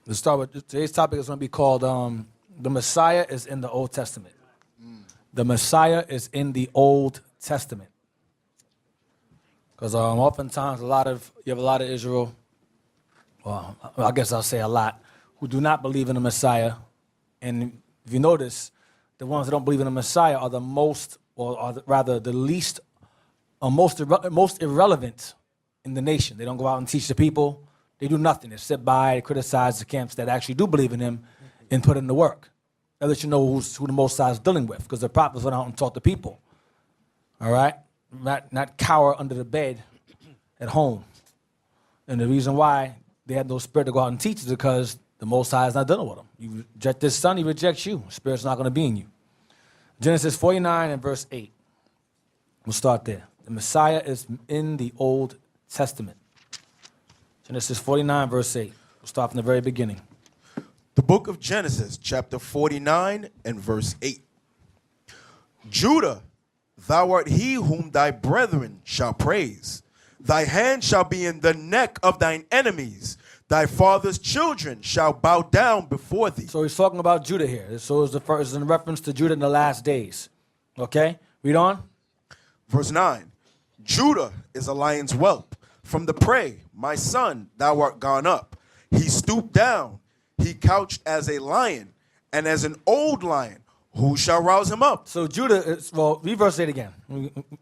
Let's start with today's topic is going to be called The Messiah is in the Old Testament. The Messiah is in the Old Testament. Because oftentimes you have a lot of Israel, well, I guess I'll say a lot, who do not believe in the Messiah. And if you notice, the ones that don't believe in the Messiah are the most, or are rather the least, most irrelevant in the nation. They don't go out and teach the people. They do nothing. They sit by, criticize the camps that actually do believe in him and put in the work. That lets you know who the Most High is dealing with, because the prophets went out and taught the people. All right? Not cower under the bed at home. And the reason why they had no spirit to go out and teach is because the Most High is not dealing with them. You reject this son, he rejects you. The spirit's not going to be in you. Genesis 49 and verse 8. We'll start there. The Messiah is in the Old Testament. Genesis 49, verse 8. We'll start from the very beginning. The book of Genesis, chapter 49 and verse 8. Judah, thou art he whom thy brethren shall praise. Thy hand shall be in the neck of thine enemies. Thy father's children shall bow down before thee. So he's talking about Judah here. So it's in reference to Judah in the last days. Okay? Read on. Verse 9. Judah is a lion's whelp. From the prey, my son, thou art gone up. He stooped down. He couched as a lion, and as an old lion, who shall rouse him up? So Judah is, well, read verse 8 again.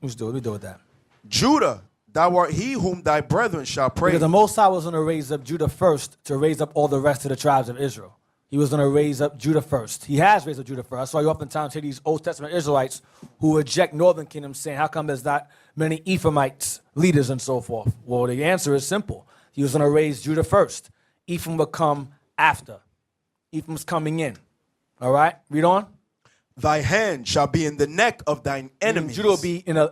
Let's do it. We do it with that. Judah, thou art he whom thy brethren shall praise. Because the Most High was going to raise up Judah first to raise up all the rest of the tribes of Israel. He was going to raise up Judah first. He has raised up Judah first. That's why you oftentimes hear these Old Testament Israelites who reject Northern Kingdom saying, how come there's not many Ephraimites, leaders, and so forth? Well, the answer is simple. He was going to raise Judah first. Ephraim will come after. Ephraim's coming in. All right? Read on. Thy hand shall be in the neck of thine enemies. Judah will be in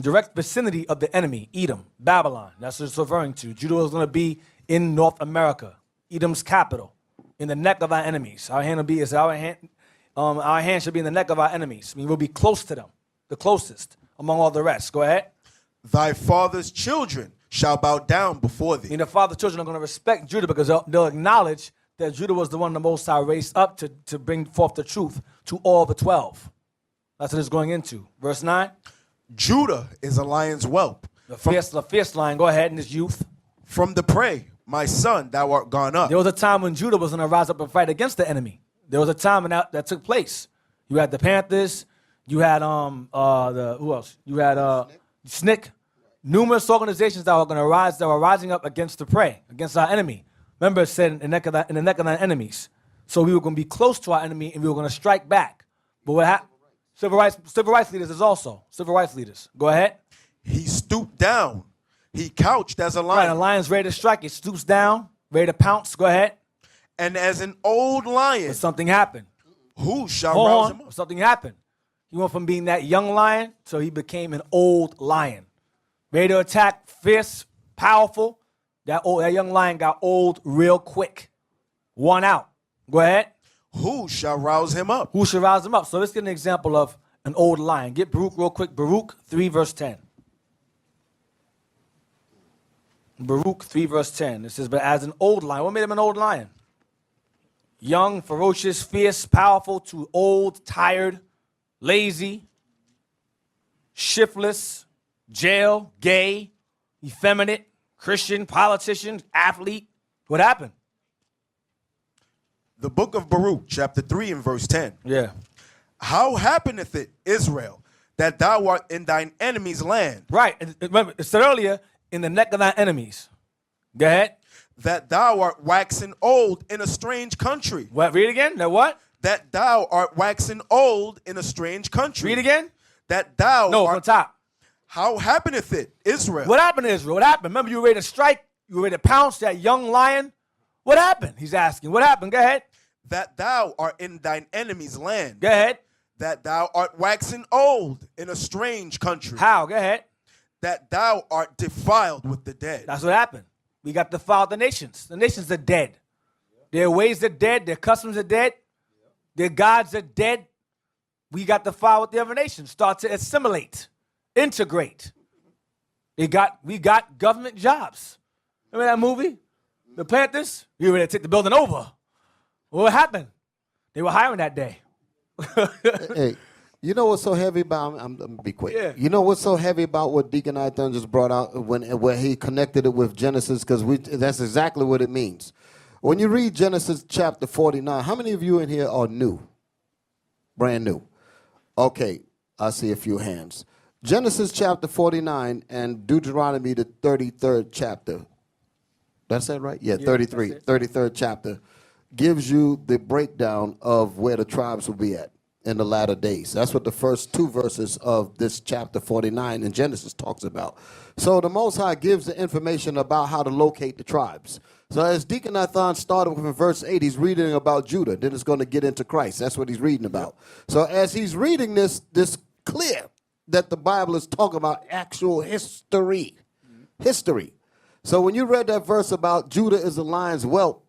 direct vicinity of the enemy, Edom, Babylon. That's what it's referring to. Judah is going to be in North America, Edom's capital, in the neck of our enemies. Our hand should be in the neck of our enemies. I mean, we'll be close to them, the closest among all the rest. Go ahead. Thy father's children shall bow down before thee. And the father's children are going to respect Judah because they'll acknowledge that Judah was the one the Most High raised up to bring forth the truth to all the 12. That's what it's going into. Verse 9. Judah is a lion's whelp. The fierce lion. Go ahead in his youth. From the prey, my son, thou art gone up. There was a time when Judah was going to rise up and fight against the enemy. There was a time when that took place. You had the Panthers. You had who else? You had SNCC. Numerous organizations that were rising up against the prey, against our enemy. Remember, it said in the neck of our enemies. So we were going to be close to our enemy and we were going to strike back. But what happened? Civil rights leaders is also civil rights leaders. Go ahead. He stooped down. He couched as a lion. Right, a lion's ready to strike. He stoops down, ready to pounce. Go ahead. And as an old lion. But something happened. Who shall rouse him up? Something happened. He went from being that young lion so he became an old lion. Ready to attack, fierce, powerful. That young lion got old real quick. One out. Go ahead. Who shall rouse him up? Who shall rouse him up? So let's get an example of an old lion. Get Baruch real quick. Baruch 3 verse 10. Baruch 3 verse 10. It says, but as an old lion. What made him an old lion? Young, ferocious, fierce, powerful to old, tired, lazy, shiftless, jail, gay, effeminate, Christian, politician, athlete. What happened? The book of Baruch, chapter 3 and verse 10. Yeah. How happeneth it, Israel, that thou art in thine enemy's land? Right. Remember, it said earlier, in the neck of thy enemies. Go ahead. That thou art waxen old in a strange country. What? Read again. That what? That thou art waxen old in a strange country. Read again. That thou No, art... from top. How happeneth it, Israel? What happened to Israel? What happened? Remember, you were ready to strike. You were ready to pounce that young lion. What happened? He's asking. What happened? Go ahead. That thou art in thine enemy's land. Go ahead. That thou art waxen old in a strange country. How? Go ahead. That thou art defiled with the dead. That's what happened. We got defiled the nations. The nations are dead. Their ways are dead. Their customs are dead. Their gods are dead. We got defiled with the other nations. Start to assimilate, integrate. We got government jobs. Remember that movie? The Panthers, you ready to take the building over. What happened? They were hiring that day. Hey, you know what's so heavy about? I'm gonna be quick. Yeah. You know what's so heavy about what Deacon Nathan just brought out where he connected it with Genesis, because that's exactly what it means. When you read Genesis chapter 49, how many of you in here are new? Brand new. Okay, I see a few hands. Genesis chapter 49 and Deuteronomy the 33rd chapter. That's that right? Yeah, 33. 33rd chapter gives you the breakdown of where the tribes will be at in the latter days. That's what the first two verses of this chapter 49 in Genesis talks about. So the Most High gives the information about how to locate the tribes. So as Deacon Nathan started with in verse 8, he's reading about Judah. Then it's going to get into Christ. That's what he's reading about. So as he's reading this clear that the Bible is talking about actual history. History. So when you read that verse about Judah is a lion's whelp,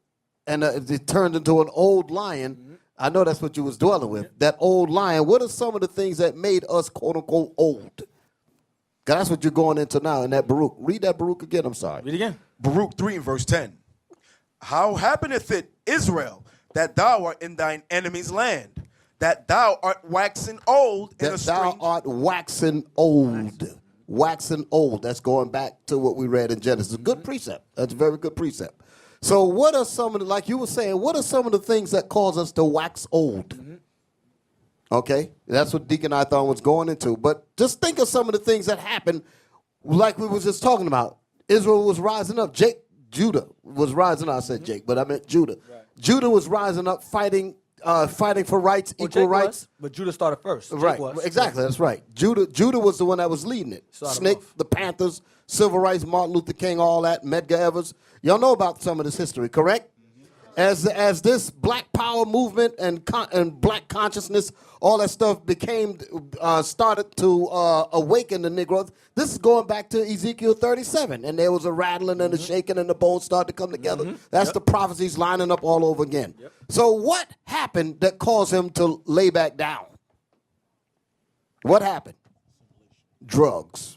and it turned into an old lion, I know that's what you was dwelling with. That old lion, what are some of the things that made us, quote-unquote, old? 'Cause that's what you're going into now in that Baruch. Read that Baruch again, I'm sorry. Read again. Baruch 3 and verse 10. How happeneth it, Israel, that thou art in thine enemy's land, that thou art waxen old in a That strange... thou art waxen old. Waxen old. That's going back to what we read in Genesis. A good precept. That's a very good precept. So what are some of the, like you were saying, what are some of the things that cause us to wax old? Okay? That's what Deacon Nathan was going into. But just think of some of the things that happened, like we was just talking about. Israel was rising up. Judah was rising up. I said Jake, but I meant Judah. Right. Judah was rising up, fighting for rights, equal Jake rights. Was, but Judah started first. Jake Right, was. exactly. That's right. Judah was the one that was leading it. Snake, the Panthers, civil rights, Martin Luther King, all that, Medgar Evers. Y'all know about some of this history, correct? As this Black Power movement and Black consciousness, all that stuff started to awaken the Negroes. This is going back to Ezekiel 37, and there was a rattling and a shaking, and the bones started to come together. That's the prophecies lining up all over again. So what happened that caused him to lay back down? What happened? Drugs.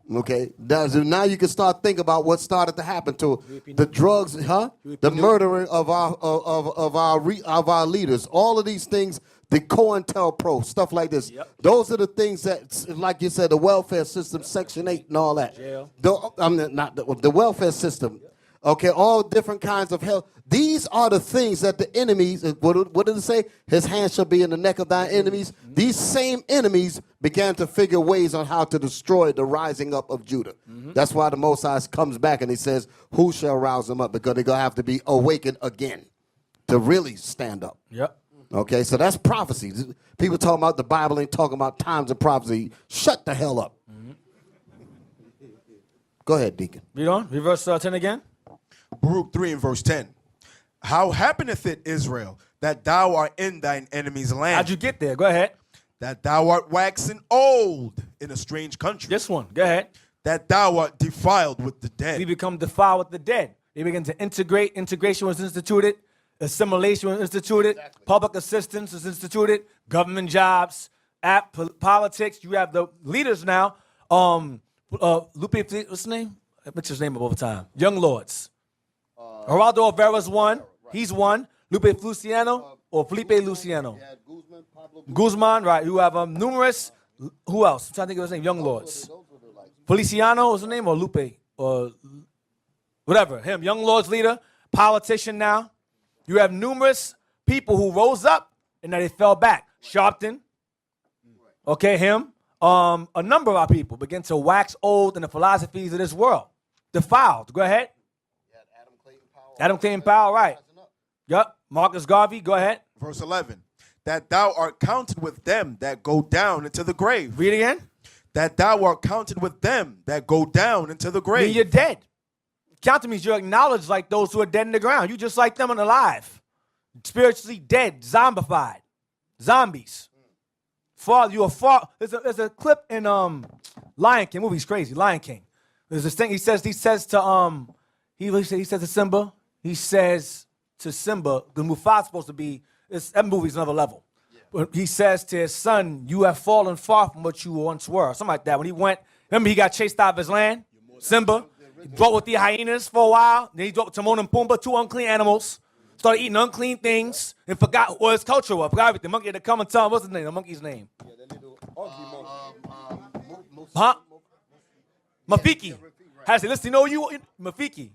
Okay, now you can start thinking about what started to happen to the drugs, the murdering of our leaders, all of these things, the COINTELPRO, stuff like this. Those are the things that, like you said, the welfare system, Section 8 and all that. The welfare system. Okay, all different kinds of health. These are the things that the enemies, what did it say? His hand shall be in the neck of thy enemies. These same enemies began to figure ways on how to destroy the rising up of Judah. That's why the Most High comes back and he says, who shall rouse them up? Because they're going to have to be awakened again to really stand up. Okay, so that's prophecy. People talking about the Bible ain't talking about times of prophecy. Shut the hell up. Go ahead, Deacon. Read on. Read verse 10 again. Baruch 3 and verse 10. How happeneth it, Israel, that thou art in thine enemy's land? How'd you get there? Go ahead. That thou art waxen old in a strange country. This one. Go ahead. That thou art defiled with the dead. We become defiled with the dead. They begin to integrate. Integration was instituted. Assimilation was instituted. Public assistance was instituted. Government jobs. Politics. You have the leaders now. Lupe, what's his name? What's his name of all time? Young Lords. Geraldo Rivera's one. He's one. Lupe Feliciano or Felipe Luciano. Guzman, right. You have numerous. Who else? I'm trying to think of his name. Young Lords. Feliciano is his name, or Lupe, or whatever. Him. Young Lords leader, politician now. You have numerous people who rose up and then they fell back. Sharpton. Okay, him. A number of our people begin to wax old in the philosophies of this world. Defiled. Go ahead. Adam Clayton Powell, right. Yep. Marcus Garvey, go ahead. Verse 11. That thou art counted with them that go down into the grave. Read again. That thou art counted with them that go down into the grave. Mean you're dead. Counted means you're acknowledged like those who are dead in the ground. You just like them and alive. Spiritually dead, zombified. Zombies. You are far. There's a clip in Lion King. Movie's crazy. Lion King. There's this thing he says to Simba. He says to Simba, because Mufasa's supposed to be, that movie's another level. Yeah. But he says to his son, you have fallen far from what you once were. Something like that. When he went, remember he got chased out of his land? Simba. He dwelt with the hyenas for a while. Then he dwelt with Timon and Pumbaa, 2 unclean animals. Started eating unclean things and forgot what his culture was. Forgot everything. The monkey had to come and tell him, what's his name? The monkey's name. Huh? Mafiki. Had to say, listen, you know who you are? Mafiki.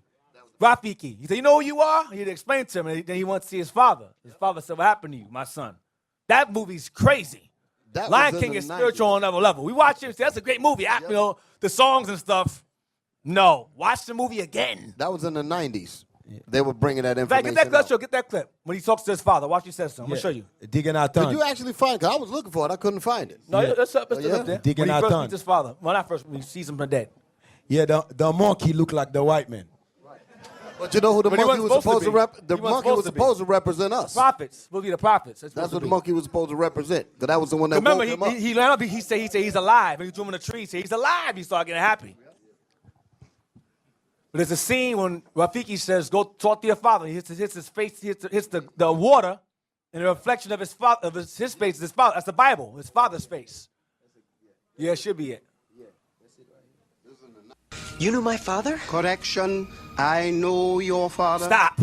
Rafiki. He said, you know who you are? He had to explain to him, and then he wanted to see his father. His father said, what happened to you, my son? That movie's crazy. Lion King is spiritual on another level. We watch it and say, that's a great movie. You know, the songs and stuff. No. Watch the movie again. That was in the 90s. They were bringing that In fact, information get that clip. When he talks to his father. Watch he says something. I'm going to show you. Digging our Did tongue. you actually find it? Because I was looking for it. I couldn't find it. No, it's up there. Digging when he our first tongue. meets his father. Well, not first, when he sees him dead. Yeah, the monkey looked like the white man. But you know who the But he monkey was wasn't supposed to supposed to rep? be. The He wasn't monkey was supposed to be. supposed to represent us. Prophets. Will be the prophets. That's what the monkey was supposed to represent. Because that was the one that Remember, woke him up. he learned up. He said he's alive. And he drew him in a tree. He said he's alive. He started getting happy. But there's a scene when Rafiki says, go talk to your father. He hits his face, he hits the water, and the reflection of his face is his father. That's the Bible, his father's face. Yeah, it should be it. You knew my father? Correction, I know your father. Stop.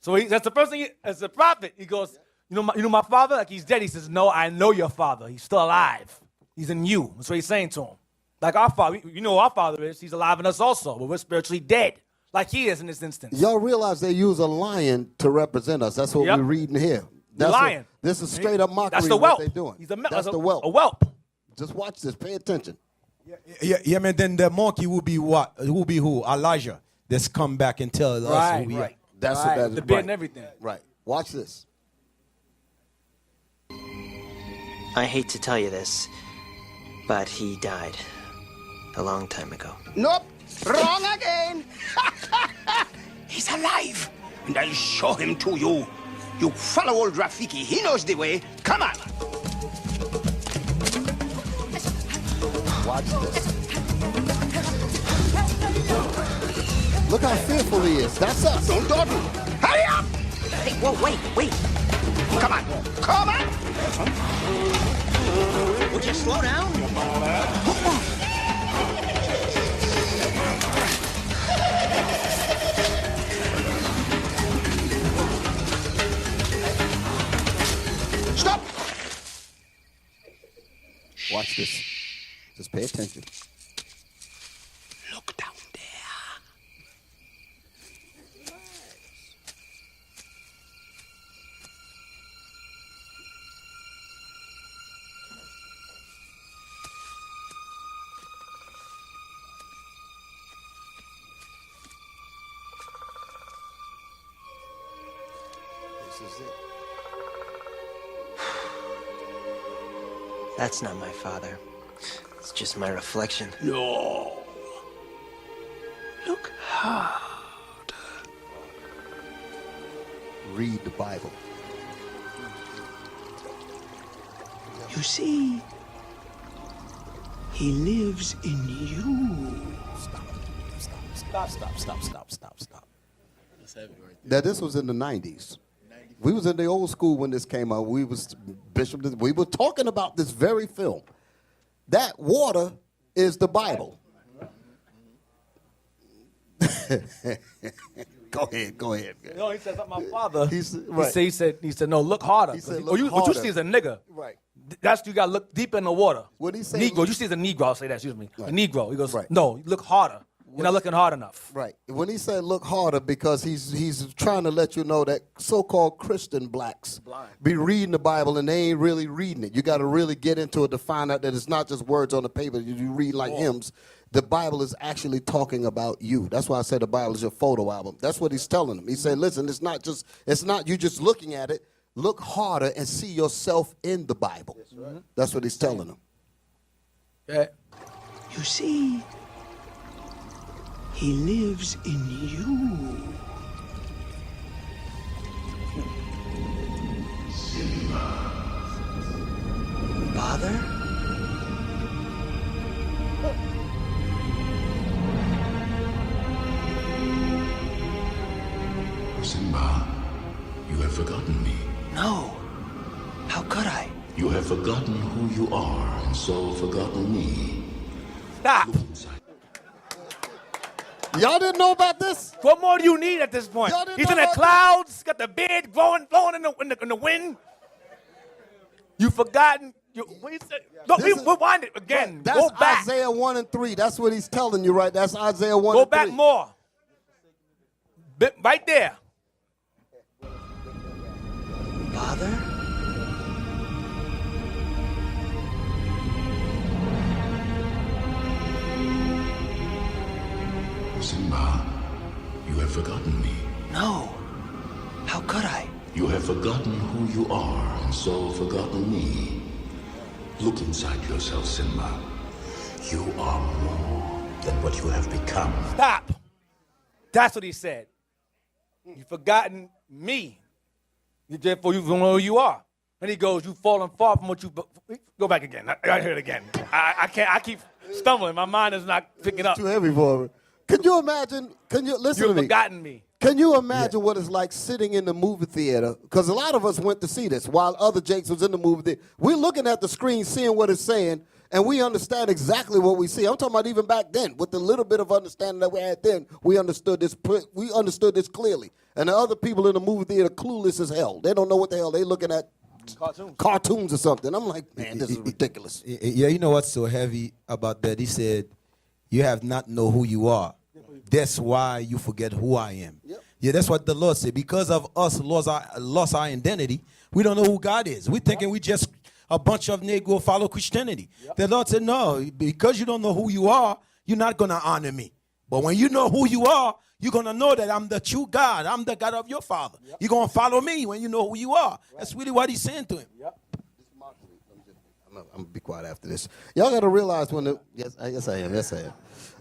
So that's the first thing, as a prophet, he goes, you know my father? Like he's dead. He says, no, I know your father. He's still alive. He's in you. That's what he's saying to him. Like our father, you know who our father is. He's alive in us also, but we're spiritually dead, like he is in this instance. Y'all realize they use a lion to represent us. That's what we're reading here. That's lion. This is straight up mockery. That's the of what whelp. they're doing. That's the whelp. A whelp. Just watch this. Pay attention. Yeah, man. Then the monkey will be what? Will be who? Elijah. That's come back and tell us who we are. That's right. what that is. The beard right. and everything. Right. Watch this. I hate to tell you this, but he died a long time ago. Nope, wrong again. He's alive, and I'll show him to you. You follow old Rafiki. He knows the way. Come on. Watch this. Look how fearful he is. That's us. Don't dawdle. Hurry up. Hey, whoa, wait. Come on. Come on. Would you slow down? Stop. Watch this. Just pay attention. Look down there. This is it. That's not my father. It's just my reflection. No. Look hard. Read the Bible. You see, he lives in you. Stop. Now, this was in the 90s. We was in the old school when this came out. We were talking about this very film. That water is the Bible. Go ahead. No, he said something about my father. He said, no, look harder. He said, what you harder. see is a nigga. Right. That's you got to look deep in the water. What he say? Negro. You see as a Negro. I'll say that. Excuse me. Right. A Negro. He goes, Right. no, you look harder. You're not looking hard enough. Right. When he said look harder, because he's trying to let you know that so-called Christian blacks be reading the Bible and they ain't really reading it. You got to really get into it to find out that it's not just words on the paper. You read like hymns. The Bible is actually talking about you. That's why I said the Bible is your photo album. That's what he's telling them. He said, listen, it's not you just looking at it. Look harder and see yourself in the Bible. That's what he's telling them. Yeah. You see, he lives in you. Father? Simba, you have forgotten me. No. How could I? You have forgotten who you are, and so forgotten me. Stop. Look inside. Y'all didn't know about this? What more do you need at this point? Y'all didn't He's know in the about clouds, got the beard blowing in the wind. You forgotten. What you said? Don't rewind it again. That's Go back. Isaiah 1 and 3. That's what he's telling you, right? That's Isaiah 1 Go and 3. back more. Right there. Father? Simba, you have forgotten me. No. How could I? You have forgotten who you are, and so forgotten me. Look inside yourself, Simba. You are more than what you have become. Stop. That's what he said. You've forgotten me. Therefore, you don't know who you are. And he goes, you've fallen far from what you... Go back again. I hear it again. I can't. I keep stumbling. My mind is not picking up. Too heavy for me. Can you imagine? Can you listen You've to me? forgotten me. Can you imagine what it's like sitting in the movie theater? Because a lot of us went to see this while other Jakes was in the movie theater. We're looking at the screen, seeing what it's saying, and we understand exactly what we see. I'm talking about even back then, with the little bit of understanding that we had then, we understood this. We understood this clearly. And the other people in the movie theater clueless as hell. They don't know what the hell they're looking at. Cartoons or something. I'm like, man, this is ridiculous. Yeah, you know what's so heavy about that? He said, you have not know who you are. That's why you forget who I am. Yep. Yeah, that's what the Lord said. Because of us lost our identity, we don't know who God is. We're thinking we just a bunch of Negro follow Christianity. Yep. The Lord said, no, because you don't know who you are, you're not going to honor me. But when you know who you are, you're going to know that I'm the true God. I'm the God of your father. Yep. You're going to follow me when you know who you are. Right. That's really what he's saying to him. Yep. I'm going to be quiet after this. Y'all got to realize when the... Yes, I am. Yes, I am.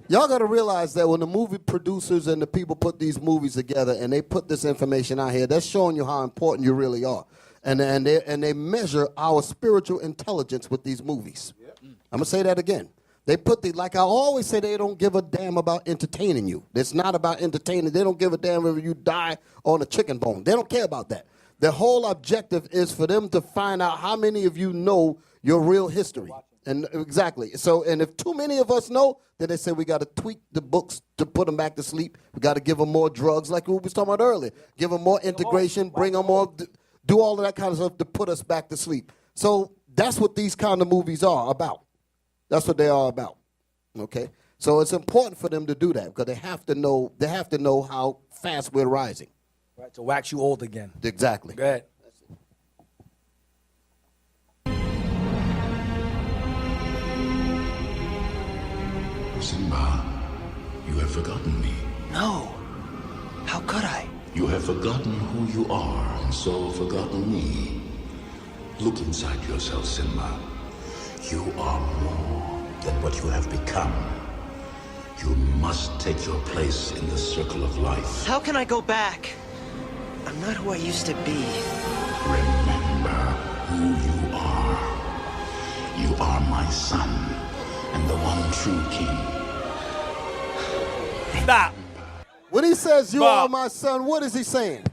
Y'all got to realize that when the movie producers and the people put these movies together and they put this information out here, that's showing you how important you really are. And they measure our spiritual intelligence with these movies. Yep. I'm going to say that again. They put like I always say, they don't give a damn about entertaining you. It's not about entertaining. They don't give a damn if you die on a chicken bone. They don't care about that. The whole objective is for them to find out how many of you know your real history. And exactly. So, and if too many of us know, then they say we got to tweak the books to put them back to sleep. We got to give them more drugs, like we was talking about earlier. Give them more integration, bring them more, do all of that kind of stuff to put us back to sleep. So that's what these kind of movies are about. That's what they are about. Okay. So it's important for them to do that because they have to know. They have to know how fast we're rising. Right. To wax you old again. Exactly. Go ahead. Simba, you have forgotten me. No. How could I? You have forgotten who you are, and so forgotten me. Look inside yourself, Simba. You are more than what you have become. You must take your place in the circle of life. How can I go back? I'm not who I used to be. Remember who you are. You are my son, and the one true king. Stop. When he says you Bob. are my son, what is he saying?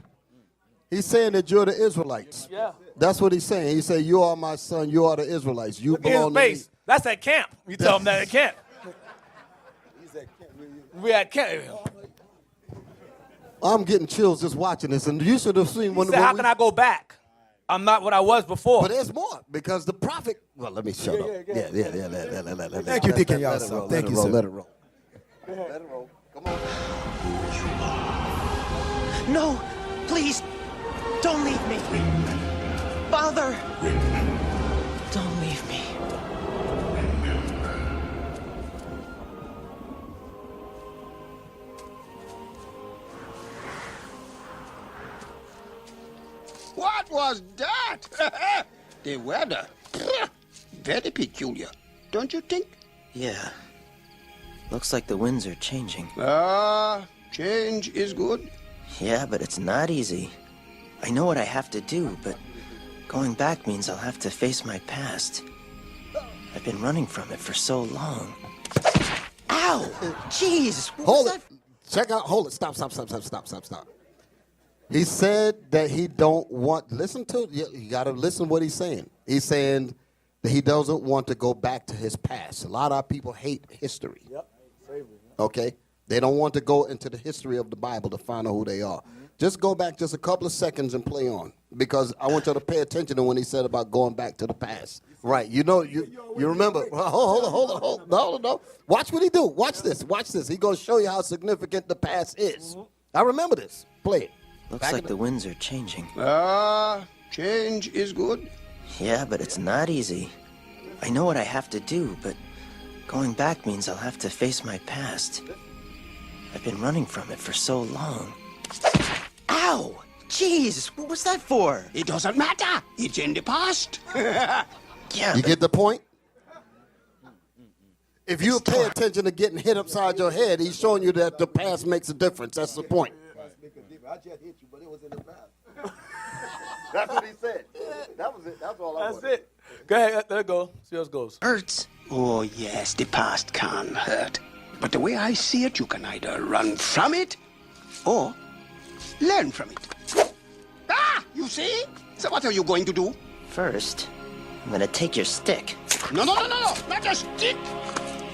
He's saying that you're the Israelites. Yeah. That's what he's saying. He said, you are my son, you are the Israelites. You Look at belong his to me. face. That's at camp. You tell him that at camp. We at camp. I'm getting chills just watching this, and you should have seen when. He said, how can I go back? I'm not what I was before. But there's more because the prophet. Well, let me shut up. Yeah. Thank you, Deacon Yasa. Thank you, sir. Let it roll. Let it roll. Come on. No, please, don't leave me. Father, don't leave me. What was that? The weather. Very peculiar, don't you think? Yeah. Looks like the winds are changing. Change is good. Yeah, but it's not easy. I know what I have to do, but going back means I'll have to face my past. I've been running from it for so long. Ow! Jeez! Hold it. Check out. Hold it. Stop. He said that he don't want. Listen to. You got to listen what he's saying. He's saying that he doesn't want to go back to his past. A lot of our people hate history. Yep. Okay. They don't want to go into the history of the Bible to find out who they are. Just go back just a couple of seconds and play on, because I want you to pay attention to when he said about going back to the past. Right, you know, you remember. Hold on. No. Watch what he do. Watch this. He gonna show you how significant the past is. I remember this. Play it. Looks like the winds are changing. Change is good. Yeah, but it's not easy. I know what I have to do, but going back means I'll have to face my past. I've been running from it for so long. Ow! Jeez, what was that for? It doesn't matter. It's in the past. Yeah, You but get the point? If you pay attention to getting hit upside your head, he's showing you that the past makes a difference. That's the point. I just hit you, but it was in the past. That's what he said. That was it. That's all I wanted. That's it. Go ahead, let it go. See how it goes. hurts. Oh, yes, the past can hurt. But the way I see it, you can either run from it or learn from it. Ah, you see? So what are you going to do? First, I'm gonna take your stick. No, not a stick.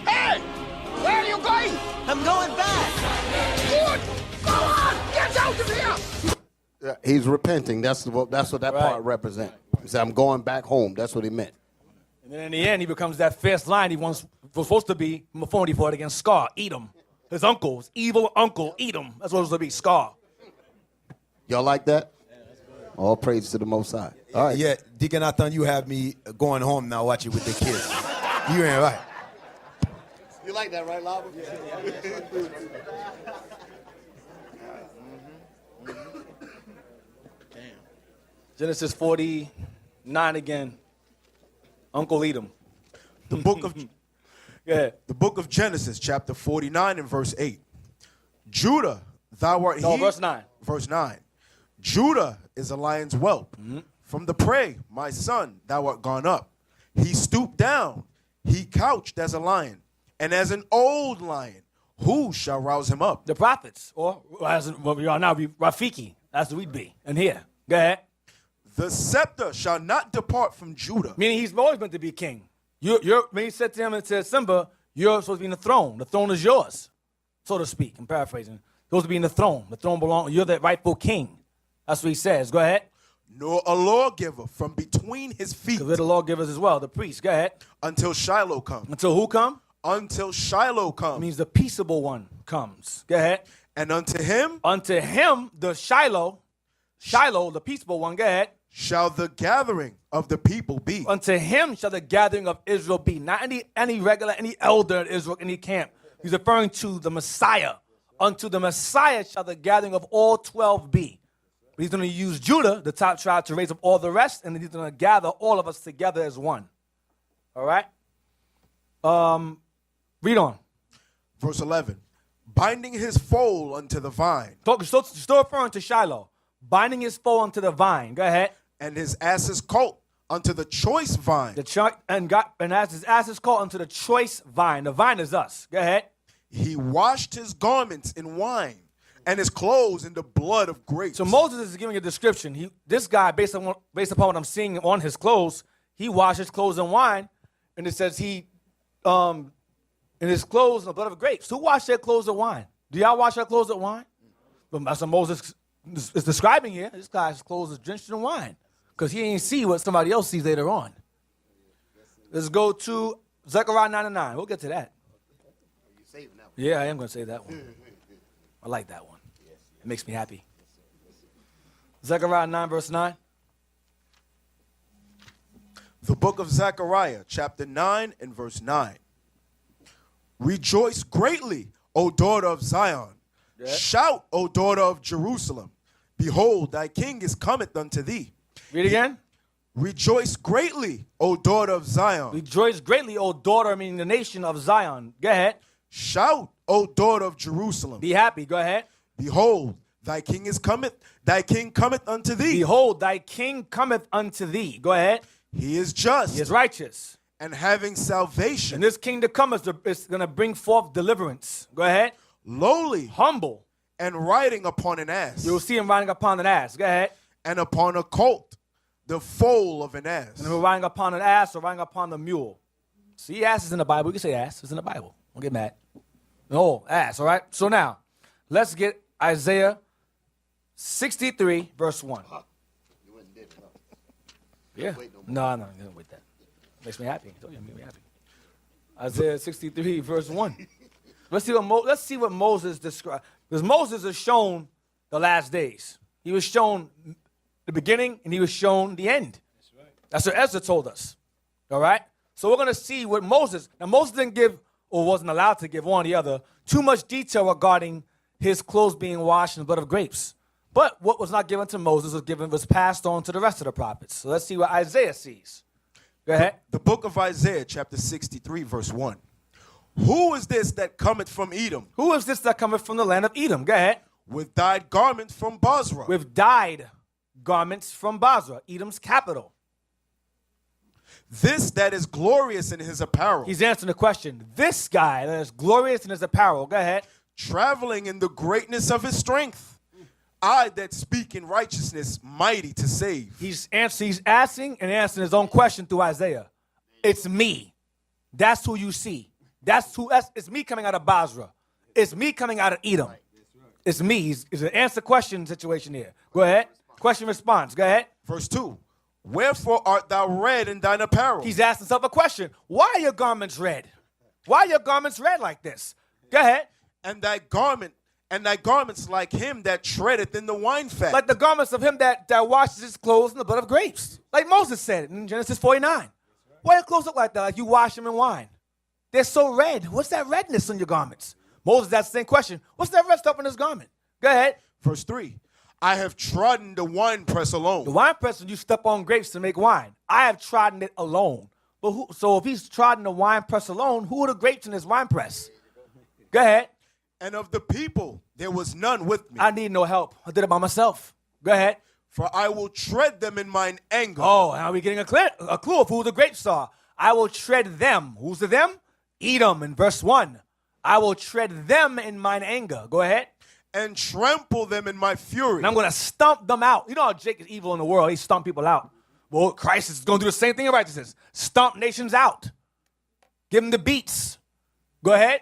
Hey, where are you going? I'm going back! Good. Go on, get out of here. Yeah, he's repenting. That's what that part represents. He said, I'm going back home. That's what he meant. And then in the end, he becomes that fierce lion he once was supposed to be before he fought against Scar. Edom. His uncle, his evil uncle, Edom. That's what it was supposed to be, Scar. Y'all like that? All praise to the Most High. All right. Yeah, Deacon Nathan, you have me going home now watching with the kids. You ain't right. You like that, right, Lava? Genesis 49 again. Uncle Edom. The book of Go ahead. the book of Genesis, chapter 49 and verse 8. Judah, thou art No, he. verse 9. Verse 9. Judah is a lion's whelp. From the prey, my son, thou art gone up. He stooped down. He couched as a lion. And as an old lion, who shall rouse him up? The prophets, or as what we are now, Rafiki. That's what we'd be. And here, go ahead. The scepter shall not depart from Judah. Meaning he's always meant to be king. When he said to him and said, Simba, you're supposed to be in the throne. The throne is yours, so to speak. I'm paraphrasing. You're supposed to be in the throne. The throne belongs, you're the rightful king. That's what he says. Go ahead. Nor a lawgiver from between his feet. Because we're the lawgivers as well, the priests. Go ahead. Until Shiloh come. Until who come? Until Shiloh come. Means the peaceable one comes. Go ahead. And unto him the Shiloh, the peaceable one, go ahead. shall the gathering of the people be. Unto him shall the gathering of Israel be. Not any regular, any elder in Israel, any camp. He's referring to the Messiah. Unto the Messiah shall the gathering of all 12 be. But he's going to use Judah, the top tribe, to raise up all the rest, and then he's going to gather all of us together as one. All right? Read on. Verse 11. Binding his foal unto the vine. Still referring to Shiloh. Binding his foal unto the vine. Go ahead. And his ass's colt unto the choice vine. And as his ass is called unto the choice vine. The vine is us. Go ahead. He washed his garments in wine, and his clothes in the blood of grapes. So Moses is giving a description. This guy, based upon what I'm seeing on his clothes, he washed his clothes in wine, and it says he, in his clothes in the blood of grapes. Who washed their clothes in wine? Do y'all wash your clothes in wine? But that's what Moses is describing here. This guy's clothes is drenched in wine because he ain't see what somebody else sees later on. Let's go to Zechariah 9:9. We'll get to that. Yeah, I am going to say that one. I like that one. It makes me happy. Zechariah 9, verse 9. The book of Zechariah, chapter 9 and verse 9. Rejoice greatly, O daughter of Zion. Yeah. Shout, O daughter of Jerusalem. Behold, thy king is cometh unto thee. Read again. Rejoice greatly, O daughter of Zion. Rejoice greatly, O daughter, meaning the nation of Zion. Go ahead. Shout, O daughter of Jerusalem. Be happy. Go ahead. Behold, thy king is cometh. Thy king cometh unto thee. Behold, thy king cometh unto thee. Go ahead. He is just. He is righteous. And having salvation. And this king to come is going to bring forth deliverance. Go ahead. Lowly. Humble. And riding upon an ass. You'll see him riding upon an ass. Go ahead. And upon a colt, the foal of an ass. And we're riding upon an ass or riding upon the mule. See, ass is in the Bible. You can say ass. It's in the Bible. Don't get mad. No, ass, all right? So now, let's get Isaiah 63, verse 1. Yeah. No, you don't wait that. Makes me happy. I told you, it makes me happy. Isaiah 63, verse 1. Let's see what Moses described. Because Moses is shown the last days. He was shown the beginning and he was shown the end. That's right. That's what Ezra told us. All right? So we're going to see what Moses, now Moses didn't give, or wasn't allowed to give one or the other, too much detail regarding his clothes being washed in the blood of grapes. But what was not given to Moses was passed on to the rest of the prophets. So let's see what Isaiah sees. Go ahead. The book of Isaiah, chapter 63, verse 1. Who is this that cometh from Edom? Who is this that cometh from the land of Edom? Go ahead. With dyed garments from Bozrah. With dyed garments from Bozrah, Edom's capital. This that is glorious in his apparel. He's answering the question. This guy that is glorious in his apparel. Go ahead. Traveling in the greatness of his strength. I that speak in righteousness, mighty to save. He's asking and answering his own question through Isaiah. It's me. That's who you see. It's me coming out of Bozrah. It's me coming out of Edom. It's me. It's an answer question situation here. Go ahead. Question response. Go ahead. Verse 2. Wherefore art thou red in thine apparel? He's asking himself a question. Why are your garments red? Why are your garments red like this? Go ahead. And thy garments like him that treadeth in the wine fat. Like the garments of him that washes his clothes in the blood of grapes. Like Moses said in Genesis 49. Why your clothes look like that? Like you wash them in wine. They're so red. What's that redness on your garments? Moses asked the same question. What's that red stuff in his garment? Go ahead. Verse 3. I have trodden the winepress alone. The winepress, when you step on grapes to make wine. I have trodden it alone. But so if he's trodden the winepress alone, who are the grapes in his winepress? Go ahead. And of the people, there was none with me. I need no help. I did it by myself. Go ahead. For I will tread them in mine anger. Oh, now we're getting a clue of who the grapes are. I will tread them. Who's the them? Edom in verse 1. I will tread them in mine anger. Go ahead. And trample them in my fury. And I'm going to stomp them out. You know how Jake is evil in the world. He stomp people out. Well, Christ is going to do the same thing in righteousness. Stomp nations out. Give them the beats. Go ahead.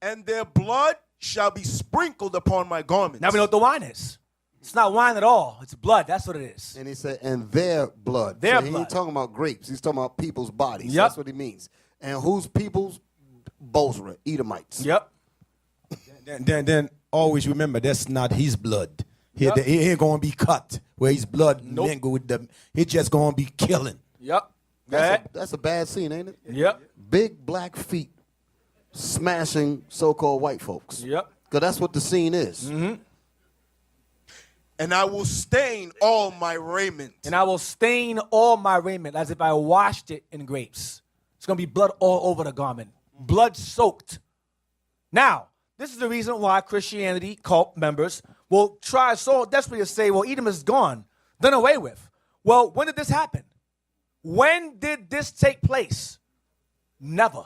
And their blood shall be sprinkled upon my garments. Now we know what the wine is. It's not wine at all. It's blood. That's what it is. And he said, and their blood. Their so he blood. ain't talking about grapes. He's talking about people's bodies. Yep. That's what he means. And whose people's? Bozrah, Edomites. Yep. Then always remember that's not his blood. He ain't gonna be cut where his blood mingle with them. He just gonna be killing. Yep. Go ahead. That's a bad scene, ain't it? Yep. Big black feet smashing so-called white folks. Yep. Because that's what the scene is. Mm-hmm. And I will stain all my raiment. And I will stain all my raiment as if I washed it in grapes. It's going to be blood all over the garment. Blood soaked. Now, this is the reason why Christianity cult members will try so desperately to say, well, Edom is gone, done away with. Well, when did this happen? When did this take place? Never.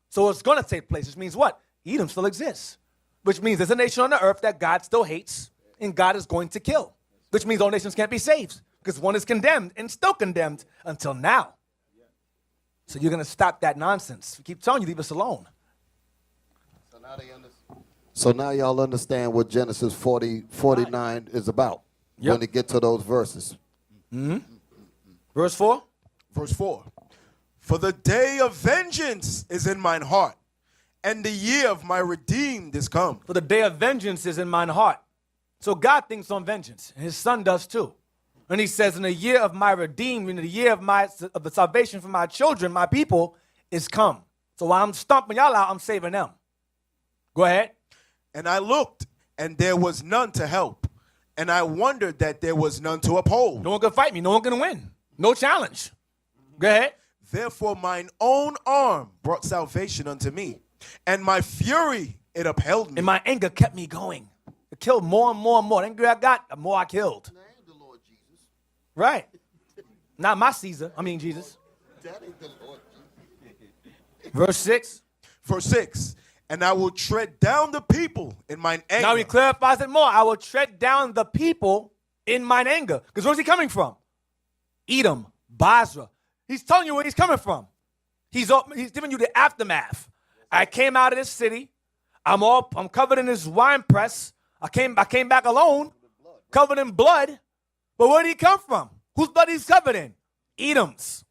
So it's going to take place, which means what? Edom still exists. Which means there's a nation on the earth that God still hates and God is going to kill. Which means all nations can't be saved because one is condemned and still condemned until now. So you're going to stop that nonsense. We keep telling you, leave us alone. So now y'all understand what Genesis 49 is about when they get to those verses. Mm-hmm. Verse 4? Verse 4. For the day of vengeance is in mine heart, and the year of my redeemed is come. For the day of vengeance is in mine heart. So God thinks on vengeance, and his son does too. And he says, in the year of my redeemed, in the year of the salvation for my children, my people, is come. So while I'm stomping y'all out, I'm saving them. Go ahead. And I looked, and there was none to help. And I wondered that there was none to uphold. No one can fight me. No one can win. No challenge. Go ahead. Therefore mine own arm brought salvation unto me, and my fury it upheld me. And my anger kept me going. It killed more and more and more. The angry I got, the more I killed. That ain't the Lord Jesus. Right. Not my Caesar. I mean Jesus. That ain't the Lord Jesus. Verse 6. Verse 6. And I will tread down the people in mine anger. Now he clarifies it more. I will tread down the people in mine anger. Because where's he coming from? Edom, Bozrah. He's telling you where he's coming from. He's giving you the aftermath. I came out of this city. I'm covered in this wine press. I came back alone, covered in blood. But where did he come from? Whose blood he's covered in? Edom's.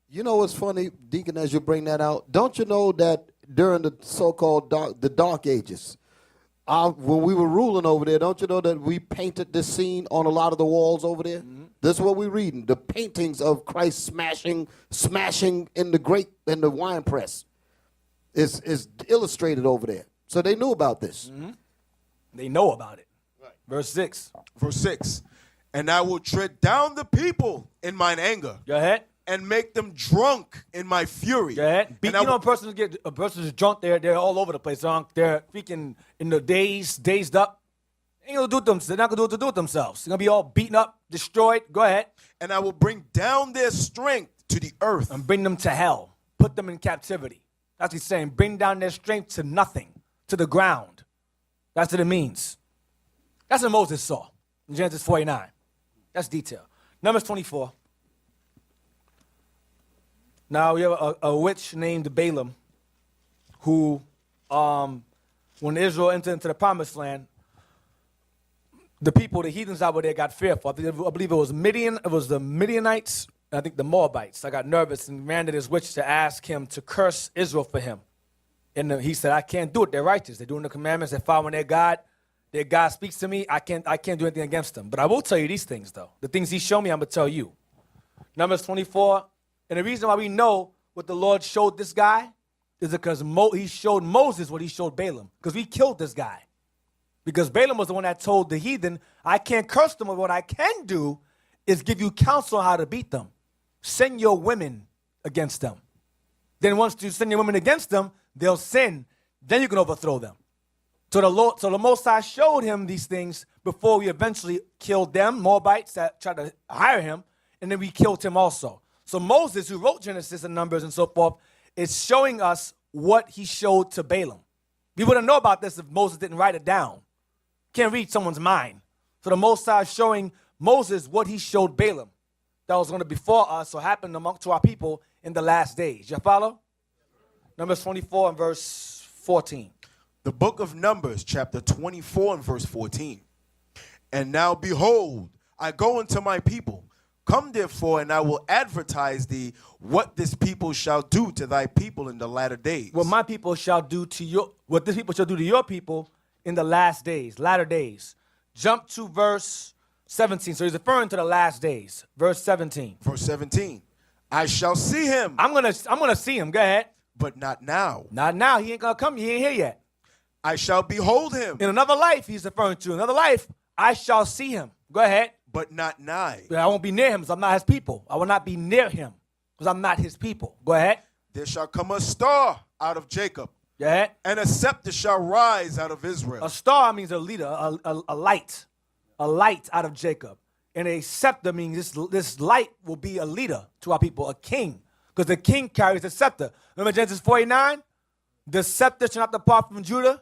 You know what's funny, Deacon, as you bring that out? Don't you know that during the so-called dark ages, when we were ruling over there, don't you know that we painted this scene on a lot of the walls over there? Mm-hmm. This is what we're reading. The paintings of Christ smashing in the wine press is illustrated over there. So they knew about this. Mm-hmm. They know about it. Right. Verse 6. Verse 6. And I will tread down the people in mine anger. Go ahead. And make them drunk in my fury. Go ahead. A person is drunk, they're all over the place. They're freaking in the dazed up. They're not gonna do it to themselves. They're gonna be all beaten up, destroyed. Go ahead. And I will bring down their strength to the earth. And bring them to hell. Put them in captivity. That's what he's saying. Bring down their strength to nothing, to the ground. That's what it means. That's what Moses saw in Genesis 49. That's detail. Numbers 24. Now we have a witch named Balaam who, when Israel entered into the promised land, the people, the heathens out there got fearful. I believe it was the Midianites, and I think the Moabites. I got nervous and ran to this witch to ask him to curse Israel for him. And he said, I can't do it. They're righteous. They're doing the commandments. They're following their God. Their God speaks to me. I can't do anything against them. But I will tell you these things, though. The things he showed me, I'm going to tell you. Numbers 24. And the reason why we know what the Lord showed this guy is because he showed Moses what he showed Balaam. Because we killed this guy. Because Balaam was the one that told the heathen, I can't curse them, but what I can do is give you counsel on how to beat them. Send your women against them. Then once you send your women against them, they'll sin. Then you can overthrow them. So the Most High showed him these things before we eventually killed them, Moabites that tried to hire him, and then we killed him also. So Moses, who wrote Genesis and Numbers and so forth, is showing us what he showed to Balaam. We wouldn't know about this if Moses didn't write it down. Can't read someone's mind. So the Most High is showing Moses what he showed Balaam. That was going to be before us or happen to our people in the last days. You follow? Numbers 24 and verse 14. The book of Numbers, chapter 24 and verse 14. And now behold, I go unto my people. Come therefore, and I will advertise thee what this people shall do to thy people in the latter days. What my people shall do to what this people shall do to your people in the last days, latter days. Jump to verse 17. So he's referring to the last days. Verse 17. Verse 17. I shall see him. I'm gonna see him. Go ahead. But not now. Not now. He ain't gonna come. He ain't here yet. I shall behold him. In another life, he's referring to. Another life, I shall see him. Go ahead. But not nigh. But I won't be near him because I'm not his people. I will not be near him because I'm not his people. Go ahead. There shall come a star out of Jacob. Go ahead. And a scepter shall rise out of Israel. A star means a leader, a light. A light out of Jacob. And a scepter means this light will be a leader to our people, a king. Because the king carries the scepter. Remember Genesis 49? The scepter shall not depart from Judah.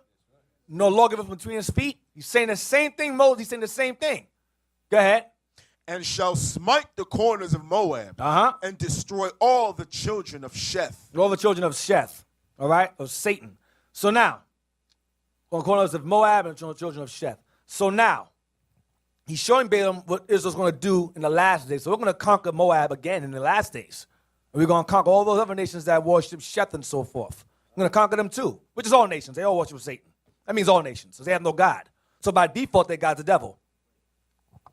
No lawgiver from between his feet. He's saying the same thing, Moses. He's saying the same thing. Go ahead. And shall smite the corners of Moab. And destroy all the children of Sheth. All the children of Sheth. All right? Of Satan. So now, on the corners of Moab and the children of Sheth. So now, he's showing Balaam what Israel's going to do in the last days. So we're going to conquer Moab again in the last days. And we're going to conquer all those other nations that worship Sheth and so forth. We're going to conquer them too, which is all nations. They all worship Satan. That means all nations, because they have no God. So by default, they're God's the devil.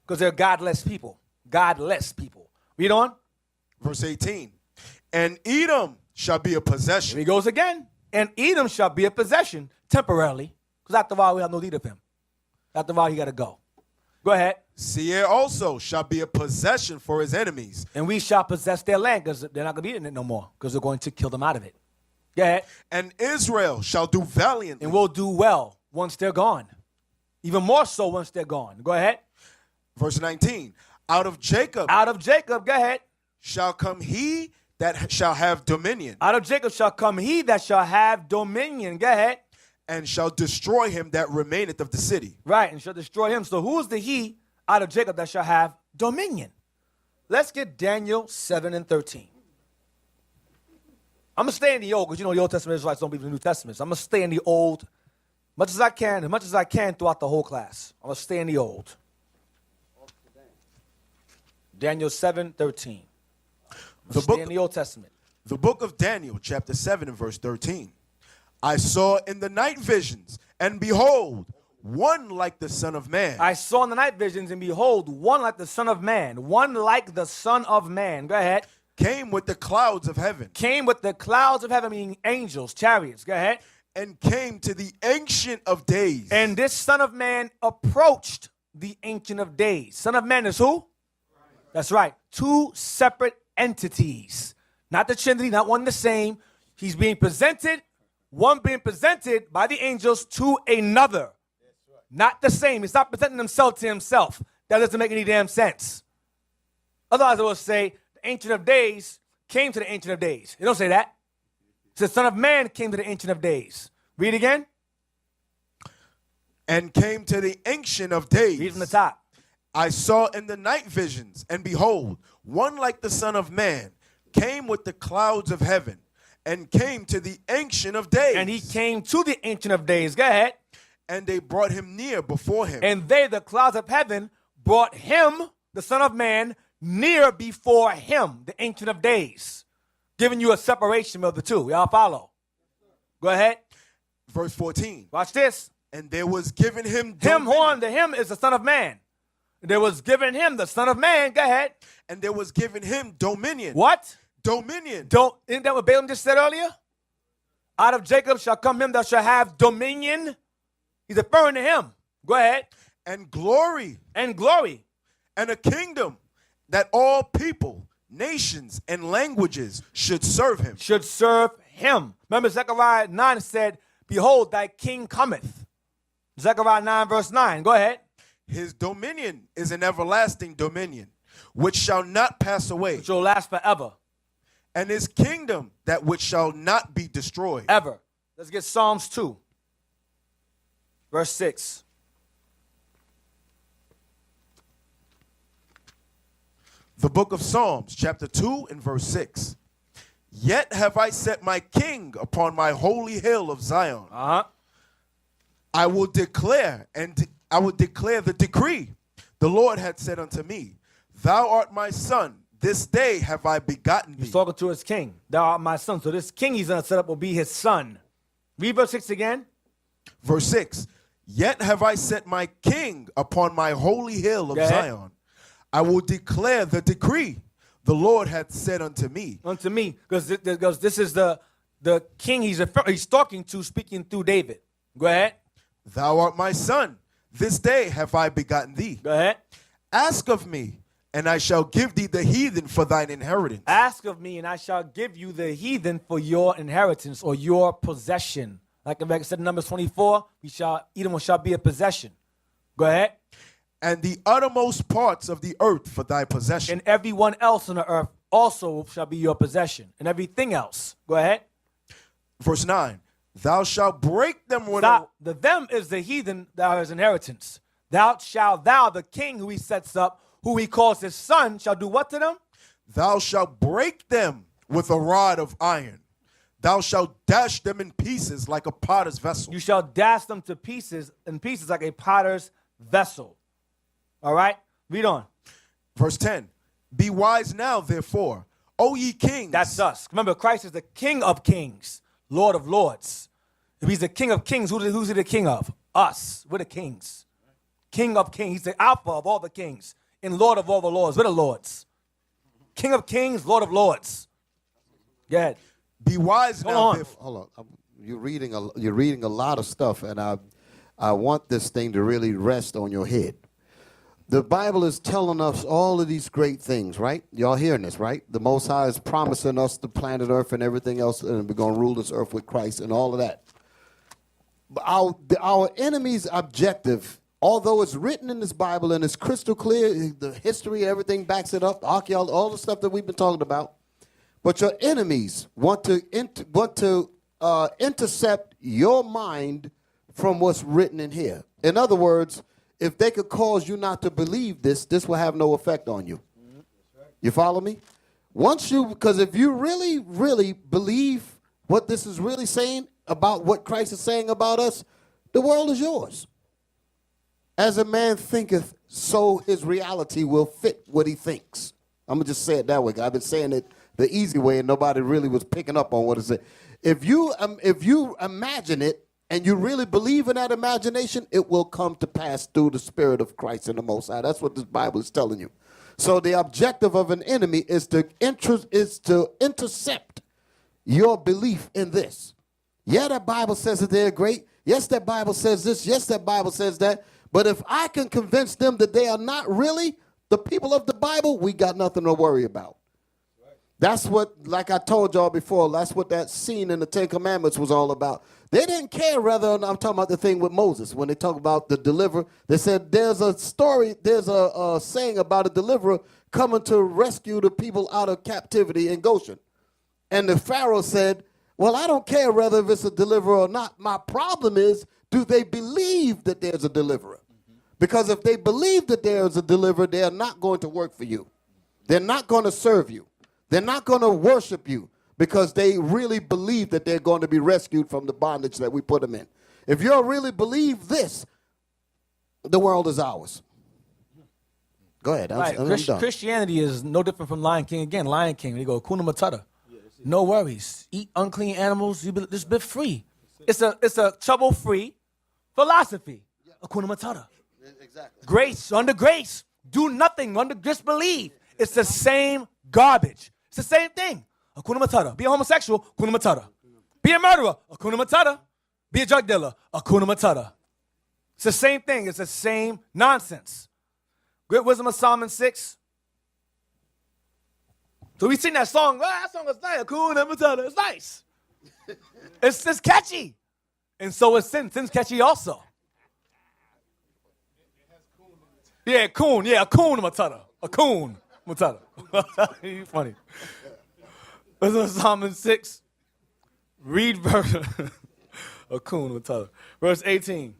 Because they're godless people. Godless people. Read on. Verse 18. And Edom shall be a possession. Here he goes again. And Edom shall be a possession temporarily. Because after a while, we have no need of him. After a while, he got to go. Go ahead. Seir also shall be a possession for his enemies. And we shall possess their land because they're not going to be in it no more. Because we're going to kill them out of it. Go ahead. And Israel shall do valiantly. And we'll do well once they're gone. Even more so once they're gone. Go ahead. Verse 19. Out of Jacob. Out of Jacob. Go ahead. Shall come he that shall have dominion. Out of Jacob shall come he that shall have dominion. Go ahead. And shall destroy him that remaineth of the city. Right, and shall destroy him. So who is the he out of Jacob that shall have dominion? Let's get Daniel 7 and 13. I'm going to stay in the old, because you know the Old Testament Israelites don't believe in the New Testament. So I'm going to stay in the old much as I can throughout the whole class. I'm going to stay in the old. Daniel 7:13. Stay in the Old Testament. The book of Daniel, chapter 7 and verse 13. I saw in the night visions, and behold, one like the Son of Man. I saw in the night visions, and behold, one like the Son of Man. One like the Son of Man. Go ahead. Came with the clouds of heaven. Came with the clouds of heaven, meaning angels, chariots. Go ahead. And came to the Ancient of Days. And this Son of Man approached the Ancient of Days. Son of Man is who? That's right. Two separate entities. Not the Trinity, not one the same. He's being presented, one being presented by the angels to another. Not the same. He's not presenting himself to himself. That doesn't make any damn sense. Otherwise, it will say, the Ancient of Days came to the Ancient of Days. It don't say that. It says, Son of Man came to the Ancient of Days. Read again. And came to the Ancient of Days. Read from the top. I saw in the night visions, and behold, one like the Son of Man came with the clouds of heaven, and came to the Ancient of Days. And he came to the Ancient of Days. Go ahead. And they brought him near before him. And they, the clouds of heaven, brought him, the Son of Man, near before him, the Ancient of Days. Giving you a separation of the two. Y'all follow? Go ahead. Verse 14. Watch this. And there was given him Him, dominion. horn, the him is the Son of Man. There was given him the Son of Man. Go ahead. And there was given him dominion. What? Dominion. Isn't that what Balaam just said earlier? Out of Jacob shall come him that shall have dominion. He's referring to him. Go ahead. And glory. And glory. And a kingdom that all people, nations, and languages should serve him. Should serve him. Remember Zechariah 9 said, behold, thy king cometh. Zechariah 9 verse 9. Go ahead. His dominion is an everlasting dominion, which shall not pass away. Which will last forever. And his kingdom that which shall not be destroyed. Ever. Let's get Psalms 2. Verse 6. The book of Psalms, chapter 2 and verse 6. Yet have I set my king upon my holy hill of Zion. I will declare the decree. The Lord had said unto me, thou art my son. This day have I begotten thee. He's talking to his king. Thou art my son. So this king he's going to set up will be his son. Read verse 6 again. Verse 6. Yet have I set my king upon my holy hill of Zion. I will declare the decree. The Lord hath said unto me. Unto me. Because this is the king he's talking to, speaking through David. Go ahead. Thou art my son. This day have I begotten thee. Go ahead. Ask of me, and I shall give thee the heathen for thine inheritance. Ask of me, and I shall give you the heathen for your inheritance or your possession. Like I said in Numbers 24, Edom shall be a possession. Go ahead. And the uttermost parts of the earth for thy possession. And everyone else on the earth also shall be your possession. And everything else. Go ahead. Verse 9. Thou shalt break them with the them is the heathen, thou his inheritance. Thou, the king who he sets up, who he calls his son, shall do what to them? Thou shalt break them with a rod of iron. Thou shalt dash them in pieces like a potter's vessel. You shall dash them to pieces like a potter's vessel. All right? Read on. Verse 10. Be wise now, therefore, O ye kings. That's us. Remember, Christ is the King of kings, Lord of lords. If he's the King of kings, who's he the king of? Us. We're the kings. King of kings. He's the Alpha of all the kings and Lord of all the lords. We're the lords. King of kings, Lord of lords. Go ahead. Be wise now. Hold on. You're reading a lot of stuff, and I want this thing to really rest on your head. The Bible is telling us all of these great things, right? Y'all hearing this, right? The Most High is promising us the planet Earth and everything else, and we're going to rule this earth with Christ and all of that. But our enemy's objective, although it's written in this Bible and it's crystal clear, the history, everything backs it up, the archaeology, all the stuff that we've been talking about, but your enemies want to intercept your mind from what's written in here. In other words, if they could cause you not to believe this, this will have no effect on you. You follow me? Because if you really, really believe what this is really saying about what Christ is saying about us, the world is yours. As a man thinketh, so his reality will fit what he thinks. I'm going to just say it that way. I've been saying it the easy way, and nobody really was picking up on what it said. If you imagine it, and you really believe in that imagination, it will come to pass through the Spirit of Christ and the Most High. That's what this Bible is telling you. So the objective of an enemy is to intercept your belief in this. Yeah, that Bible says that they're great. Yes, that Bible says this. Yes, that Bible says that. But if I can convince them that they are not really the people of the Bible, we got nothing to worry about. That's what, like I told y'all before, that's what that scene in the Ten Commandments was all about. They didn't care whether, I'm talking about the thing with Moses, when they talk about the deliverer. They said there's a story, there's a saying about a deliverer coming to rescue the people out of captivity in Goshen. And the Pharaoh said, well, I don't care whether if it's a deliverer or not. My problem is, do they believe that there's a deliverer? Because if they believe that there is a deliverer, they are not going to work for you. They're not going to serve you. They're not going to worship you because they really believe that they're going to be rescued from the bondage that we put them in. If you really believe this, the world is ours. Go ahead. I'm done. Christianity is no different from Lion King. Again, Lion King, they go, Hakuna Matata. No worries. Eat unclean animals. Just be free. It's a trouble-free philosophy. Hakuna Matata. Exactly. Grace, under grace. Do nothing, under just believe. It's the same garbage. It's the same thing. Hakuna Matata. Be a homosexual, Hakuna Matata. Be a murderer, Hakuna Matata. Be a drug dealer, Hakuna Matata. It's the same thing. It's the same nonsense. Great Wisdom of Solomon 6. So we sing that song. That song is nice. Hakuna Matata. It's nice. It's just catchy. And so is sin. Sin's catchy also. Yeah, coon. Yeah, Hakuna Matata. A coon Matata. You funny. Wisdom of Solomon 6. Read verse. Hakuna Matata. Verse 18.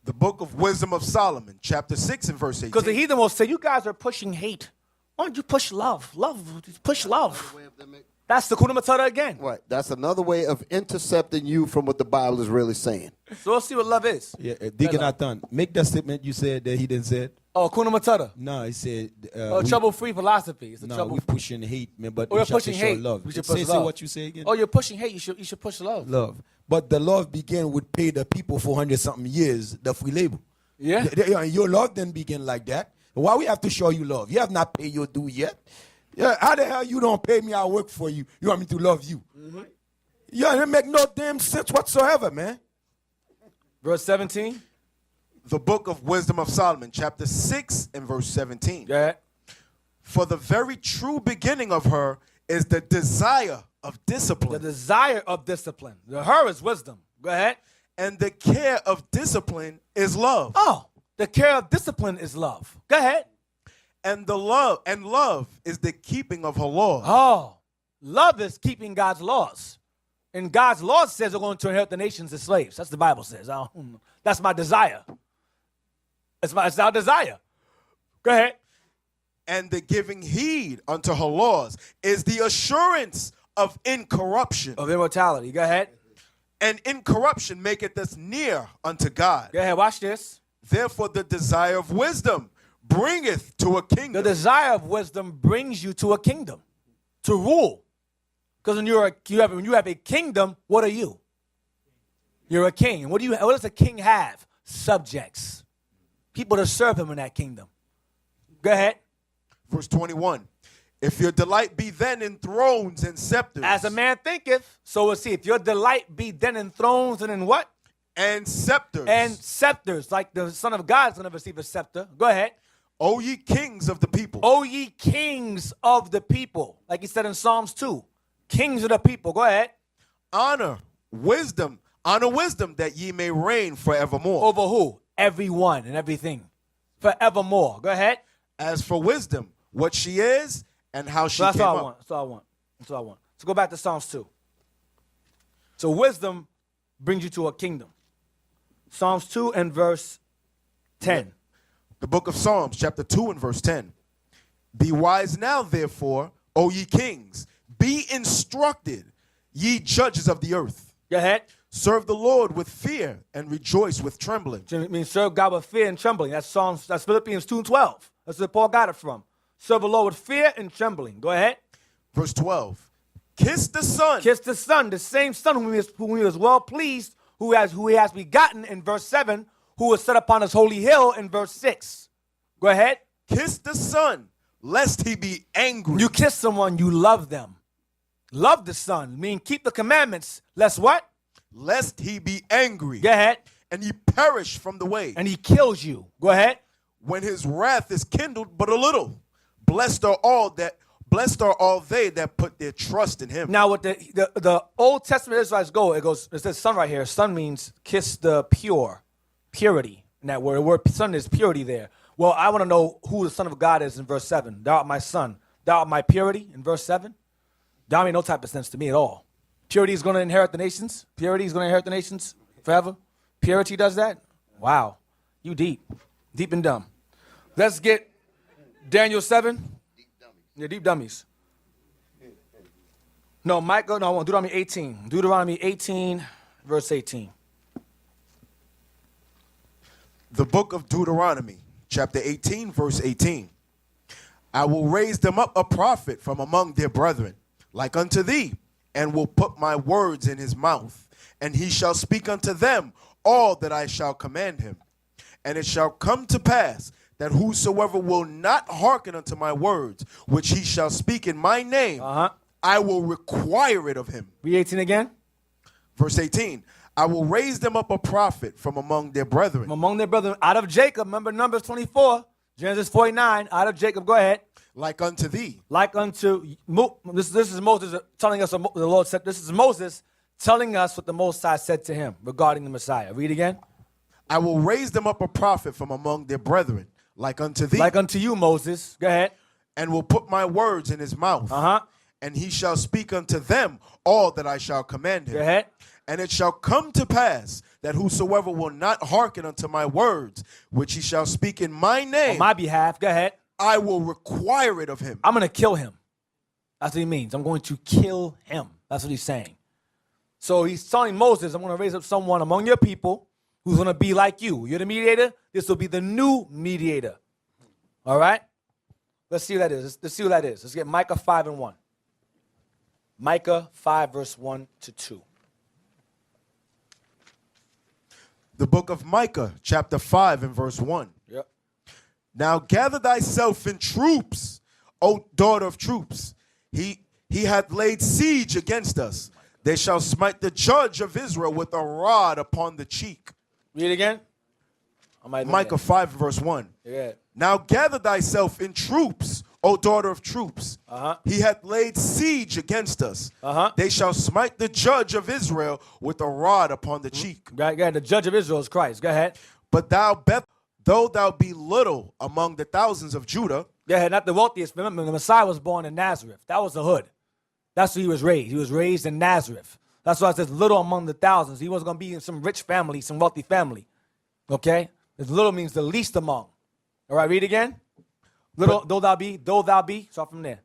The book of Wisdom of Solomon, chapter 6 and verse 18. Because the heathen will say, you guys are pushing hate. Why don't you push love? Push love. That's the Hakuna Matata again. Right. That's another way of intercepting you from what the Bible is really saying. So let's see what love is. Yeah, Deacon Nathan, make that statement you said that he didn't say it. Oh, Hakuna Matata. No, he said. Trouble-free philosophy. It's a no, we pushing hate, man, but we're we should pushing show hate. love. We should say, push love. Say what you say again. Oh, you're pushing hate. You should push love. Love. But the love began with pay the people for 100-something years, the free labor. Yeah. Your love didn't begin like that. Why we have to show you love? You have not paid your due yet. Yeah, how the hell you don't pay me? I work for you. You want me to love you? Mm-hmm. Yeah, it make no damn sense whatsoever, man. Verse 17. The book of Wisdom of Solomon, chapter 6 and verse 17. Yeah. For the very true beginning of her is the desire of discipline. The desire of discipline. The her is wisdom. Go ahead. And the care of discipline is love. Oh, the care of discipline is love. Go ahead. And love is the keeping of her laws. Oh, love is keeping God's laws. And God's laws says we're going to inherit the nations as slaves. That's what the Bible says. That's my desire. It's our desire. Go ahead. And the giving heed unto her laws is the assurance of incorruption. Of immortality. Go ahead. And incorruption maketh us near unto God. Go ahead, watch this. Therefore the desire of wisdom bringeth to a kingdom. The desire of wisdom brings you to a kingdom, to rule. Because when you have a kingdom, what are you? You're a king. And what does a king have? Subjects. People to serve him in that kingdom. Go ahead. Verse 21. If your delight be then in thrones and scepters. As a man thinketh, so is he. If your delight be then in thrones and in what? And scepters. And scepters. Like the Son of God is going to receive a scepter. Go ahead. O ye kings of the people. O ye kings of the people. Like he said in Psalms 2. Kings of the people. Go ahead. Honor wisdom that ye may reign forevermore. Over who? Everyone and everything. Forevermore. Go ahead. As for wisdom, what she is and how she that's came all I up. want. That's all I want. That's all I want. So go back to Psalms 2. So wisdom brings you to a kingdom. Psalms 2 and verse 10. The book of Psalms, chapter 2 and verse 10. Be wise now, therefore, O ye kings, be instructed, ye judges of the earth. Go ahead. Serve the Lord with fear and rejoice with trembling. It means serve God with fear and trembling. That's Philippians 2:12. That's where Paul got it from. Serve the Lord with fear and trembling. Go ahead. Verse 12. Kiss the Son. Kiss the Son, the same Son whom he was well pleased, who he has begotten in verse 7, who was set upon his holy hill in verse 6. Go ahead. Kiss the Son, lest he be angry. You kiss someone, you love them. Love the Son, mean keep the commandments, lest what? Lest he be angry. Go ahead. And ye perish from the way. And he kills you. Go ahead. When his wrath is kindled but a little. Blessed are all they that put their trust in him. Now, with the Old Testament Israelites it says Son right here. Son means kiss the purity. In that word, the word Son is purity there. Well, I want to know who the Son of God is in verse 7. Thou art my Son. Thou art my purity in verse 7. That don't make no type of sense to me at all. Purity is going to inherit the nations. Purity is going to inherit the nations forever. Purity does that. Wow, you deep and dumb. Let's get Daniel 7. Yeah, deep dummies. No, Micah, no, I want Deuteronomy 18. Deuteronomy 18, verse 18. The book of Deuteronomy, chapter 18, verse 18. I will raise them up a prophet from among their brethren, like unto thee, and will put my words in his mouth, and he shall speak unto them all that I shall command him. And it shall come to pass that whosoever will not hearken unto my words, which he shall speak in my name, I will require it of him. Read 18 again. Verse 18. I will raise them up a prophet from among their brethren. From among their brethren, out of Jacob. Remember Numbers 24, Genesis 49, out of Jacob. Go ahead. Like unto thee. Like unto, this is Moses telling us, the Lord said, this is Moses telling us what the Most High said to him regarding the Messiah. Read again. I will raise them up a prophet from among their brethren, like unto thee. Like unto you, Moses. Go ahead. And will put my words in his mouth. And he shall speak unto them all that I shall command him. Go ahead. And it shall come to pass that whosoever will not hearken unto my words, which he shall speak in my name, on my behalf, go ahead, I will require it of him. I'm going to kill him. That's what he means. I'm going to kill him. That's what he's saying. So he's telling Moses, I'm going to raise up someone among your people who's going to be like you. You're the mediator. This will be the new mediator. All right? Let's see what that is. Let's see what that is. Let's get Micah 5 and 1. Micah 5, verse 1 to 2. The book of Micah, chapter 5 and verse 1. Yep. Now gather thyself in troops, O daughter of troops. He hath laid siege against us. They shall smite the judge of Israel with a rod upon the cheek. Read it again. Micah 5 verse 1. Yeah. Now gather thyself in troops, O daughter of troops. He hath laid siege against us. They shall smite the judge of Israel with a rod upon the cheek. Go ahead. The judge of Israel is Christ. Go ahead. But thou, though thou be little among the thousands of Judah. Go ahead. Not the wealthiest. Remember, the Messiah was born in Nazareth. That was the hood. That's where he was raised. He was raised in Nazareth. That's why it says little among the thousands. He wasn't going to be in some rich family, some wealthy family. Okay? This little means the least among. All right, read again. Little, though thou be, start from there.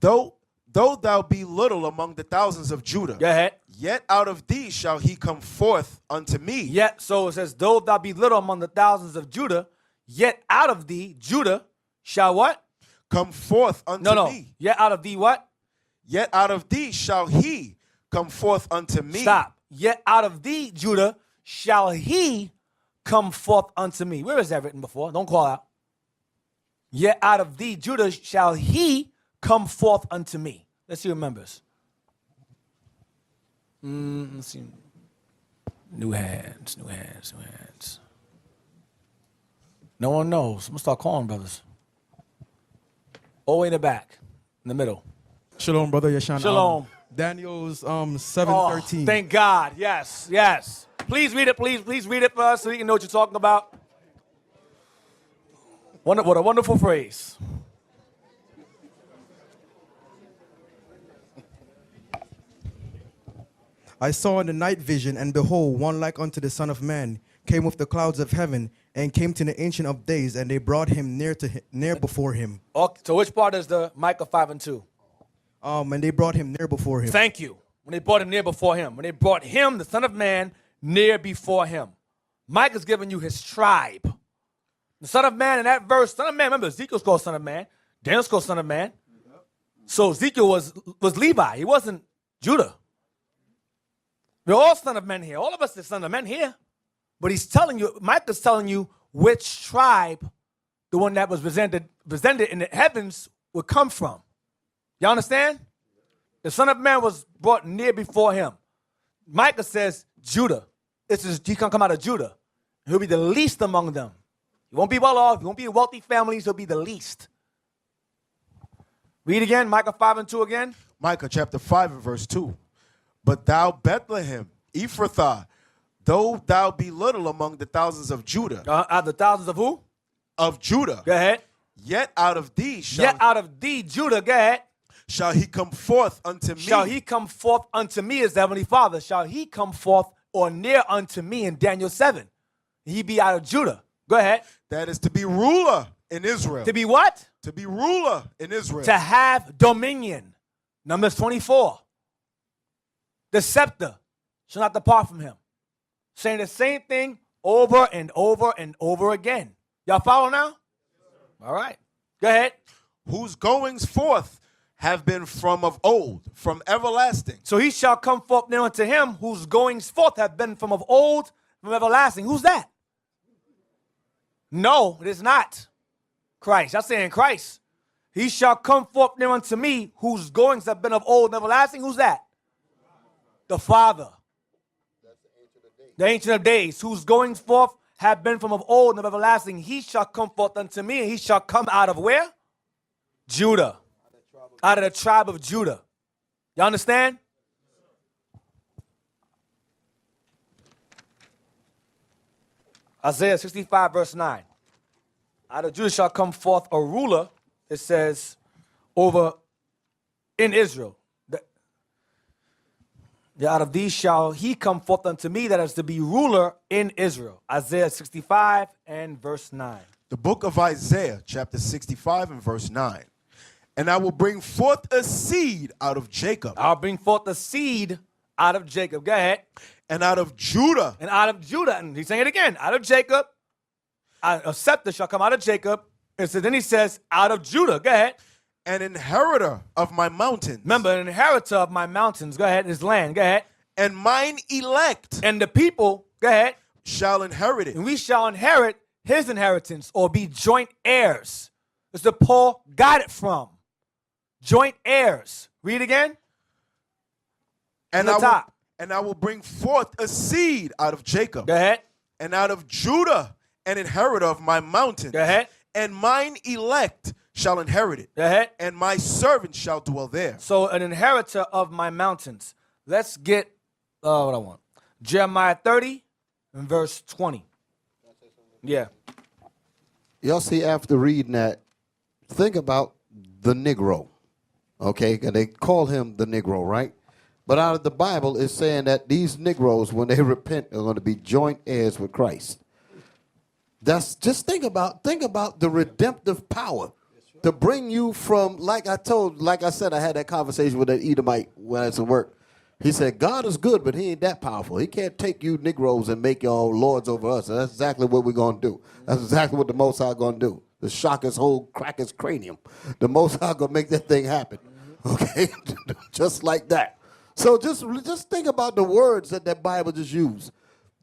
Though thou be little among the thousands of Judah. Go ahead. Yet out of thee shall he come forth unto me. Yet, so it says, though thou be little among the thousands of Judah, yet out of thee, Judah, shall what? Come forth unto me. Yet out of thee what? Yet out of thee shall he come forth unto me. Stop. Yet out of thee, Judah, shall he come forth unto me. Where is that written before? Don't call out. Yet out of thee, Judah, shall he come forth unto me. Let's see who remembers. Let's see. New hands. No one knows. I'm going to start calling brothers. All the way in the back, in the middle. Shalom, brother Yashan. Shalom. Daniel's 7:13. Thank God. Yes. Please read it. Please read it for us so we can know what you're talking about. What a wonderful phrase. I saw in the night vision, and behold, one like unto the Son of Man came with the clouds of heaven, and came to the Ancient of Days, and they brought him near before him. Okay, so which part is the Micah 5 and 2? And they brought him near before him. Thank you. When they brought him near before him. When they brought him, the Son of Man, near before him. Mike is giving you his tribe. The Son of Man in that verse, Son of Man, remember Ezekiel's called Son of Man. Daniel's called Son of Man. So Ezekiel was Levi. He wasn't Judah. We're all son of men here. All of us are son of men here. But he's telling you, Micah's telling you which tribe the one that was presented in the heavens would come from. You understand? The Son of Man was brought near before him. Micah says Judah. He can come out of Judah. He'll be the least among them. He won't be well off. He won't be in wealthy families. He'll be the least. Read again, Micah 5 and 2 again. Micah chapter 5 and verse 2. But thou, Bethlehem, Ephrathah, though thou be little among the thousands of Judah. Out of the thousands of who? Of Judah. Go ahead. Yet out of thee Judah, go ahead. Shall he come forth unto me. Shall he come forth unto me as the Heavenly Father? Shall he come forth or near unto me in Daniel 7? He be out of Judah. Go ahead. That is to be ruler in Israel. To be what? To be ruler in Israel. To have dominion. Numbers 24. The scepter shall not depart from him. Saying the same thing over and over and over again. Y'all follow now? All right. Go ahead. Whose goings forth have been from of old, from everlasting. So he shall come forth near unto him whose goings forth have been from of old, from everlasting. Who's that? No, it is not Christ. I'm saying Christ. He shall come forth near unto me whose goings have been of old and everlasting. Who's that? The Father. The Ancient of Days, whose goings forth have been from of old and of everlasting. He shall come forth unto me, and he shall come out of where? Judah. Out of the tribe of Judah. You understand? Isaiah 65 verse 9. Out of Judah shall come forth a ruler, it says, over in Israel. Out of these shall he come forth unto me, that is to be ruler in Israel. Isaiah 65 and verse 9. The book of Isaiah, chapter 65 and verse 9. And I will bring forth a seed out of Jacob. I'll bring forth a seed out of Jacob. Go ahead. And out of Judah. And out of Judah. And he's saying it again. Out of Jacob. A scepter shall come out of Jacob. And so then he says, out of Judah. Go ahead. An inheritor of my mountains. Remember, an inheritor of my mountains. Go ahead. His land. Go ahead. And mine elect. And the people. Go ahead. Shall inherit it. And we shall inherit his inheritance, or be joint heirs. That's where Paul got it from. Joint heirs. Read again. And I will bring forth a seed out of Jacob. Go ahead. And out of Judah, an inheritor of my mountains. Go ahead. And mine elect shall inherit it. Go ahead. And my servant shall dwell there. So an inheritor of my mountains. Let's get what I want. Jeremiah 30 and verse 20. Yeah. Y'all see, after reading that, think about the Negro. Okay, and they call him the Negro, right? But out of the Bible, it's saying that these Negroes, when they repent, are going to be joint heirs with Christ. That's just think about the redemptive power to bring you from, like I said, I had that conversation with that Edomite when I was at work. He said, God is good, but he ain't that powerful. He can't take you Negroes and make y'all lords over us. And that's exactly what we're going to do. That's exactly what the Most High going to do. To shock his whole, crack his cranium. The Most High going to make that thing happen. Okay? Just like that. So just think about the words that Bible just used.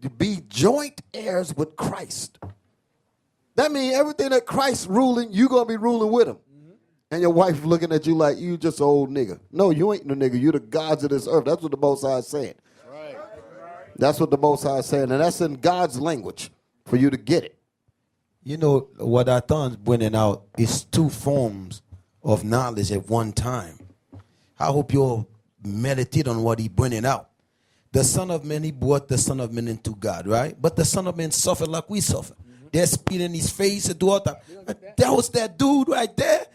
To be joint heirs with Christ. That means everything that Christ's ruling, you're going to be ruling with him. And your wife looking at you like you just an old nigga. No, you ain't no nigga. You're the gods of this earth. That's what the Most High is saying. Right. That's what the Most High is saying. And that's in God's language for you to get it. You know, what I thought bringing out is two forms of knowledge at one time. I hope you'll meditate on what he bringing out. The Son of Man, he brought the Son of Man into God, right? But the Son of Man suffered like we suffer. They're spit in his face and do all that. That was that dude right there.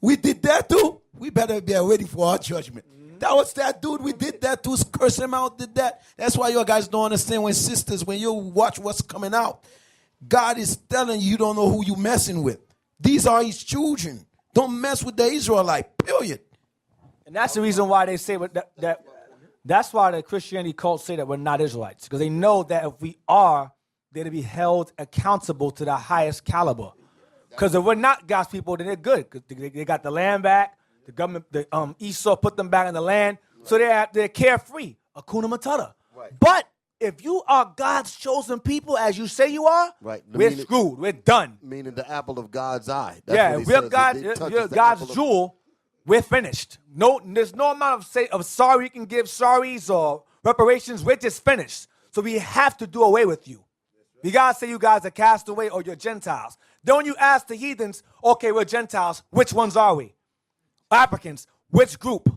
We did that too. We better be ready for our judgment. That was that dude. We did that too. Curse him out, did that. That's why you guys don't understand when you watch what's coming out. God is telling you don't know who you messing with. These are his children. Don't mess with the Israelite, period. And that's the reason why they say that's why the Christianity cults say that we're not Israelites, because they know that if we are, they're to be held accountable to the highest caliber. Because if we're not God's people, then they're good. Because they got the land back. The government, Esau put them back in the land. So they're carefree. Hakuna Matata. Right. But if you are God's chosen people, as you say you are, Right. we're screwed. We're done. Meaning the apple of God's eye. That's Yeah, what he if we're says. God, It you're touches the God's apple of- jewel, we're finished. No, there's no amount of sorry you can give, sorries or reparations. We're just finished. So we have to do away with you. You guys say you guys are cast away or you're Gentiles. Then when you ask the heathens, okay, we're Gentiles, which ones are we? Africans, which group?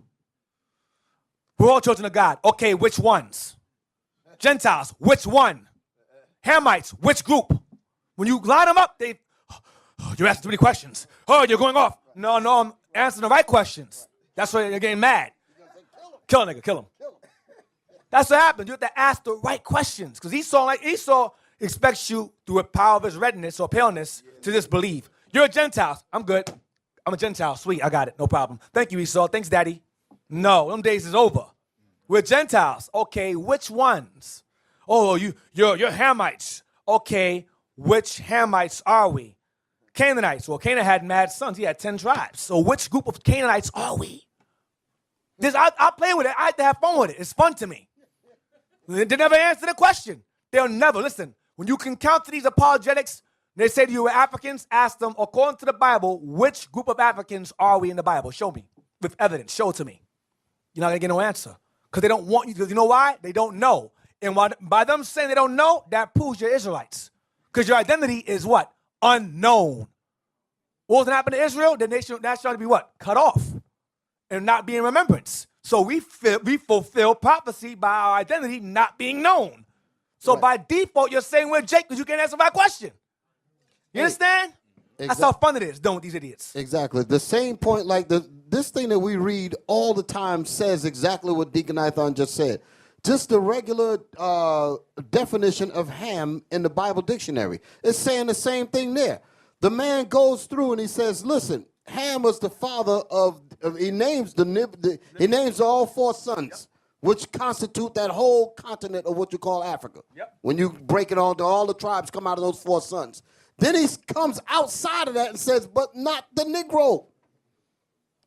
We're all children of God. Okay, which ones? Gentiles, which one? Hamites, which group? When you line them up, you're asking too many questions. Oh, you're going off. No, I'm answering the right questions. That's why you're getting mad. Kill a nigga, kill him. That's what happens. You have to ask the right questions. Because Esau expects you, through the power of his redness or paleness, to just believe. You're a Gentile. I'm good. I'm a Gentile. Sweet, I got it. No problem. Thank you, Esau. Thanks, Daddy. No, them days is over. We're Gentiles. Okay, which ones? Oh, you're Hamites. Okay, which Hamites are we? Canaanites. Well, Canaan had mad sons. He had 10 tribes. So which group of Canaanites are we? I play with it. I like to have fun with it. It's fun to me. They never answer the question. They'll never. Listen, when you can counter these apologetics, they say to you, we're Africans, ask them, according to the Bible, which group of Africans are we in the Bible? Show me. With evidence. Show it to me. You're not going to get no answer. Because they don't want you to. You know why? They don't know. And by them saying they don't know, that proves you're Israelites. Because your identity is what? Unknown. What was going to happen to Israel? The nation to be what? Cut off. And not be in remembrance. So we fulfill prophecy by our identity not being known. So by default, you're saying we're Jake because you can't answer my question. You understand? That's how fun it is, with these idiots. Exactly. The same point, like this thing that we read all the time says exactly what Deacon Ithon just said. Just the regular definition of ham in the Bible dictionary. It's saying the same thing there. The man goes through and he says, listen, Ham was the father of he names all 4 sons, which constitute that whole continent of what you call Africa. Yep. When you break it all the tribes come out of those 4 sons. Then he comes outside of that and says, but not the Negro.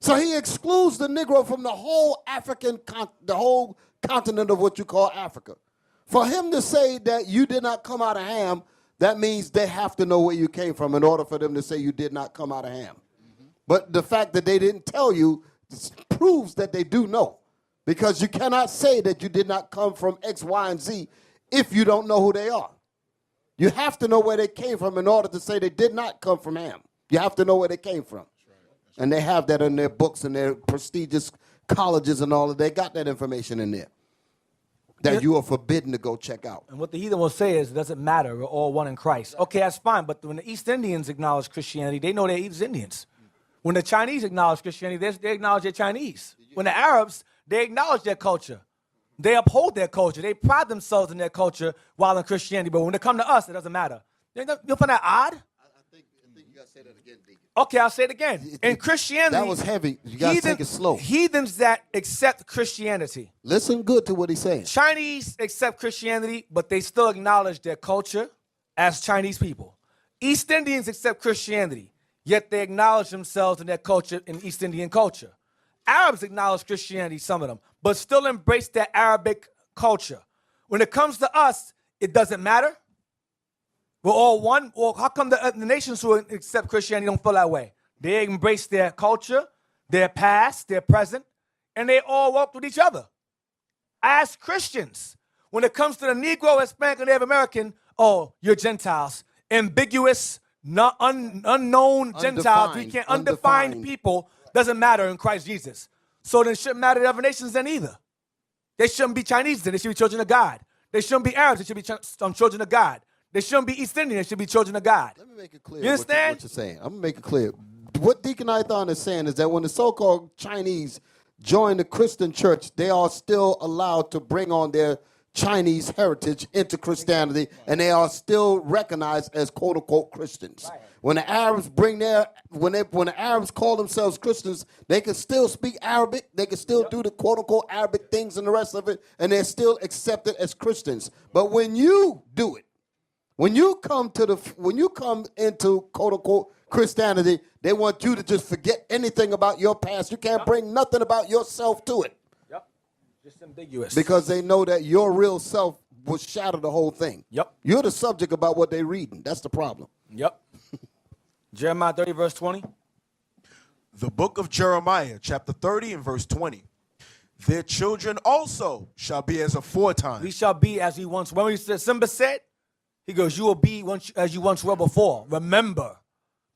So he excludes the Negro from the whole the whole continent of what you call Africa. For him to say that you did not come out of Ham, that means they have to know where you came from in order for them to say you did not come out of Ham. But the fact that they didn't tell you proves that they do know. Because you cannot say that you did not come from X, Y, and Z if you don't know who they are. You have to know where they came from in order to say they did not come from Ham. You have to know where they came from. And they have that in their books and their prestigious colleges and all of that. They got that information in there that you are forbidden to go check out. And what the heathen will say is, it doesn't matter. We're all one in Christ. Okay, that's fine. But when the East Indians acknowledge Christianity, they know they're East Indians. When the Chinese acknowledge Christianity, they acknowledge they're Chinese. When the Arabs, they acknowledge their culture. They uphold their culture. They pride themselves in their culture while in Christianity. But when they come to us, it doesn't matter. You find that odd? I think you got to say that again, Deacon. Okay, I'll say it again. In Christianity, that was heavy. You got to take it slow. Heathens that accept Christianity. Listen good to what he's saying. Chinese accept Christianity, but they still acknowledge their culture as Chinese people. East Indians accept Christianity, yet they acknowledge themselves and their culture in East Indian culture. Arabs acknowledge Christianity, some of them, but still embrace their Arabic culture. When it comes to us, it doesn't matter. We're all one. Well, how come the nations who accept Christianity don't feel that way? They embrace their culture, their past, their present, and they all walk with each other. As Christians, when it comes to the Negro, Hispanic, or Native American, oh, you're Gentiles. Ambiguous, unknown Gentiles. We can't undefined people. Doesn't matter in Christ Jesus. So then it shouldn't matter to other nations then either. They shouldn't be Chinese then. They should be children of God. They shouldn't be Arabs. They should be children of God. They shouldn't be East Indian. They should be children of God. Let me make it clear. You understand? What you're saying. I'm going to make it clear. What Deacon Ithon is saying is that when the so-called Chinese join the Christian church, they are still allowed to bring on their Chinese heritage into Christianity, and they are still recognized as quote-unquote Christians. When the Arabs when the Arabs call themselves Christians, they can still speak Arabic. They can still do the quote unquote Arabic things and the rest of it, and they're still accepted as Christians. But when you do it, when you come into quote unquote Christianity, they want you to just forget anything about your past. You can't bring nothing about yourself to it. Yep. Just ambiguous. Because they know that your real self will shatter the whole thing. Yep. You're the subject about what they're reading. That's the problem. Yep. Jeremiah 30, verse 20. The book of Jeremiah, chapter 30 and verse 20. Their children also shall be as aforetime. We shall be as we once were. When Simba said, he goes, you will be as you once were before. Remember,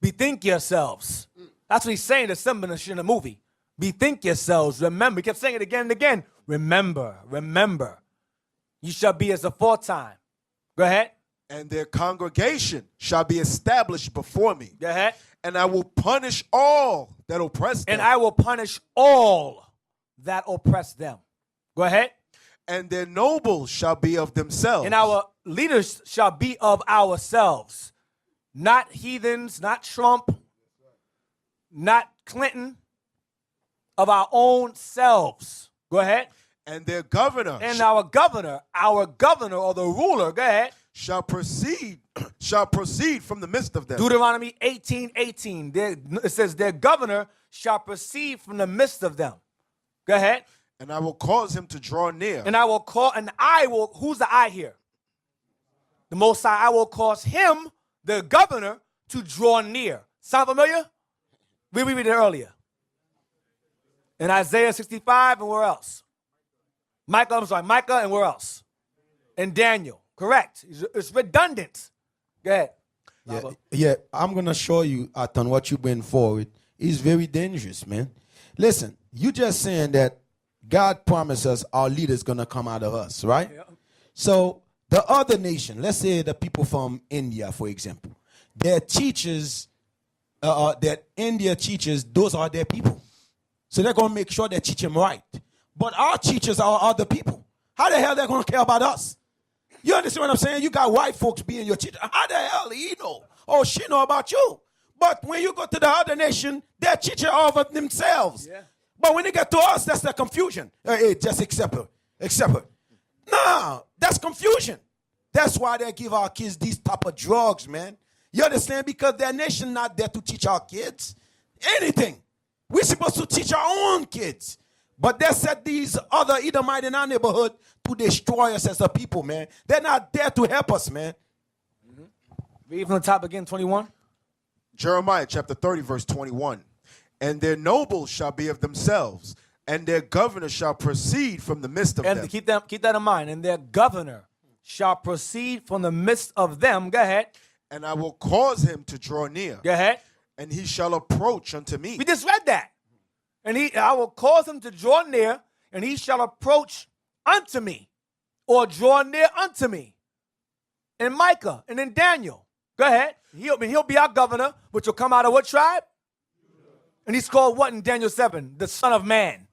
bethink yourselves. That's what he's saying to Simba in the movie. Bethink yourselves. Remember. He kept saying it again and again. Remember, remember. You shall be as aforetime. Go ahead. And their congregation shall be established before me. Go ahead. And I will punish all that oppress them. And I will punish all that oppress them. Go ahead. And their nobles shall be of themselves. And our leaders shall be of ourselves. Not heathens, not Trump, not Clinton, of our own selves. Go ahead. And their governor. And our governor or the ruler, go ahead. Shall proceed from the midst of them. Deuteronomy 18:18. It says their governor shall proceed from the midst of them. Go ahead. And I will cause him to draw near. And I will, who's the I here? The Most High, I will cause him, the governor, to draw near. Sound familiar? We read it earlier. In Isaiah 65 and where else? Micah and where else? And Daniel. Correct. It's redundant. Go ahead. Yeah, I'm going to show you, Atan, what you bring forward is very dangerous, man. Listen, you just saying that God promised us our leader's going to come out of us, right? Yeah. So the other nation, let's say the people from India, for example, their teachers, that India teachers, those are their people. So they're going to make sure they teach them right. But our teachers are other people. How the hell they going to care about us? You understand what I'm saying? You got white folks being your teacher. How the hell he know? Oh, she know about you. But when you go to the other nation, they're teaching over themselves. Yeah. But when they get to us, that's the confusion. Hey, just accept her. Accept her. No, that's confusion. That's why they give our kids these type of drugs, man. You understand? Because their nation not there to teach our kids anything. We're supposed to teach our own kids. But they set these other Edomites in our neighborhood to destroy us as a people, man. They're not there to help us, man. Mm-hmm. Read from the top again, 21. Jeremiah chapter 30, verse 21. And their nobles shall be of themselves, and their governor shall proceed from the midst of them. And keep that in mind. And their governor shall proceed from the midst of them. Go ahead. And I will cause him to draw near. Go ahead. And he shall approach unto me. We just read that. And I will cause him to draw near, and he shall approach unto me, or draw near unto me. And Micah, and then Daniel. Go ahead. He'll be our governor, which will come out of what tribe? And he's called what in Daniel 7? The Son of Man.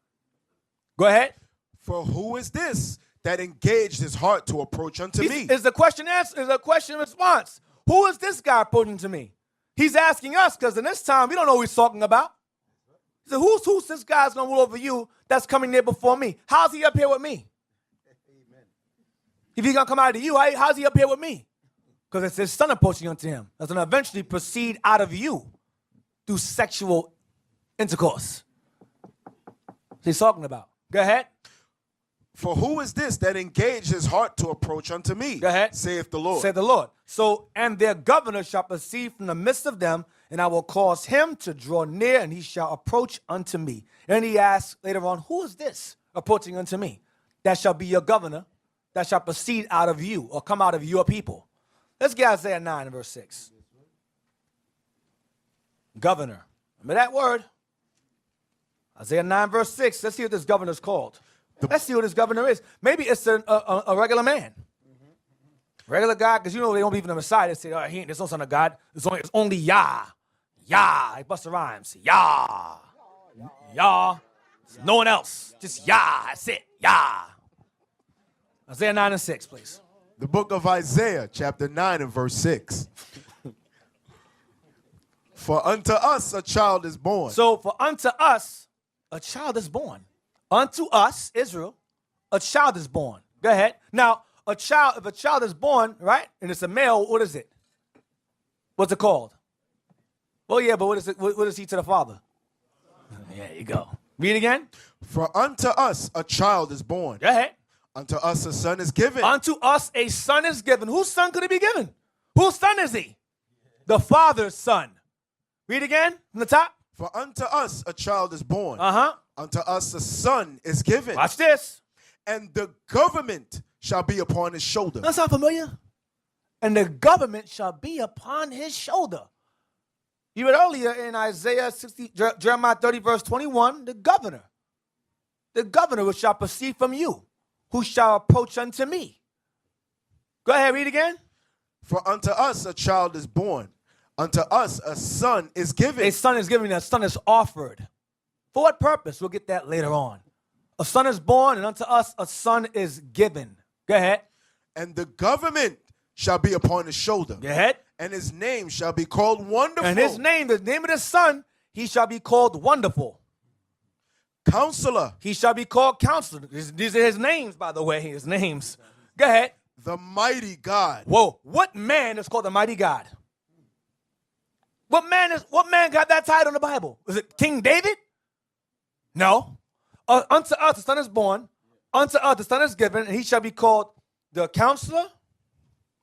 Go ahead. For who is this that engaged his heart to approach unto me? Is the question answer? Is a question response? Who is this guy approaching to me? He's asking us, because in this time we don't know who he's talking about. He said, who's this guy's going to rule over you that's coming there before me? How's he up here with me? Amen. If he's going to come out of you, how's he up here with me? Because it's his son approaching unto him. That's going to eventually proceed out of you through sexual intercourse. That's what he's talking about. Go ahead. For who is this that engaged his heart to approach unto me? Go ahead. Saith the Lord. Saith the Lord. So, and their governor shall proceed from the midst of them, and I will cause him to draw near, and he shall approach unto me. And he asks later on, who is this approaching unto me? That shall be your governor, that shall proceed out of you, or come out of your people. Let's get Isaiah 9 and verse 6. Governor. Remember that word? Isaiah 9 verse 6. Let's see what this governor is called. Let's see what this governor is. Maybe it's a regular man. Regular guy, because you know they don't believe in the Messiah. They say, there's no son of God. It's only Yah. Yah. Like Busta Rhymes. Yah. Yah. No one else. Just Yah. That's it. Yah. Isaiah 9 and 6, please. The book of Isaiah, chapter 9 and verse 6. For unto us a child is born. So for unto us a child is born. Unto us, Israel, a child is born. Go ahead. Now, if a child is born, right, and it's a male, what is it? What's it called? Well, yeah, but what is he to the father? There you go. Read again. For unto us a child is born. Go ahead. Unto us a son is given. Unto us a son is given. Whose son could he be given? Whose son is he? The father's son. Read again from the top. For unto us a child is born. Uh-huh. Unto us a son is given. Watch this. And the government shall be upon his shoulder. That sound familiar? And the government shall be upon his shoulder. You read earlier in Isaiah 60, Jeremiah 30, verse 21, the governor which shall proceed from you, who shall approach unto me. Go ahead, read again. For unto us a child is born. Unto us a son is given. A son is given, a son is offered. For what purpose? We'll get that later on. A son is born, and unto us a son is given. Go ahead. And the government shall be upon his shoulder. Go ahead. And his name shall be called Wonderful. And his name, the name of the son, he shall be called Wonderful. Counselor. He shall be called Counselor. These are his names, by the way, his names. Go ahead. The mighty God. Whoa, what man is called the mighty God? What man got that title in the Bible? Is it King David? No. Unto us the son is born, unto us the son is given, and he shall be called the Counselor,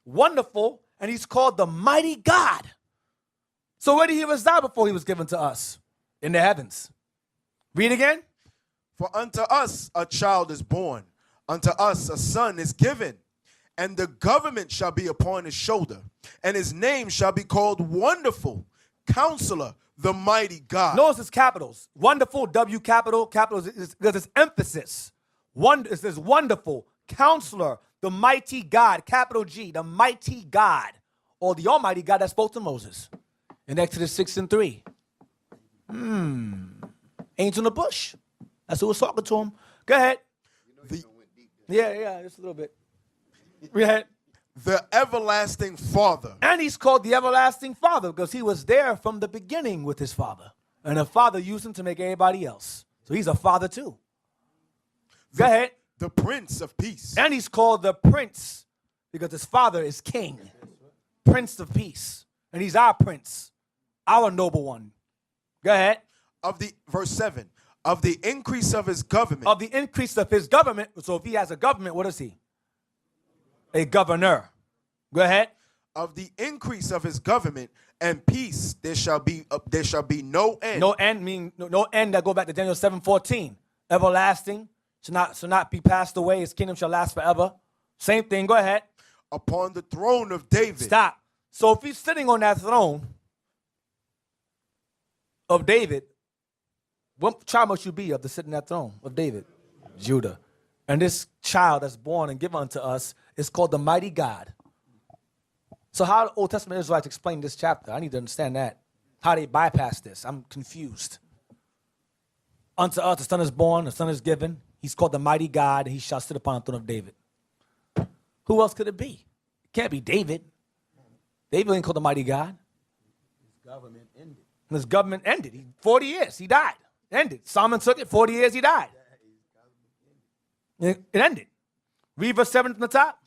Wonderful, and he's called the mighty God. So where did he reside before he was given to us? In the heavens. Read again. For unto us a child is born, unto us a son is given, and the government shall be upon his shoulder, and his name shall be called Wonderful, Counselor, the mighty God. Notice it's capitals. Wonderful, W capital, because it's emphasis. It says Wonderful, Counselor, the mighty God, capital G, the mighty God, or the Almighty God that spoke to Moses in Exodus 6:3. Angel in the bush. That's who was talking to him. Go ahead. Yeah, just a little bit. Go ahead. The everlasting Father. And he's called the everlasting Father because he was there from the beginning with his father. And the father used him to make everybody else. So he's a father too. Go ahead. The Prince of Peace. And he's called the Prince because his father is King. Prince of Peace. And he's our Prince, our noble one. Go ahead. Verse 7. Of the increase of his government. Of the increase of his government. So if he has a government, what is he? A governor. Go ahead. Of the increase of his government and peace, there shall be no end. No end mean no end. That go back to Daniel 7:14. Everlasting shall not be passed away. His kingdom shall last forever. Same thing. Go ahead. Upon the throne of David. Stop. So if he's sitting on that throne of David, what child must you be of the sitting on that throne of David? Judah. And this child that's born and given unto us is called the mighty God. So how the Old Testament Israelites explain this chapter? I need to understand that. How they bypass this. I'm confused. Unto us the son is born, the son is given. He's called the mighty God, and he shall sit upon the throne of David. Who else could it be? It can't be David. David ain't called the mighty God. His government ended. And his government ended. 40 years, he died. Ended. Solomon took it, 40 years, he died. It ended. Read verse 7 from the top.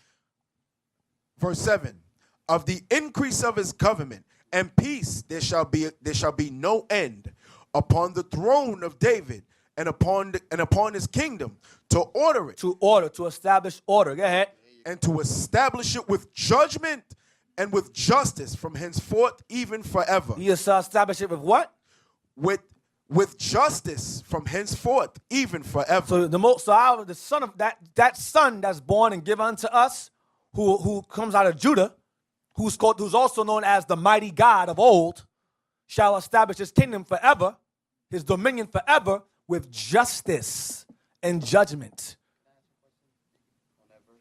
Verse 7. Of the increase of his government and peace there shall be no end upon the throne of David and upon his kingdom, to order it. To establish order. Go ahead. And to establish it with judgment and with justice from henceforth even forever. He established it with what? With justice from henceforth even forever. So the son of that son that's born and given unto us, who comes out of Judah, who's also known as the mighty God of old, shall establish his kingdom forever, his dominion forever, with justice and judgment.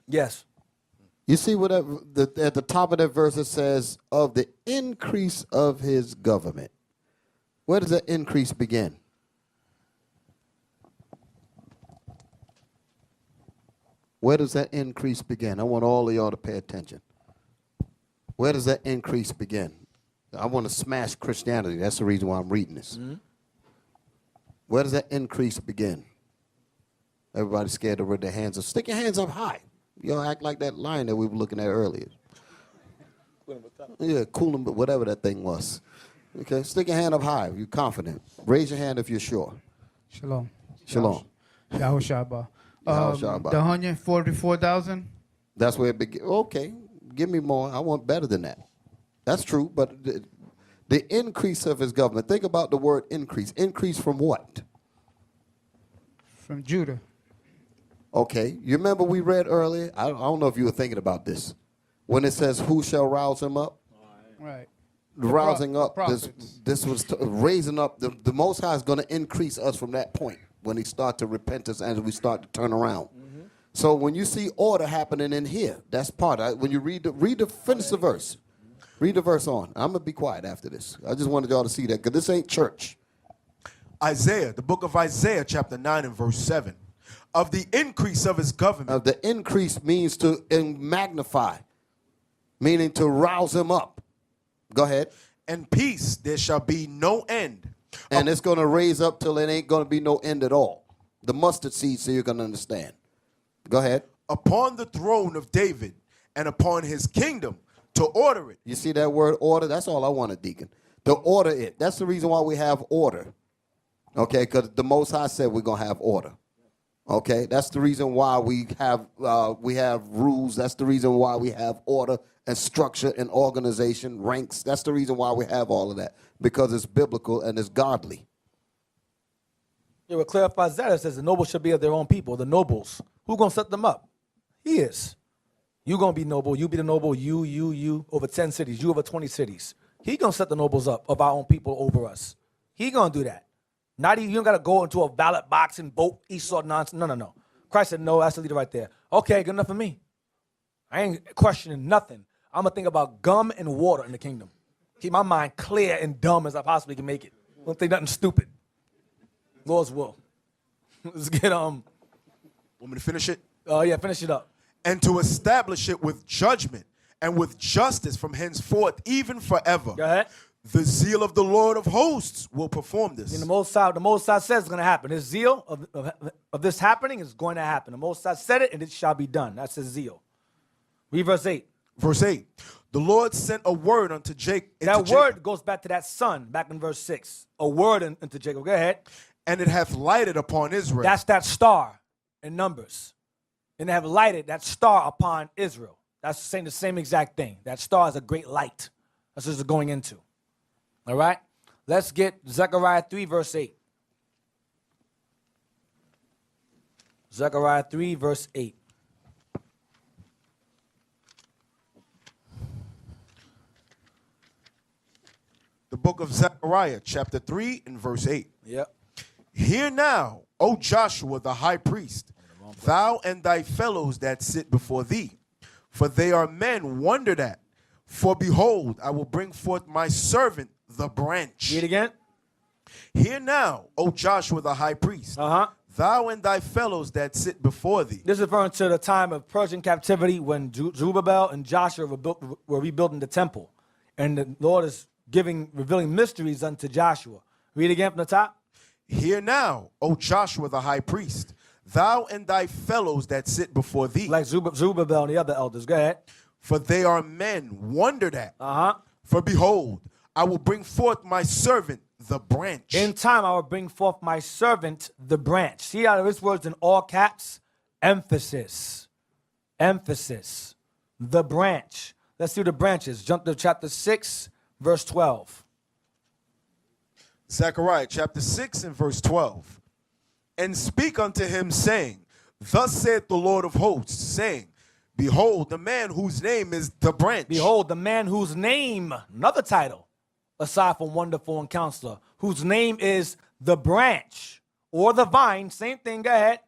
Yes. You see what at the top of that verse it says, of the increase of his government. Where does that increase begin? Where does that increase begin? I want all of y'all to pay attention. Where does that increase begin? I want to smash Christianity. That's the reason why I'm reading this. Where does that increase begin? Everybody's scared to raise their hands up. Stick your hands up high. You don't act like that lion that we were looking at earlier. Yeah, cool them, but whatever that thing was. Okay, stick your hand up high if you're confident. Raise your hand if you're sure. Shalom. Shalom. Yahushua. Yahushua. The 144,000. That's where it begins. Okay, give me more. I want better than that. That's true, but the increase of his government. Think about the word increase. Increase from what? From Judah. Okay, you remember we read earlier? I don't know if you were thinking about this. When it says, who shall rouse him up? Right. Rousing up, prophets. this was raising up. The Most High is going to increase us from that point when he start to repent us and we start to turn around. So when you see order happening in here, that's part of it. When you finish the verse. Read the verse on. I'm going to be quiet after this. I just wanted y'all to see that because this ain't church. Isaiah, the book of Isaiah, chapter 9 and verse 7. Of the increase of his government. The increase means to magnify, meaning to rouse him up. Go ahead. And peace there shall be no end. And it's going to raise up till it ain't going to be no end at all. The mustard seed, so you're going to understand. Go ahead. Upon the throne of David and upon his kingdom to order it. You see that word order? That's all I wanted, Deacon. To order it. That's the reason why we have order. Okay, because the Most High said we're going to have order. Okay, that's the reason why we have rules. That's the reason why we have order and structure and organization, ranks. That's the reason why we have all of that, because it's biblical and it's godly. Yeah, what clarifies that, it says the nobles should be of their own people, the nobles. Who's going to set them up? He is. You going to be noble. You be the noble. You, over 10 cities. You over 20 cities. He going to set the nobles up of our own people over us. He going to do that. Not even, you don't got to go into a ballot box and vote Esau nonsense. No. Christ said, no, that's the leader right there. Okay, good enough for me. I ain't questioning nothing. I'm going to think about gum and water in the kingdom. Keep my mind clear and dumb as I possibly can make it. Don't think nothing stupid. Lord's will. Let's get, Want me to finish it? Yeah, finish it up. And to establish it with judgment and with justice from henceforth, even forever. Go ahead. The zeal of the Lord of hosts will perform this. And the Most High says it's going to happen. His zeal of this happening is going to happen. The Most High said it, and it shall be done. That's his zeal. Read verse 8. Verse 8. The Lord sent a word unto Jacob. That word goes back to that son, back in verse 6. A word unto Jacob. Go ahead. And it hath lighted upon Israel. That's that star in Numbers. And they have lighted that star upon Israel. That's saying the same exact thing. That star is a great light. That's what it's going into. All right? Let's get Zechariah 3, verse 8. Zechariah 3, verse 8. The book of Zechariah, chapter 3, and verse 8. Yep. Hear now, O Joshua the high priest, thou and thy fellows that sit before thee, for they are men wondered at. For behold, I will bring forth my servant, the branch. Read again. Hear now, O Joshua the high priest, thou and thy fellows that sit before thee. This is referring to the time of Persian captivity when Zerubbabel and Joshua were rebuilding the temple. And the Lord is revealing mysteries unto Joshua. Read again from the top. Hear now, O Joshua the high priest, thou and thy fellows that sit before thee. Like Zerubbabel and the other elders. Go ahead. For they are men wondered at. For behold, I will bring forth my servant, the branch. In time, I will bring forth my servant, the branch. See how this word's in all caps? Emphasis. Emphasis. The branch. Let's do the branches. Jump to chapter 6, verse 12. Zechariah chapter 6 and verse 12. And speak unto him, saying, Thus saith the Lord of hosts, saying, Behold, the man whose name is the branch. Behold, the man whose name, another title, aside from Wonderful and Counselor, whose name is the branch or the vine, same thing, go ahead.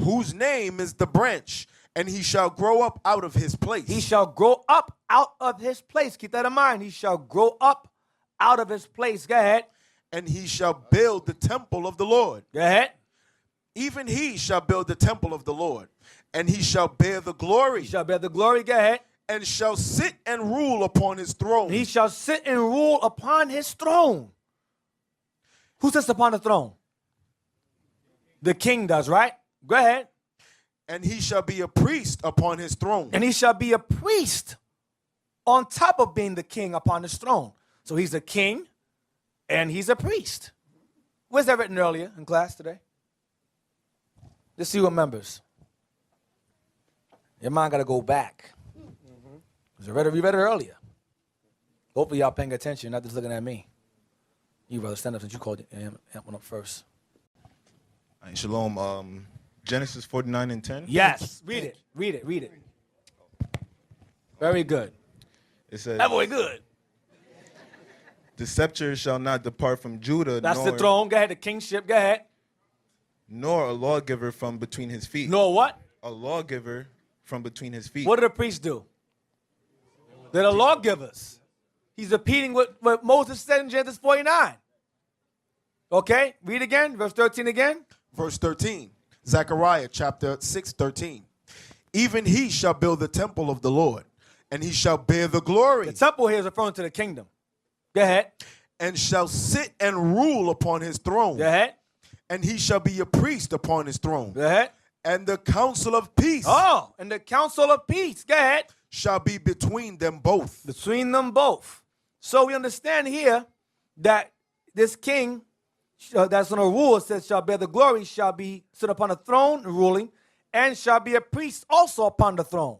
Whose name is the branch, and he shall grow up out of his place. He shall grow up out of his place. Keep that in mind. He shall grow up out of his place. Go ahead. And he shall build the temple of the Lord. Go ahead. Even he shall build the temple of the Lord, and he shall bear the glory. He shall bear the glory. Go ahead. and shall sit and rule upon his throne. He shall sit and rule upon his throne. Who sits upon the throne? The king does, right? Go ahead. And he shall be a priest upon his throne. And he shall be a priest on top of being the king upon his throne. So he's a king and he's a priest. Where's that written earlier in class today? Let's see who remembers. Your mind got to go back. We read it earlier. Hopefully y'all paying attention, not just looking at me. You brother, stand up since you called it one up first. All right, Shalom. Genesis 49 and 10. Yes. Read it. Very good. It says, That boy good. the scepter shall not depart from Judah, That's the throne. Go ahead, the kingship. Go ahead. nor a lawgiver from between his feet. Nor what? A lawgiver from between his feet. What did the priests do? They're the lawgivers. He's repeating what Moses said in Genesis 49. Okay, read again, verse 13 again. Verse 13, Zechariah chapter 6, 13. Even he shall build the temple of the Lord, and he shall bear the glory. The temple here is referring to the kingdom. Go ahead. And shall sit and rule upon his throne. Go ahead. And he shall be a priest upon his throne. Go ahead. And the council of peace. Oh, and the council of peace. Go ahead. Shall be between them both. Between them both. So we understand here that this king that's going to rule, it says, shall bear the glory, shall be sit upon a throne ruling, and shall be a priest also upon the throne.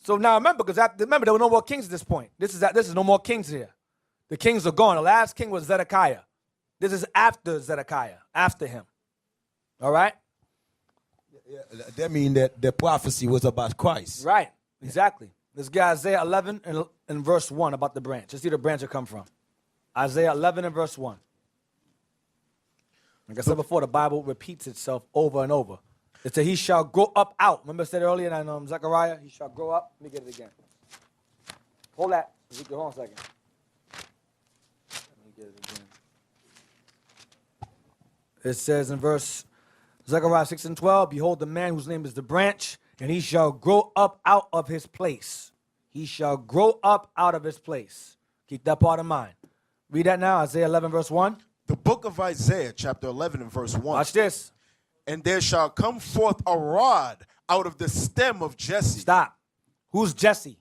So now remember, because remember there were no more kings at this point. This is no more kings here. The kings are gone. The last king was Zedekiah. This is after Zedekiah, after him. All right? That means that the prophecy was about Christ. Right, exactly. Let's get Isaiah 11 and verse 1 about the branch. Let's see where the branch will come from. Isaiah 11 and verse 1. Like I said before, the Bible repeats itself over and over. It said, he shall grow up out. Remember I said earlier in Zechariah, he shall grow up. Let me get it again. Hold that. Ezekiel, hold on a second. Let me get it again. It says in verse Zechariah 6 and 12, behold, the man whose name is the branch, and he shall grow up out of his place. He shall grow up out of his place. Keep that part in mind. Read that now, Isaiah 11, verse 1. The book of Isaiah, chapter 11 and verse 1. Watch this. And there shall come forth a rod out of the stem of Jesse. Stop. Who's Jesse?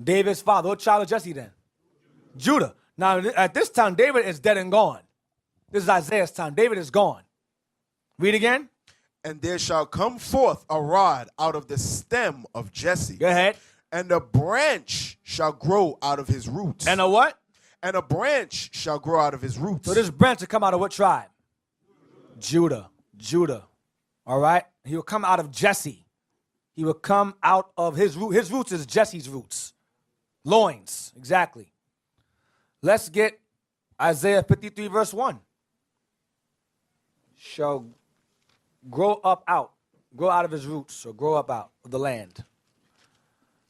David's father. What child of Jesse then? Judah. Now, at this time, David is dead and gone. This is Isaiah's time. David is gone. Read again. And there shall come forth a rod out of the stem of Jesse. Go ahead. And a branch shall grow out of his roots. And a what? And a branch shall grow out of his roots. So this branch will come out of what tribe? Judah. Judah. All right? He will come out of Jesse. He will come out of his root. His roots is Jesse's roots. Loins. Exactly. Let's get Isaiah 53 verse 1. Shall grow up out. Grow out of his roots. Or grow up out of the land.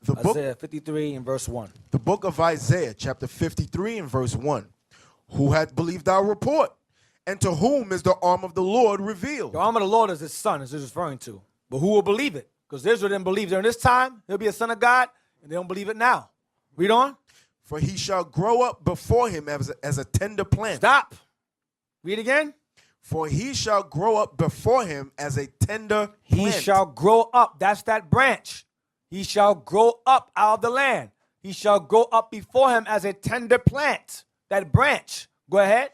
Isaiah 53 and verse 1. The book of Isaiah, chapter 53 and verse 1. Who hath believed our report? And to whom is the arm of the Lord revealed? The arm of the Lord is his son, as it's referring to. But who will believe it? Because Israel didn't believe during this time. He'll be a son of God, and they don't believe it now. Read on. For he shall grow up before him as a tender plant. Stop. Read again. For he shall grow up before him as a tender plant. He shall grow up. That's that branch. He shall grow up out of the land. He shall grow up before him as a tender plant. That branch. Go ahead.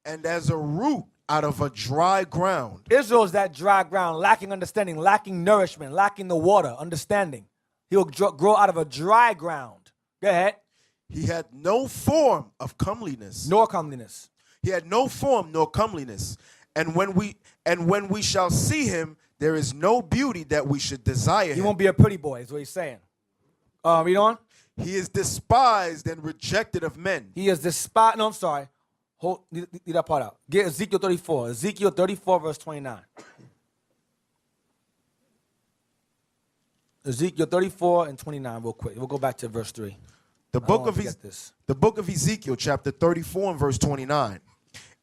And as a root out of a dry ground. Israel is that dry ground, lacking understanding, lacking nourishment, lacking the water, understanding. He'll grow out of a dry ground. Go ahead. He had no form of comeliness. Nor comeliness. He had no form nor comeliness. And when we shall see him, there is no beauty that we should desire him. He won't be a pretty boy, is what he's saying. Read on. He is despised and rejected of men. He is despised. No, I'm sorry. Leave that part out. Get Ezekiel 34. Ezekiel 34, verse 29. Ezekiel 34 and 29, real quick. We'll go back to verse 3. The book of Ezekiel, chapter 34 and verse 29.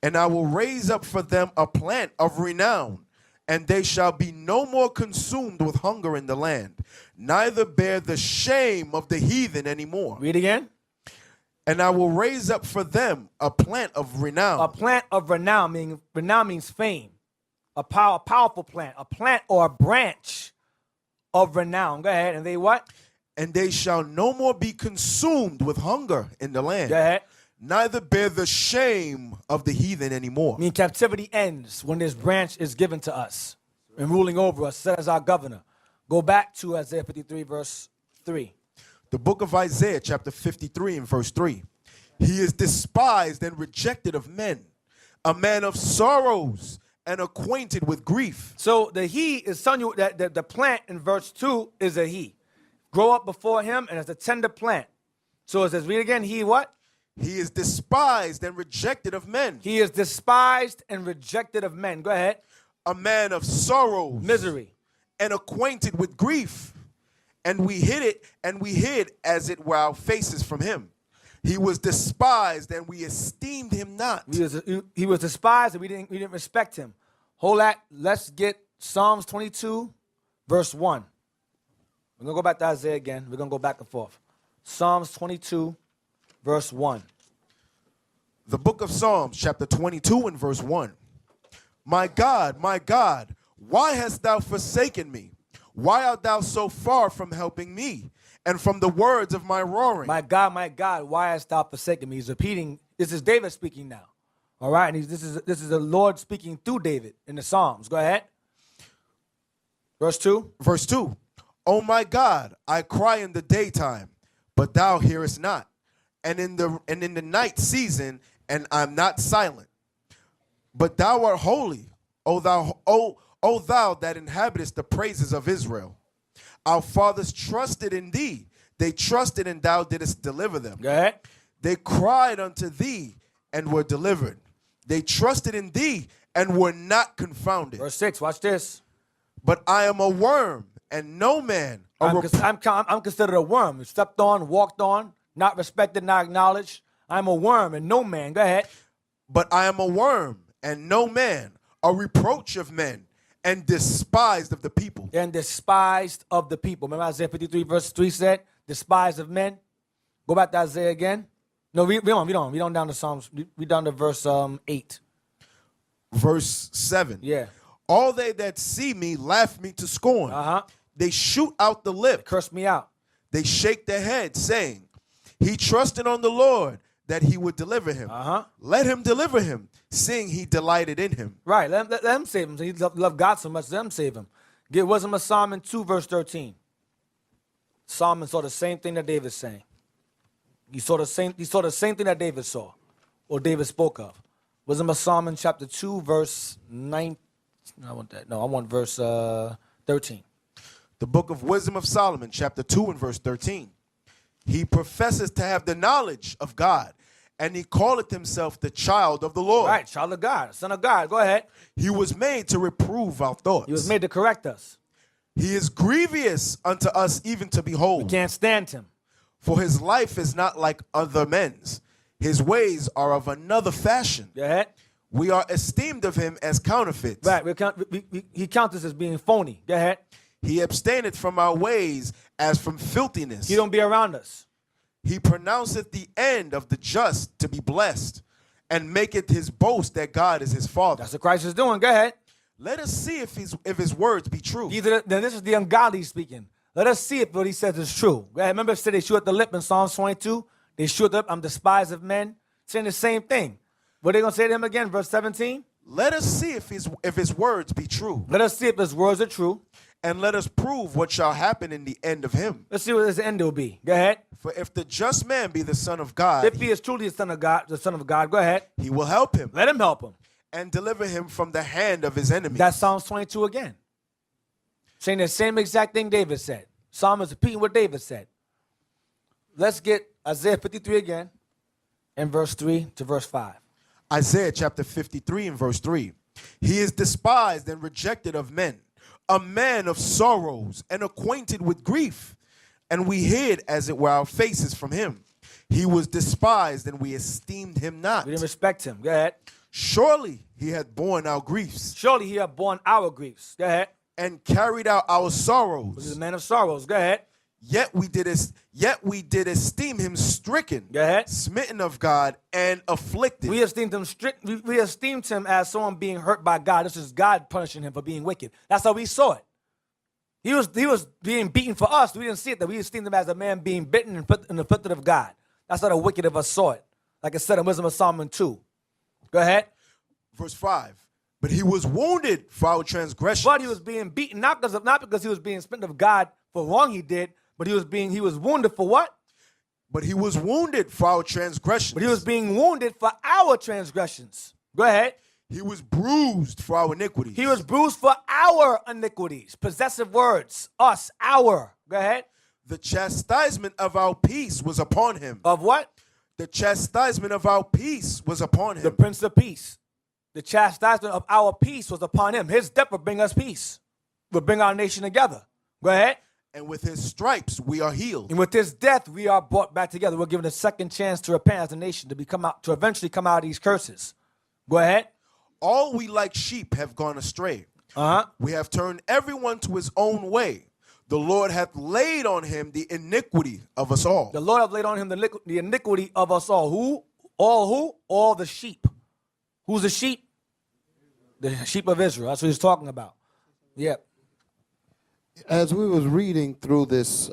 And I will raise up for them a plant of renown, And they shall be no more consumed with hunger in the land, neither bear the shame of the heathen anymore. Read again. And I will raise up for them a plant of renown. A plant of renown, meaning renown means fame. A powerful plant. A plant or a branch of renown. Go ahead. And they what? And they shall no more be consumed with hunger in the land. Go ahead. Neither bear the shame of the heathen anymore. I mean, captivity ends when this branch is given to us and ruling over us, set as our governor. Go back to Isaiah 53, verse 3. The book of Isaiah, chapter 53 and verse 3. He is despised and rejected of men, a man of sorrows and acquainted with grief. So the he is telling you that the plant in verse 2 is a he. Grow up before him and as a tender plant. So it says, read again, he what? He is despised and rejected of men. He is despised and rejected of men. Go ahead. A man of sorrows. Misery. And acquainted with grief. And we hid as it were our faces from him. He was despised and we esteemed him not. He was despised and we didn't respect him. Hold that. Let's get Psalms 22, verse 1. We're going to go back to Isaiah again. We're going to go back and forth. Psalms 22, verse 1. The book of Psalms, chapter 22 and verse 1. My God, why hast thou forsaken me? Why art thou so far from helping me and from the words of my roaring? My God, why hast thou forsaken me? He's repeating. This is David speaking now. All right, and this is the Lord speaking through David in the Psalms. Go ahead. Verse 2. Verse 2. O my God, I cry in the daytime, but thou hearest not, and in the night season, and I'm not silent. But thou art holy, O thou that inhabitest the praises of Israel. Our fathers trusted in thee. They trusted, and thou didst deliver them. Go ahead. They cried unto thee and were delivered. They trusted in thee and were not confounded. Verse 6, watch this. But I am a worm and no man. I'm considered a worm. Stepped on, walked on, not respected, not acknowledged. I'm a worm and no man. Go ahead. But I am a worm and no man, a reproach of men, and despised of the people. And despised of the people. Remember Isaiah 53 verse 3 said, despised of men. Go back to Isaiah again. No, we don't. We don't down to Psalms. We down to verse 8. Verse 7. Yeah. All they that see me laugh me to scorn. Uh-huh. They shoot out the lip. Curse me out. They shake their head, saying, he trusted on the Lord that he would deliver him. Uh-huh. Let him deliver him, seeing he delighted in him. Right. Let him save him. He loved God so much, let him save him. Get wisdom of Solomon 2, verse 13. Solomon saw the same thing that David's saying. He saw the same thing that David saw, or David spoke of. Wisdom of Solomon chapter 2, verse 9. I want that. No, I want verse 13. The book of Wisdom of Solomon, chapter 2 and verse 13. He professes to have the knowledge of God, and he calleth himself the child of the Lord. Right, child of God, son of God. Go ahead. He was made to reprove our thoughts. He was made to correct us. He is grievous unto us even to behold. We can't stand him. For his life is not like other men's. His ways are of another fashion. Go ahead. We are esteemed of him as counterfeits. Right, he counts us as being phony. Go ahead. He abstaineth from our ways as from filthiness. He don't be around us. He pronounceth the end of the just to be blessed, and maketh his boast that God is his father. That's what Christ is doing. Go ahead. Let us see if his words be true. Then this is the ungodly speaking. Let us see if what he says is true. Go ahead. Remember, it said they shoot at the lip in Psalms 22. They shoot at the lip. I'm despised of men. Saying the same thing. What are they going to say to him again? Verse 17. Let us see if his words be true. Let us see if his words are true. And let us prove what shall happen in the end of him. Let's see what his end will be. Go ahead. For if the just man be the son of God, if he is truly the son of God, go ahead. He will help him. Let him help him. And deliver him from the hand of his enemies. That's Psalms 22 again. Saying the same exact thing David said. Psalm is repeating what David said. Let's get Isaiah 53 again, and verse 3 to verse 5. Isaiah chapter 53 and verse 3. He is despised and rejected of men, a man of sorrows and acquainted with grief. And we hid, as it were, our faces from him. He was despised and we esteemed him not. We didn't respect him. Go ahead. Surely he had borne our griefs Surely he had borne our griefs. Go ahead. and carried out our He's sorrows. a man of sorrows. Go ahead. Yet we did esteem him stricken, Go ahead. smitten of God, and afflicted. We esteemed him we esteemed him as someone being hurt by God. This is God punishing him for being wicked. That's how we saw it. He was being beaten for us. We didn't see it that we esteemed him as a man being bitten and put in the foot of God. That's how the wicked of us saw it. Like I said in Wisdom of Solomon 2. Go ahead. Verse 5. But he was wounded for our transgressions. But he was being beaten not because he was being smitten of God for wrong he did, but he was wounded for what? But he was wounded for our transgressions. But he was being wounded for our transgressions. Go ahead. He was bruised for our iniquities. He was bruised for our iniquities. Possessive words. Us. Our. Go ahead. The chastisement of our peace was upon him. Of what? The chastisement of our peace was upon him. The Prince of Peace. The chastisement of our peace was upon him. His death will bring us peace. Will bring our nation together. Go ahead. And with his stripes we are healed. And with his death we are brought back together. We're given a second chance to repent as a nation to eventually come out of these curses. Go ahead. All we like sheep have gone astray. We have turned everyone to his own way. The Lord hath laid on him the iniquity of us all. The Lord hath laid on him the iniquity of us all. Who? All who? All the sheep. Who's the sheep? The sheep of Israel. That's what he's talking about. Yep. As we was reading through this,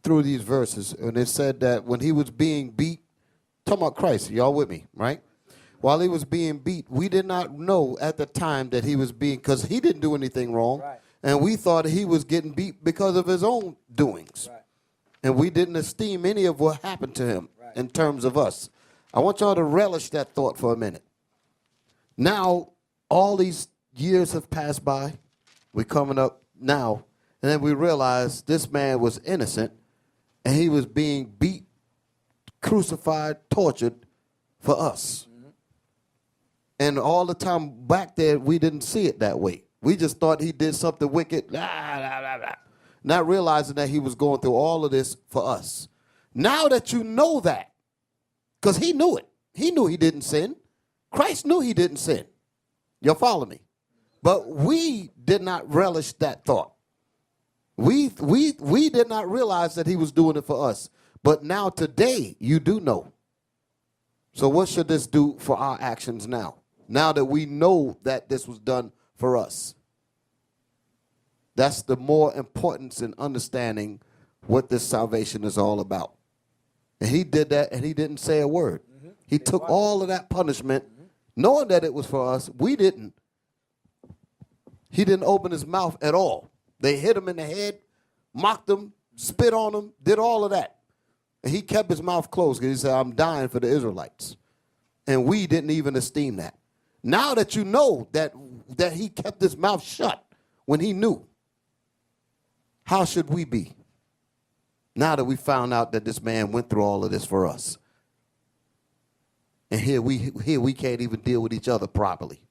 through these verses, and it said that when he was being beat, talking about Christ, y'all with me, right? While he was being beat, we did not know at the time that he was being, because he didn't do anything wrong, Right. and we thought he was getting beat because of his own doings. Right. And we didn't esteem any of what happened to him in terms of us. I want y'all to relish that thought for a minute. Now, all these years have passed by. We're coming up now, and then we realize this man was innocent, and he was being beat, crucified, tortured for us. And all the time back there, we didn't see it that way. We just thought he did something wicked, not realizing that he was going through all of this for us. Now that you know that, because he knew it. He knew he didn't sin. Christ knew he didn't sin. You'll follow me? But we did not relish that thought. We did not realize that he was doing it for us. But now today, you do know. So what should this do for our actions now? Now that we know that this was done for us. That's the more importance in understanding what this salvation is all about. And he did that, and he didn't say a word. He took all of that punishment, knowing that it was for us. We didn't. He didn't open his mouth at all. They hit him in the head, mocked him, spit on him, did all of that. And he kept his mouth closed because he said, I'm dying for the Israelites. And we didn't even esteem that. Now that you know that he kept his mouth shut when he knew, how should we be? Now that we found out that this man went through all of this for us. And here we can't even deal with each other properly.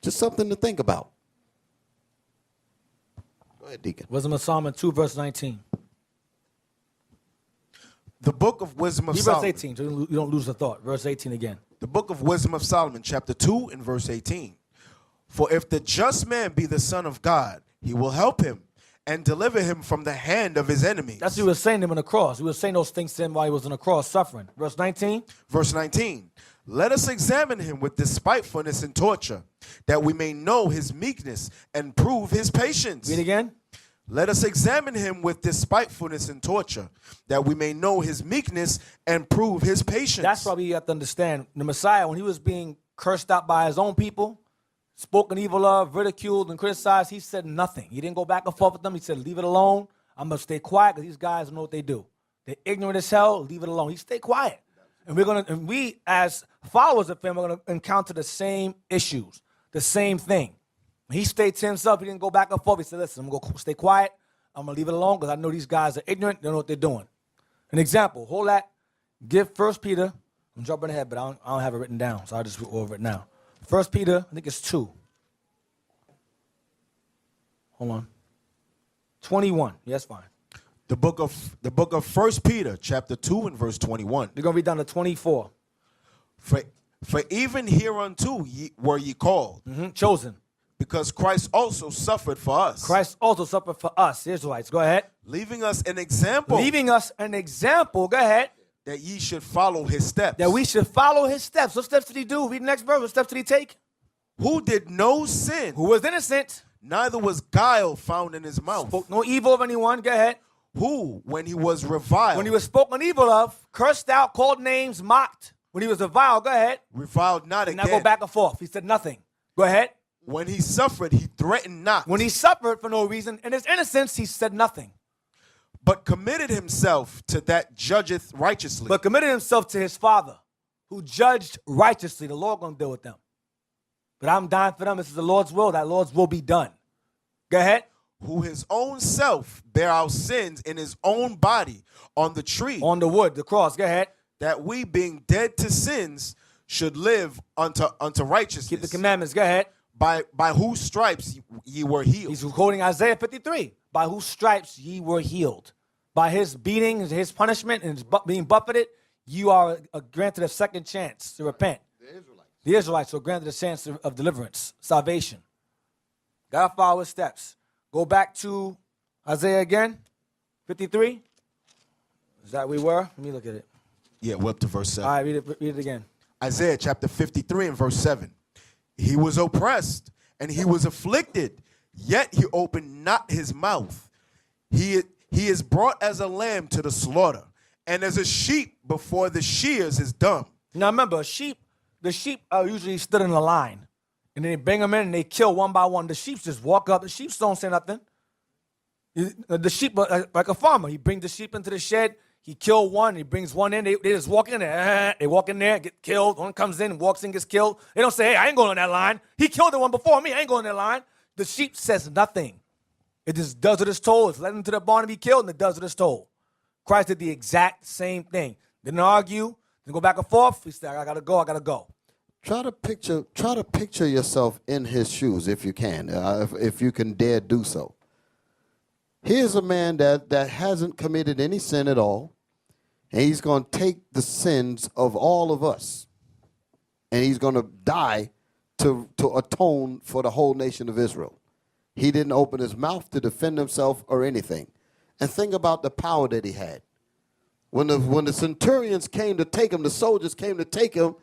Just something to think about. Go ahead, Deacon. Wisdom of Solomon 2, verse 19. The book of Wisdom of Verse Solomon. 18, so you don't lose the thought. Verse 18 again. The book of Wisdom of Solomon, chapter 2 and verse 18. For if the just man be the son of God, he will help him and deliver him from the hand of his enemies. That's what he was saying to him on the cross. He was saying those things to him while he was on the cross suffering. Verse 19. Verse 19. Let us examine him with despitefulness and torture, that we may know his meekness and prove his patience. Read again. Let us examine him with despitefulness and torture, that we may know his meekness and prove his patience. That's why we have to understand the Messiah, when he was being cursed out by his own people, spoken evil of, ridiculed, and criticized, he said nothing. He didn't go back and forth with them. He said, leave it alone. I'm going to stay quiet because these guys know what they do. They're ignorant as hell. Leave it alone. He stayed quiet. And we as followers of him are going to encounter the same issues, the same thing. He stayed to himself. He didn't go back and forth. He said, listen, I'm going to stay quiet. I'm going to leave it alone because I know these guys are ignorant. They know what they're doing. An example, hold that. Give 1 Peter. I'm jumping ahead, but I don't have it written down, so I'll just go over it now. 1 Peter, I think it's 2. Hold on. 21. Yes, fine. The book of 1 Peter, chapter 2 and verse 21. We're going to read down to 24. For even hereunto were ye called, Chosen. because Christ also suffered for us. Christ also suffered for us, Israelites. Go ahead. Leaving us an example. Leaving us an example. Go ahead. That ye should follow his steps. That we should follow his steps. What steps did he do? Read the next verse. What steps did he take? Who did no sin. Who was innocent. Neither was guile found in his mouth. Spoke no evil of anyone. Go ahead. Who, when he was reviled. When he was spoken evil of, cursed out, called names, mocked. When he was reviled, go ahead. Reviled not And again. now go back and forth. He said nothing. Go ahead. When he suffered, he threatened not. When he suffered for no reason, in his innocence, he said nothing. But committed himself to that judgeth righteously. But committed himself to his Father, who judged righteously. The Lord going to deal with them. But I'm dying for them. This is the Lord's will. That Lord's will be done. Go ahead. Who his own self bare our sins in his own body on the tree. On the wood, the cross. Go ahead. That we, being dead to sins, should live unto righteousness. Keep the commandments. Go ahead. By whose stripes ye were healed. He's quoting Isaiah 53. By whose stripes ye were healed. By his beating, his punishment, and his being buffeted, you are granted a second chance to repent. The Israelites were granted a chance of deliverance, salvation. Gotta follow his steps. Go back to Isaiah again, 53. Is that we were? Let me look at it. Yeah, we're up to verse 7. All right, read it again. Isaiah chapter 53 and verse 7. He was oppressed and he was afflicted, yet he opened not his mouth. He is brought as a lamb to the slaughter, and as a sheep before the shears is dumb. Now remember, the sheep are usually stood in a line. And they bring them in and they kill one by one. The sheep just walk up. The sheep don't say nothing. The sheep, like a farmer, he brings the sheep into the shed. He killed one. He brings one in. They just walk in there. They walk in there, get killed. One comes in, walks in, gets killed. They don't say, hey, I ain't going on that line. He killed the one before me. I ain't going on that line. The sheep says nothing. It just does what it's told. It's led him to the barn to be killed, and it does what it's told. Christ did the exact same thing. Didn't argue. Didn't go back and forth. He said, I got to go. Try to picture yourself in his shoes if you can, if you can dare do so. Here's a man that hasn't committed any sin at all, and he's going to take the sins of all of us, and he's going to die to atone for the whole nation of Israel. He didn't open his mouth to defend himself or anything. And think about the power that he had. When the centurions came to take him, the soldiers came to take him,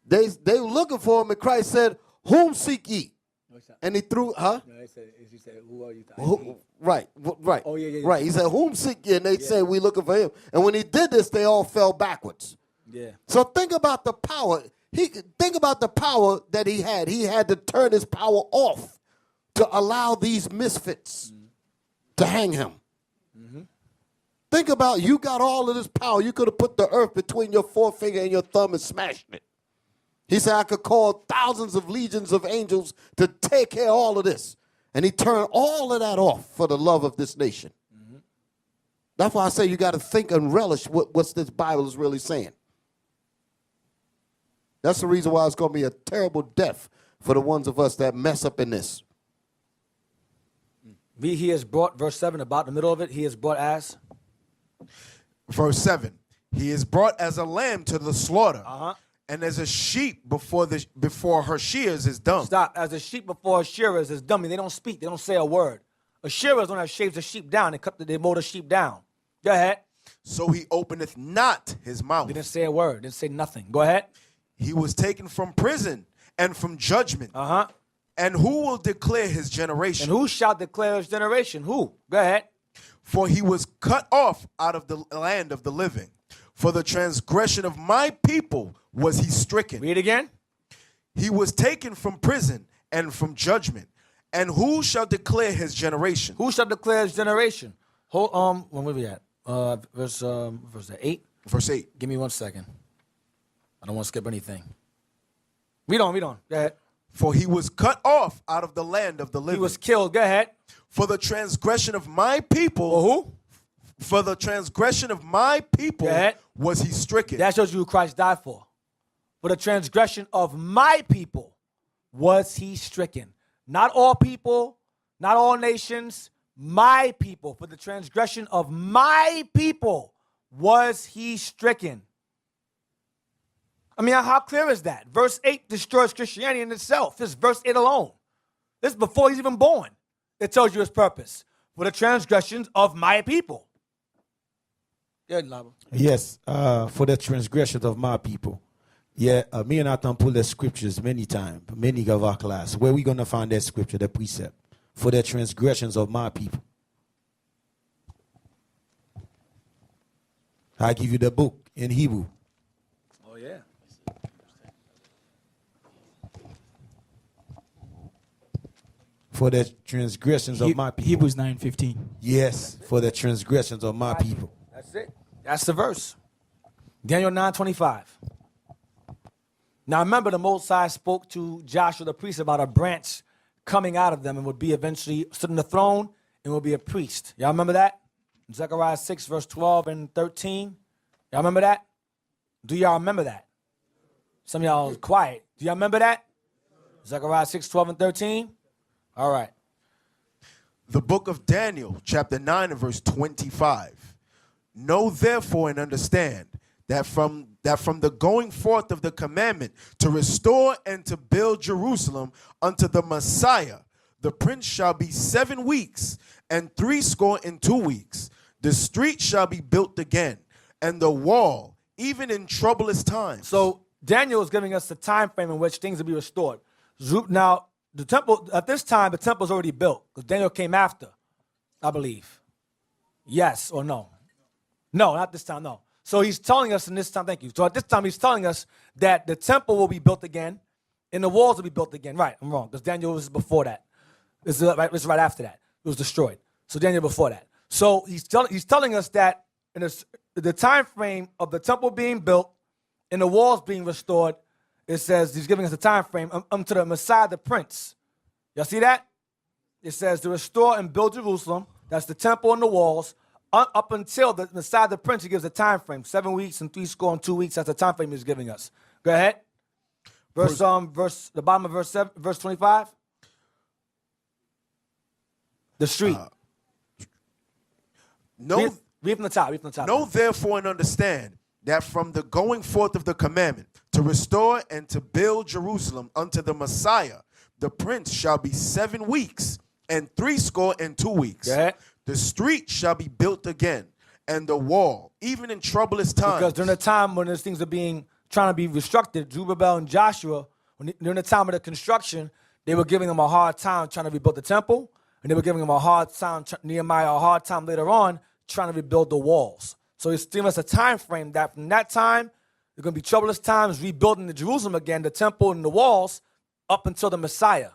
they were looking for him, and Christ said, whom seek ye? And he threw, huh? No, he said, who are you? Right. Oh, yeah. Right. He said, whom seek ye? And they said, we looking for him. And when he did this, they all fell backwards. Yeah. So think about the power. Think about the power that he had. He had to turn his power off to allow these misfits to hang him. Think about, you got all of this power. You could have put the earth between your forefinger and your thumb and smashed it. He said, I could call thousands of legions of angels to take care of all of this. And he turned all of that off for the love of this nation. That's why I say you got to think and relish what this Bible is really saying. That's the reason why it's going to be a terrible death for the ones of us that mess up in this. He has brought, verse 7, about the middle of it, he is brought as? Verse 7. He is brought as a lamb to the slaughter. And as a sheep before her shears is dumb. Stop. As a sheep before her shearers is dumb. They don't speak. They don't say a word. A shearers don't have shaves the sheep down. They mow the sheep down. Go ahead. So he openeth not his mouth. Didn't say a word. Didn't say nothing. Go ahead. He was taken from prison and from judgment. And who will declare his generation? And who shall declare his generation? Who? Go ahead. For he was cut off out of the land of the living. For the transgression of my people was he stricken. Read again. He was taken from prison and from judgment. And who shall declare his generation? Who shall declare his generation? Hold where we at? Verse 8. Verse 8. Give me 1 second. I don't want to skip anything. Read on. Go ahead. For he was cut off out of the land of the living. He was killed. Go ahead. For the transgression of my people. For who? For the transgression of my people was he stricken. That shows you who Christ died for. For the transgression of my people was he stricken. Not all people, not all nations, my people, for the transgression of my people was he stricken. I mean, how clear is that? Verse 8 destroys Christianity in itself. This verse 8 alone. This is before he's even born. It tells you his purpose. For the transgressions of my people. Good, Lava. Yes, for the transgressions of my people. Yeah, me and Nathan pull the scriptures many times, many of our class. Where we going to find that scripture, the precept? For the transgressions of my people. I give you the book in Hebrew. Oh, yeah. For the transgressions of my people. Hebrews 9:15. Yes, for the transgressions of my people. That's it. That's the verse. Daniel 9:25. Now remember, the Most High spoke to Joshua the priest about a branch coming out of them and would be eventually sit on the throne and will be a priest. Y'all remember that? Zechariah 6, verse 12 and 13. Y'all remember that? Do y'all remember that? Some of y'all is quiet. Do y'all remember that? Zechariah 6, 12 and 13? All right. The book of Daniel, chapter 9 and verse 25. Know therefore and understand that from the going forth of the commandment to restore and to build Jerusalem unto the Messiah, the prince shall be 7 weeks, and 62 weeks. The street shall be built again, and the wall, even in troublous times. So Daniel is giving us the time frame in which things will be restored. Now, the temple, at this time, the temple is already built, because Daniel came after, I believe. Yes or no? No, not this time, no. So he's telling us in this time, thank you. So at this time, he's telling us that the temple will be built again and the walls will be built again. Right, I'm wrong, because Daniel was before that. This is right after that. It was destroyed. So Daniel before that. So he's telling us that in the time frame of the temple being built and the walls being restored, it says he's giving us a time frame to the Messiah, the Prince. Y'all see that? It says to restore and build Jerusalem. That's the temple and the walls. Up until the Messiah, the Prince, he gives a time frame. 7 weeks and 62 weeks. That's the time frame he's giving us. Go ahead. The bottom of verse 25. The street. Read from the top. Know therefore and understand that from the going forth of the commandment to restore and to build Jerusalem unto the Messiah, the prince shall be 7 weeks and 62 weeks. The street shall be built again, and the wall, even in troublous times. Because during the time when these things are trying to be restructured, Zerubbabel and Joshua, during the time of the construction, they were giving them a hard time trying to rebuild the temple, and they were giving them a hard time, Nehemiah, a hard time later on trying to rebuild the walls. So he's giving us a time frame that from that time, there's going to be troublous times rebuilding the Jerusalem again, the temple and the walls, up until the Messiah.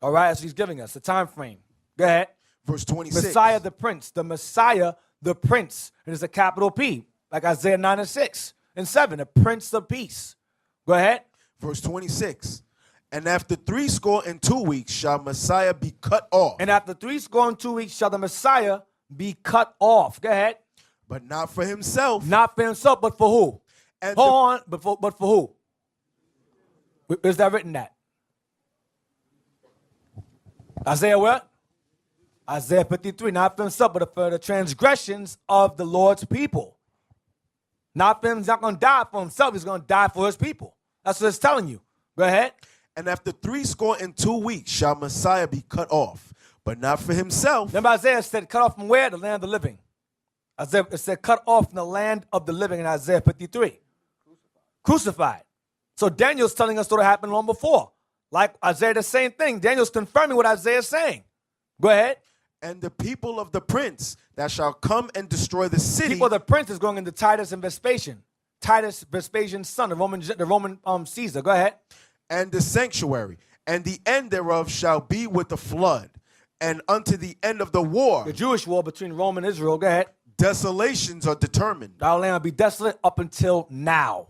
All right, so he's giving us a time frame. Go ahead. Verse 26. Messiah the Prince. The Messiah the Prince. It is a capital P, like Isaiah 9 and 6 and 7, the Prince of Peace. Go ahead. Verse 26. And after 62 weeks shall Messiah be cut off. And after 62 weeks shall the Messiah be cut off. Go ahead. But not for himself. Not for himself, but for who? And Hold on, but for who? Is that written that? Isaiah what? Isaiah 53, not for himself, but for the transgressions of the Lord's people. Not for him, he's not going to die for himself, he's going to die for his people. That's what it's telling you. Go ahead. And after 62 weeks shall Messiah be cut off, but not for himself. Remember Isaiah said, cut off from where? The land of the living. Isaiah, it said, cut off from the land of the living in Isaiah 53. Crucified. So Daniel's telling us what happened long before. Like Isaiah, the same thing. Daniel's confirming what Isaiah's saying. Go ahead. And the people of the prince that shall come and destroy the city. People of the prince is going into Titus and Vespasian. Titus, Vespasian's son, the Roman Caesar. Go ahead. And the sanctuary. And the end thereof shall be with the flood. And unto the end of the war. The Jewish war between Rome and Israel. Go ahead. Desolations are determined. Our land will be desolate up until now.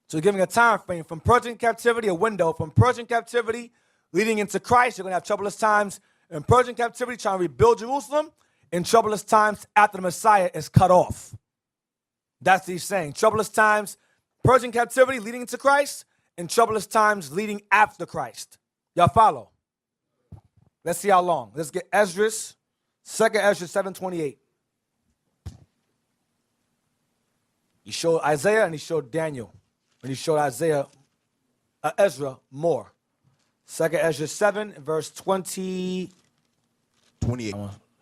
So we're giving a time frame from Persian captivity, a window from Persian captivity leading into Christ. You're going to have troublous times in Persian captivity, trying to rebuild Jerusalem. In troublous times after the Messiah is cut off. That's what he's saying. Troublous times, Persian captivity leading into Christ, and troublous times leading after Christ. Y'all follow? Let's see how long. Let's get Esdras Second Ezra 7:28. He showed Isaiah and he showed Daniel. And he showed Ezra more. Second Ezra 7, verse 28.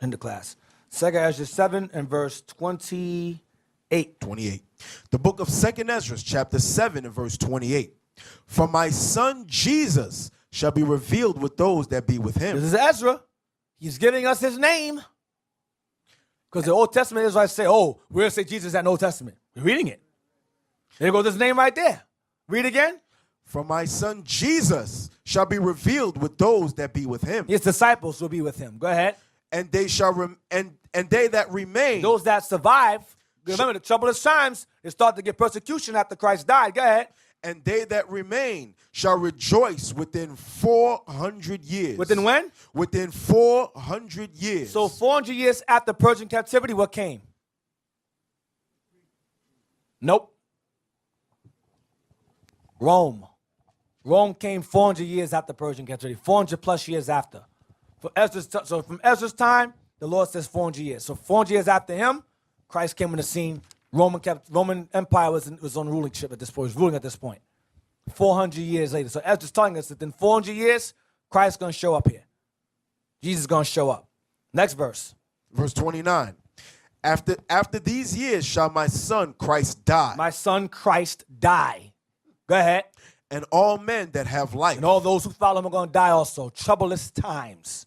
In the class. Second Ezra 7 and verse 28. 28. The book of Second Ezra, chapter 7 and verse 28. For my son Jesus shall be revealed with those that be with him. This is Ezra. He's giving us his name. Because the Old Testament Israelites say, oh, we're going to say Jesus in the Old Testament. We're reading it. There goes his name right there. Read again. For my son Jesus shall be revealed with those that be with him. His disciples will be with him. Go ahead. And they shall and they that remain. Those that survive. Remember, the troublous times, they start to get persecution after Christ died. Go ahead. And they that remain shall rejoice within 400 years. Within when? Within 400 years. So 400 years after Persian captivity, what came? Nope. Rome. Rome came 400 years after Persian captivity. 400 plus years after. So from Ezra's time, the Lord says 400 years. So 400 years after him, Christ came on the scene. Roman Empire was on rulership at this point. Was ruling at this point. 400 years later. So Ezra's telling us that in 400 years, Christ's going to show up here. Jesus is going to show up. Next verse. Verse 29. After these years shall my son Christ die. My son Christ die. Go ahead. And all men that have life. And all those who follow him are going to die also. Troublous times.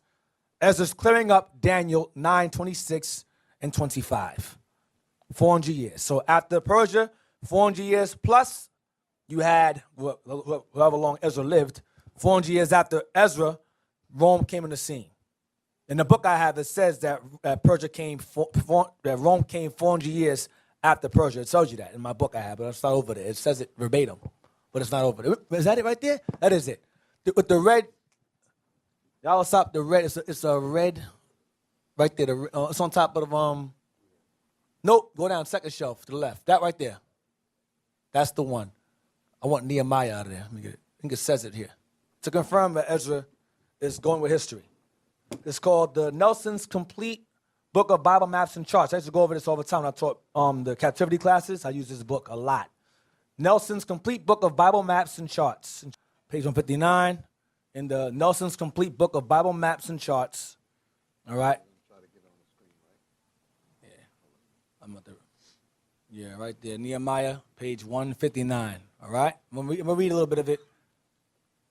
Ezra's clearing up Daniel 9:26 and 25. 400 years. So after Persia, 400 years plus, you had, however long Ezra lived, 400 years after Ezra, Rome came on the scene. In the book I have, it says that that Rome came 400 years after Persia. It tells you that in my book I have, but it's not over there. It says it verbatim, but it's not over there. Is that it right there? That is it. With the red, y'all stop the red. It's a red right there. It's on top of nope, go down second shelf to the left. That right there. That's the one. I want Nehemiah out of there. Let me get it. I think it says it here. To confirm that Ezra is going with history. It's called the Nelson's Complete Book of Bible Maps and Charts. I used to go over this all the time when I taught the captivity classes. I use this book a lot. Nelson's Complete Book of Bible Maps and Charts. Page 159 in the Nelson's Complete Book of Bible Maps and Charts. All right. Yeah, right there. Nehemiah, page 159. All right? I'm going to read a little bit of it.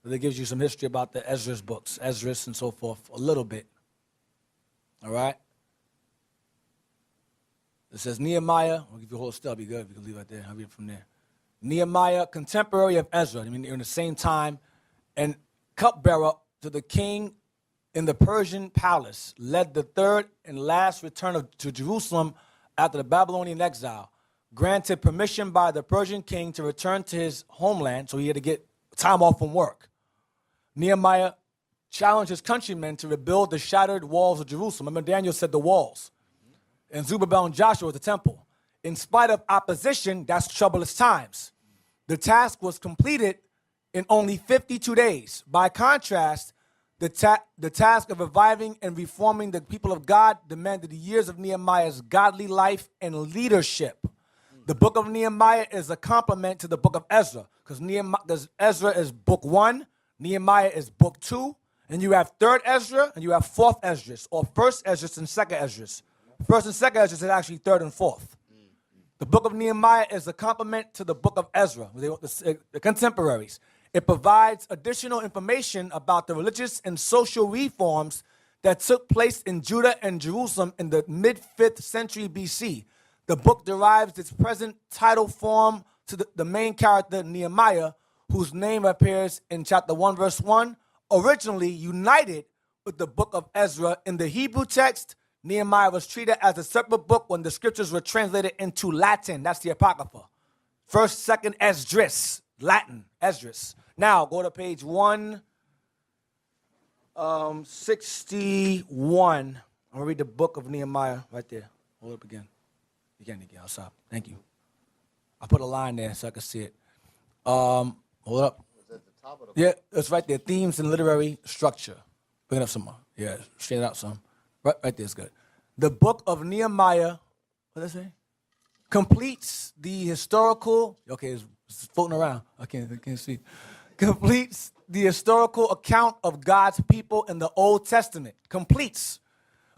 But it gives you some history about the Ezra's books, Ezra's and so forth, a little bit. All right? It says Nehemiah. I'll give you a whole still. Be good if you can leave it there. I'll read it from there. Nehemiah, contemporary of Ezra. I mean, they're in the same time. And cupbearer to the king in the Persian palace, led the third and last return to Jerusalem after the Babylonian exile, granted permission by the Persian king to return to his homeland, so he had to get time off from work. Nehemiah challenged his countrymen to rebuild the shattered walls of Jerusalem. Remember, Daniel said the walls. And Zerubbabel and Joshua the temple. In spite of opposition, that's troublous times. The task was completed in only 52 days. By contrast, the task of reviving and reforming the people of God demanded the years of Nehemiah's godly life and leadership. The book of Nehemiah is a complement to the book of Ezra, because Ezra is book 1, Nehemiah is book 2, and you have third Ezra and you have fourth Ezra, or first Ezra and second Ezra. First and second Ezra is actually third and fourth. The book of Nehemiah is a complement to the book of Ezra, the contemporaries. It provides additional information about the religious and social reforms that took place in Judah and Jerusalem in the mid-5th century BC. The book derives its present title form to the main character, Nehemiah, whose name appears in chapter 1, verse 1, originally united with the book of Ezra. In the Hebrew text, Nehemiah was treated as a separate book when the scriptures were translated into Latin. That's the Apocrypha. First, second Esdras, Latin, Esdras. Now, go to page 161. I'm going to read the book of Nehemiah right there. Hold up again. Again, I'll stop. Thank you. I put a line there so I can see it. Hold up. Yeah, it's right there. Themes and literary structure. Bring it up some more. Yeah, straighten it out some. Right there's good. The book of Nehemiah, what did I say? Completes the historical, okay, it's floating around. I can't see. Completes the historical account of God's people in the Old Testament. Completes,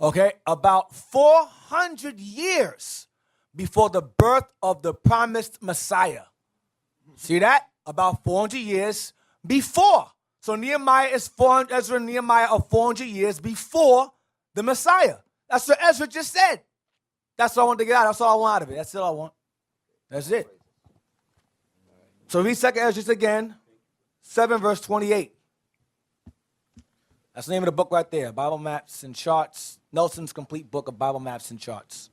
okay, about 400 years before the birth of the promised Messiah. See that? About 400 years before. So Nehemiah is 400, Ezra and Nehemiah are 400 years before the Messiah. That's what Ezra just said. That's all I want to get out. That's all I want out of it. That's all I want. That's it. So read 2nd Ezra again, 7 verse 28. That's the name of the book right there. Bible Maps and Charts. Nelson's complete book of Bible Maps and Charts.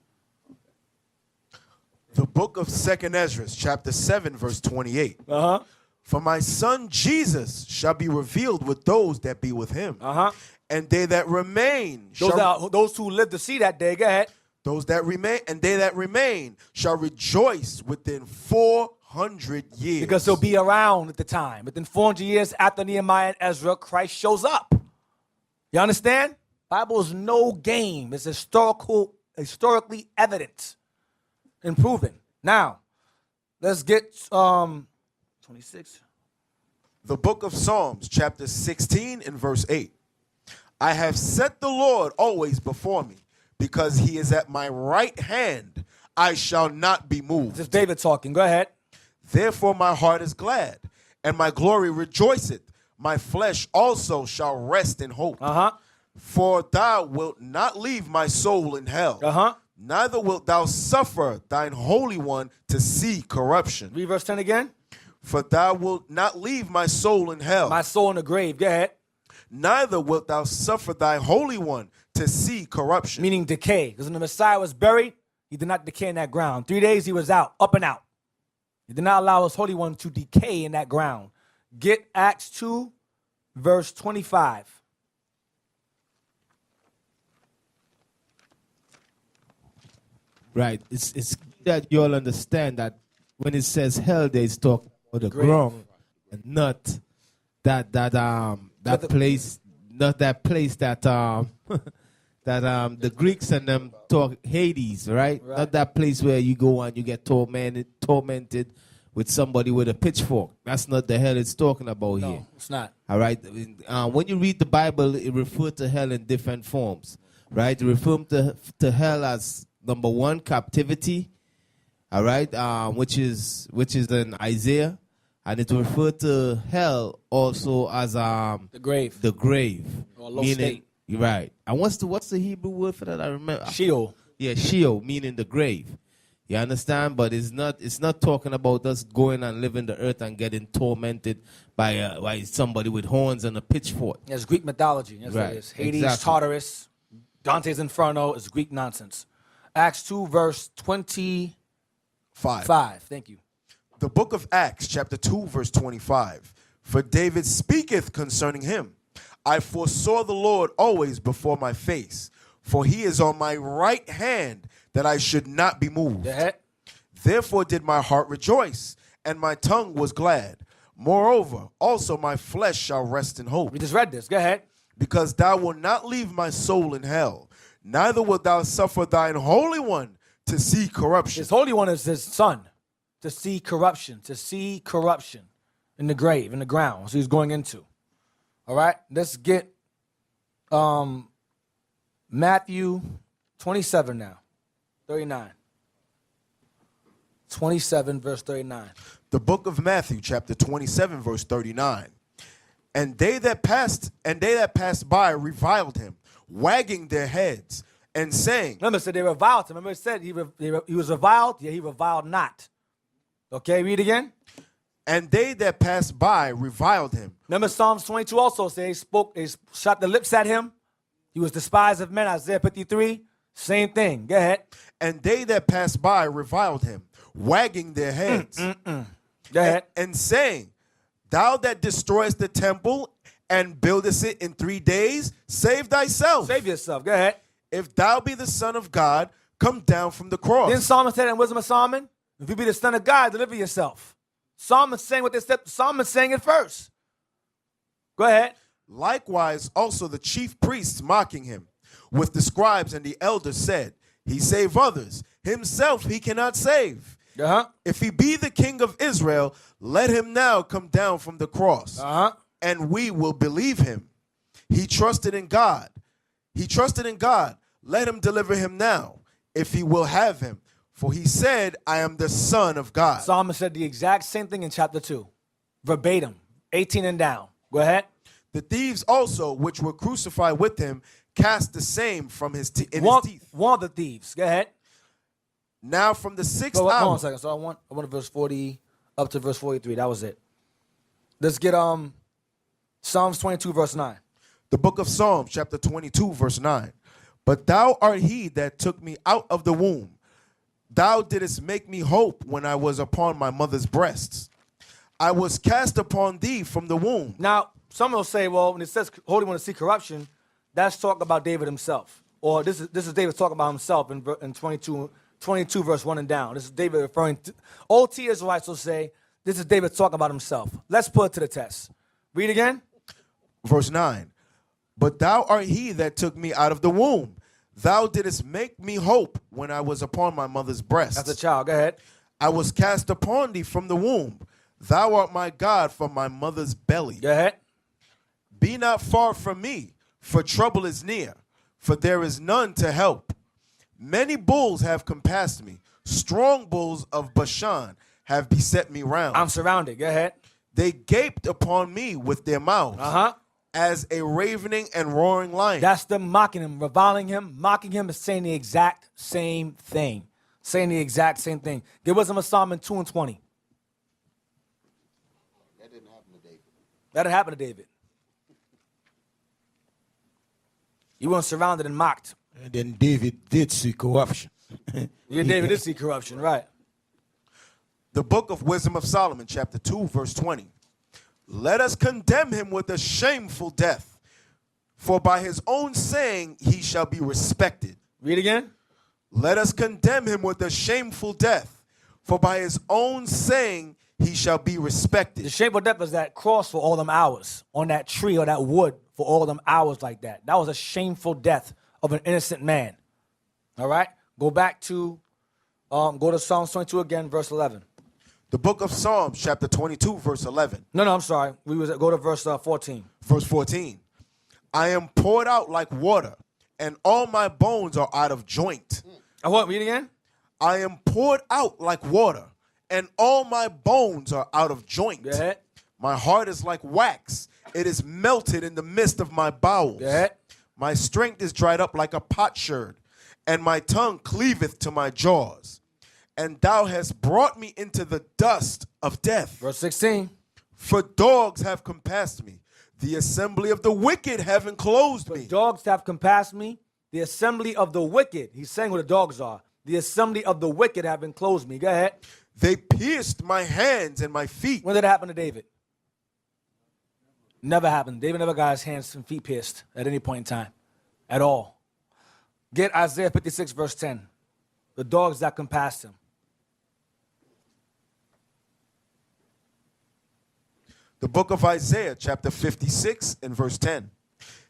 The book of 2nd Ezra, chapter 7, verse 28. Uh-huh. For my son Jesus shall be revealed with those that be with him. Uh-huh. And they that remain Those who live to see that day, go ahead. Those that remain, and they that remain shall rejoice within 400 years. Because he'll be around at the time. Within 400 years after Nehemiah and Ezra, Christ shows up. You understand? Bible is no game. It's historically evident and proven. Now, let's get 26. The book of Psalms, chapter 16 and verse 8. I have set the Lord always before me, because he is at my right hand. I shall not be moved. This is David talking. Go ahead. Therefore my heart is glad, and my glory rejoiceth. My flesh also shall rest in hope. Uh-huh. For thou wilt not leave my soul in hell. Uh-huh. Neither wilt thou suffer thine Holy One to see corruption. Read verse 10 again. For thou wilt not leave my soul in hell. My soul in the grave. Go ahead. Neither wilt thou suffer thy Holy One to see corruption. Meaning decay. Because when the Messiah was buried, he did not decay in that ground. 3 days he was out, up and out. He did not allow his Holy One to decay in that ground. Get Acts 2, verse 25. Right. It's that you all understand that when it says hell, there is talk about the Grave. ground and not that place, not that place that that the Greeks and them talk Hades, right? Not that place where you go and you get tormented with somebody with a pitchfork. That's not the hell it's talking about here. No, it's not. All right. When you read the Bible, it refers to hell in different forms, right? It refers to hell as number one, captivity. All right, which is in Isaiah, and it refers to hell also as the grave. The grave, or low meaning state. right. And what's the Hebrew word for that? I remember Sheol. Yeah, Sheol, meaning the grave. You understand? But it's not talking about us going and living the earth and getting tormented by somebody with horns and a pitchfork. It's Greek mythology. That's what it is. Hades, exactly. Tartarus, Dante's Inferno is Greek nonsense. Acts 2, verse 25. Thank you. The book of Acts, chapter 2, verse 25. For David speaketh concerning him. I foresaw the Lord always before my face, for he is on my right hand, that I should not be moved. Therefore did my heart rejoice, and my tongue was glad. Moreover, also my flesh shall rest in hope. We just read this. Go ahead. Because thou wilt not leave my soul in hell, neither wilt thou suffer thine Holy One to see corruption. His Holy One is his son. To see corruption in the grave, in the ground. So he's going into. All right, let's get Matthew 27 now, 39. 27, verse 39. The book of Matthew, chapter 27, verse 39. And they that passed by reviled him, wagging their heads, and saying. Remember, it said they reviled him. Remember, it said he was reviled, yet he reviled not. Okay, read again. And they that passed by reviled him. Remember, Psalms 22 also says they shot the lips at him. He was despised of men. Isaiah 53, same thing. Go ahead. And they that passed by reviled him, wagging their heads. Go ahead. And saying, thou that destroyest the temple and buildest it in 3 days, save thyself. Save yourself. Go ahead. If thou be the Son of God, come down from the cross. Then Solomon said in Wisdom of Solomon, if you be the Son of God, deliver yourself. Solomon's saying what they said. Solomon's saying it first. Go ahead. Likewise, also the chief priests mocking him. with the scribes and the elders said, he saved others, himself he cannot save. If he be the king of Israel, let him now come down from the cross, and we will believe him. He trusted in God. Let him deliver him now, if he will have him. For he said, I am the Son of God. Psalmist said the exact same thing in chapter 2. Verbatim, 18 and down. Go ahead. The thieves also, which were crucified with him, cast the same from his teeth. One of the thieves. Go ahead. Now from the sixth Hold hour. on a second. So I want verse 40 up to verse 43. That was it. Let's get Psalms 22 verse 9. The book of Psalms, chapter 22, verse 9. But thou art he that took me out of the womb. Thou didst make me hope when I was upon my mother's breasts. I was cast upon thee from the womb. Now, some will say, well, when it says Holy One to see corruption, that's talking about David himself. Or this is David talking about himself in 22 verse 1 and down. This is David referring to, OT Israelites will say, this is David talking about himself. Let's put it to the test. Read again. Verse 9. But thou art he that took me out of the womb. Thou didst make me hope when I was upon my mother's breast. As a child, go ahead. I was cast upon thee from the womb. Thou art my God from my mother's belly. Go ahead. Be not far from me, for trouble is near, for there is none to help. Many bulls have compassed me. Strong bulls of Bashan have beset me round. I'm surrounded. Go ahead. They gaped upon me with their mouths. As a ravening and roaring lion. That's them mocking him, reviling him. Mocking him is saying the exact same thing. Saying the exact same thing. Give us a Psalm in 2 and 20. That didn't happen to David. That didn't happen to David. You weren't surrounded and mocked. And then David did see corruption. Yeah, David did see corruption, right. The book of Wisdom of Solomon, chapter 2, verse 20. Let us condemn him with a shameful death, for by his own saying he shall be respected. Read again. Let us condemn him with a shameful death, for by his own saying he shall be respected. The shameful death was that cross for all them hours on that tree or that wood for all them hours like that. That was a shameful death of an innocent man. All right? Go back to, go to Psalms 22 again, verse 11. The book of Psalms, chapter 22, verse 11. No, I'm sorry. Go to verse 14. Verse 14. I am poured out like water, and all my bones are out of joint. What? Read again. I am poured out like water, and all my bones are out of joint. Go ahead. My heart is like wax. It is melted in the midst of my bowels. Go ahead. My strength is dried up like a potsherd, and my tongue cleaveth to my jaws. And thou hast brought me into the dust of death. Verse 16. For dogs have compassed me. The assembly of the wicked have enclosed me. Dogs have compassed me. The assembly of the wicked. He's saying who the dogs are. The assembly of the wicked have enclosed me. Go ahead. They pierced my hands and my feet. When did it happen to David? Never happened. David never got his hands and feet pierced at any point in time. At all. Get Isaiah 56 verse 10. The dogs that compassed him. The book of Isaiah, chapter 56 and verse 10.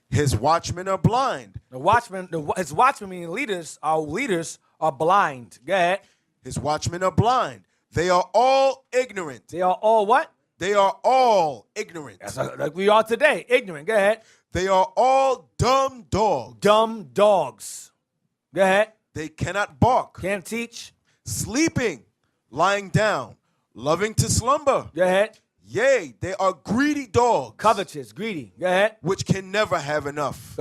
His watchmen are blind. His watchmen, meaning leaders, our leaders are blind. Go ahead. His watchmen are blind. They are all ignorant. They are all what? They are all ignorant. That's like we are today. Ignorant. Go ahead. They are all dumb dogs. Dumb dogs. Go ahead. They cannot bark. Can't teach. Sleeping, lying down, loving to slumber. Go ahead. Yea, they are greedy dogs. Covetous, greedy. Go ahead. Which can never have enough.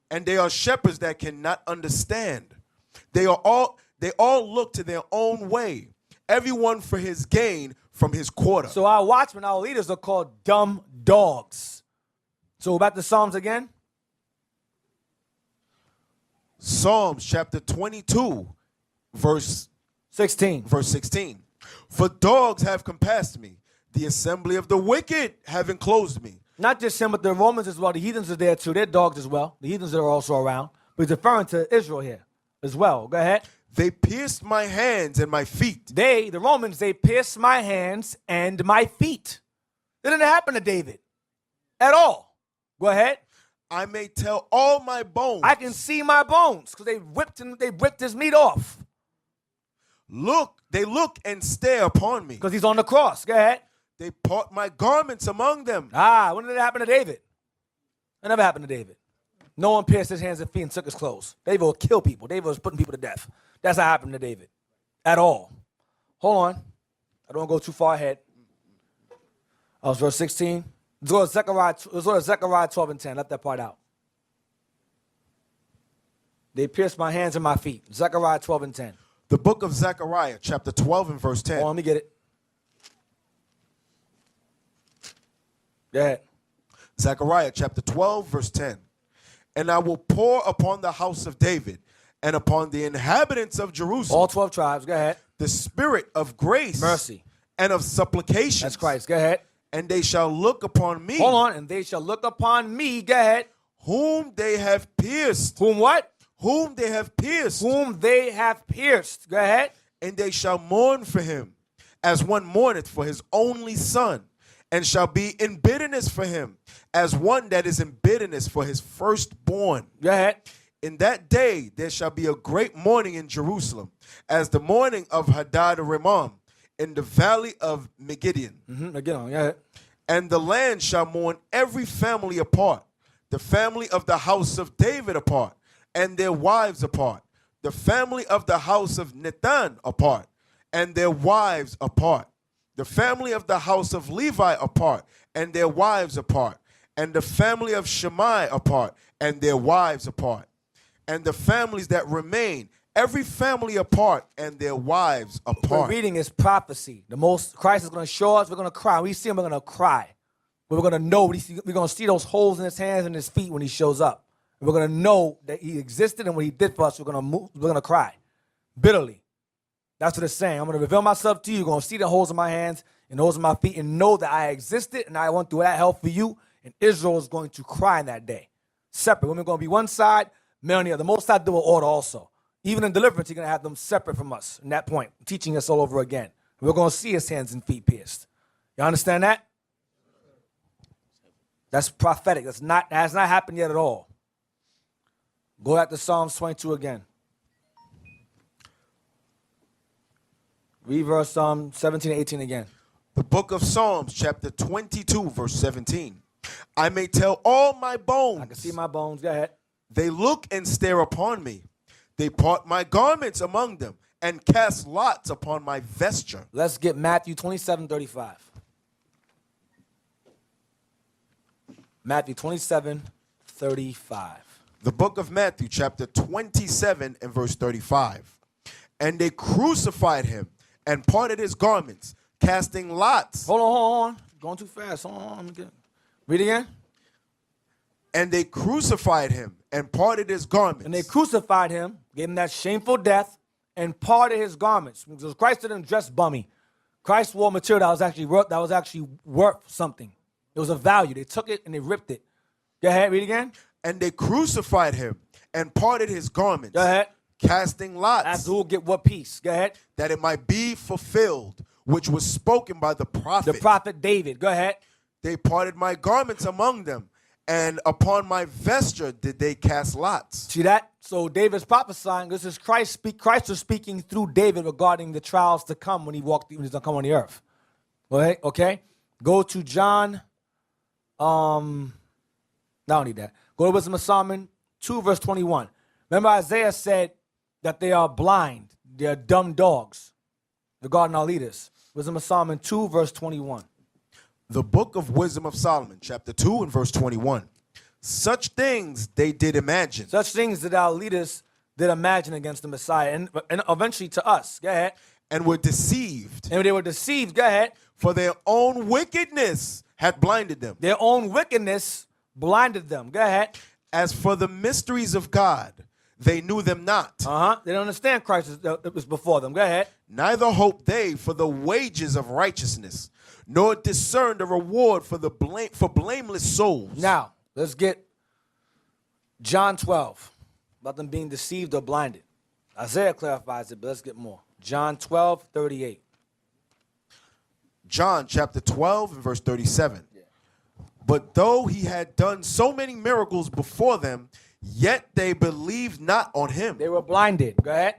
And they are shepherds that cannot understand. They all look to their own way, everyone for his gain from his quarter. So our watchmen, our leaders are called dumb dogs. So back to Psalms again. Psalms chapter 22, verse 16. Verse 16. For dogs have compassed me. The assembly of the wicked have enclosed me. Not just him, but the Romans as well. The heathens are there too. They're dogs as well. The heathens are also around. But he's referring to Israel here as well. Go ahead. They pierced my hands and my feet. The Romans, they pierced my hands and my feet. It didn't happen to David at all. Go ahead. I may tell all my bones. I can see my bones because they ripped his meat off. They look and stare upon me. Because he's on the cross. Go ahead. They part my garments among them. When did it happen to David? It never happened to David. No one pierced his hands and feet and took his clothes. David would kill people. David was putting people to death. That's not happened to David at all. Hold on. I don't want to go too far ahead. I was verse 16. Let's go to Zechariah 12 and 10. Let that part out. They pierced my hands and my feet. Zechariah 12 and 10. The book of Zechariah, chapter 12 and verse 10. Hold on, let me get it. Go ahead. Zechariah chapter 12, verse 10. And I will pour upon the house of David and upon the inhabitants of Jerusalem. All 12 tribes. Go ahead. The spirit of grace. Mercy. And of supplication. That's Christ. Go ahead. And they shall look upon me. Hold on. And they shall look upon me. Go ahead. Whom they have pierced. Whom what? Whom they have pierced. Whom they have pierced. Go ahead. And they shall mourn for him, as one mourneth for his only son, and shall be in bitterness for him, as one that is in bitterness for his firstborn. Go ahead. In that day there shall be a great mourning in Jerusalem, as the mourning of Hadad-Rimmon in the valley of Megiddo. Get on. Go ahead. And the land shall mourn every family apart, the family of the house of David apart, and their wives apart, the family of the house of Nathan apart, and their wives apart, the family of the house of Levi apart, and their wives apart, and the family of Shammai apart, and their wives apart, and the families that remain, every family apart, and their wives apart. We're reading is prophecy. The most Christ is going to show us. We're going to cry. When we see him, we're going to cry. But we're going to know. We're going to see those holes in his hands and his feet when he shows up. We're going to know that he existed and what he did for us. We're going to cry bitterly. That's what it's saying. I'm going to reveal myself to you. You're going to see the holes in my hands and holes in my feet and know that I existed and I went through that hell for you. And Israel is going to cry in that day. Separate. Women are going to be one side, men on the other. The Most High do an order also. Even in deliverance, you're going to have them separate from us in that point, teaching us all over again. We're going to see his hands and feet pierced. You understand that? That's prophetic. That has not happened yet at all. Go back to Psalms 22 again. Read verse 17 and 18 again. The book of Psalms, chapter 22, verse 17. I may tell all my bones. I can see my bones. Go ahead. They look and stare upon me. They part my garments among them and cast lots upon my vesture. Let's get Matthew 27:35. Matthew 27:35. The book of Matthew, chapter 27 and verse 35. And they crucified him and parted his garments, casting lots. Hold on. Going too fast. Hold on. Read again. And they crucified him and parted his garments. And they crucified him, gave him that shameful death, and parted his garments. Because Christ didn't dress bummy. Christ wore material that was actually worth something. It was of value. They took it and they ripped it. Go ahead. Read again. And they crucified him and parted his garments. Go ahead. Casting lots. As who will get what piece. Go ahead. That it might be fulfilled, which was spoken by the prophet. The prophet David. Go ahead. They parted my garments among them, and upon my vesture did they cast lots. See that? So David's prophesying. This is Christ. Christ was speaking through David regarding the trials to come when he's going to come on the earth. Okay. Go to John. I don't need that. Go to Wisdom of Solomon 2 verse 21. Remember Isaiah said that they are blind. They are dumb dogs regarding our leaders. Wisdom of Solomon 2 verse 21. The book of Wisdom of Solomon, chapter 2 and verse 21. Such things they did imagine. Such things that our leaders did imagine against the Messiah and eventually to us. Go ahead. And were deceived. And they were deceived. Go ahead. For their own wickedness had blinded them. Their own wickedness blinded them. Go ahead. As for the mysteries of God, they knew them not. They don't understand Christ was before them. Go ahead. Neither hoped they for the wages of righteousness, nor discerned a reward for blameless souls. Now, let's get John 12, about them being deceived or blinded. Isaiah clarifies it, but let's get more. John 12:38. John chapter 12 and verse 37. But though he had done so many miracles before them, yet they believed not on him. They were blinded. Go ahead.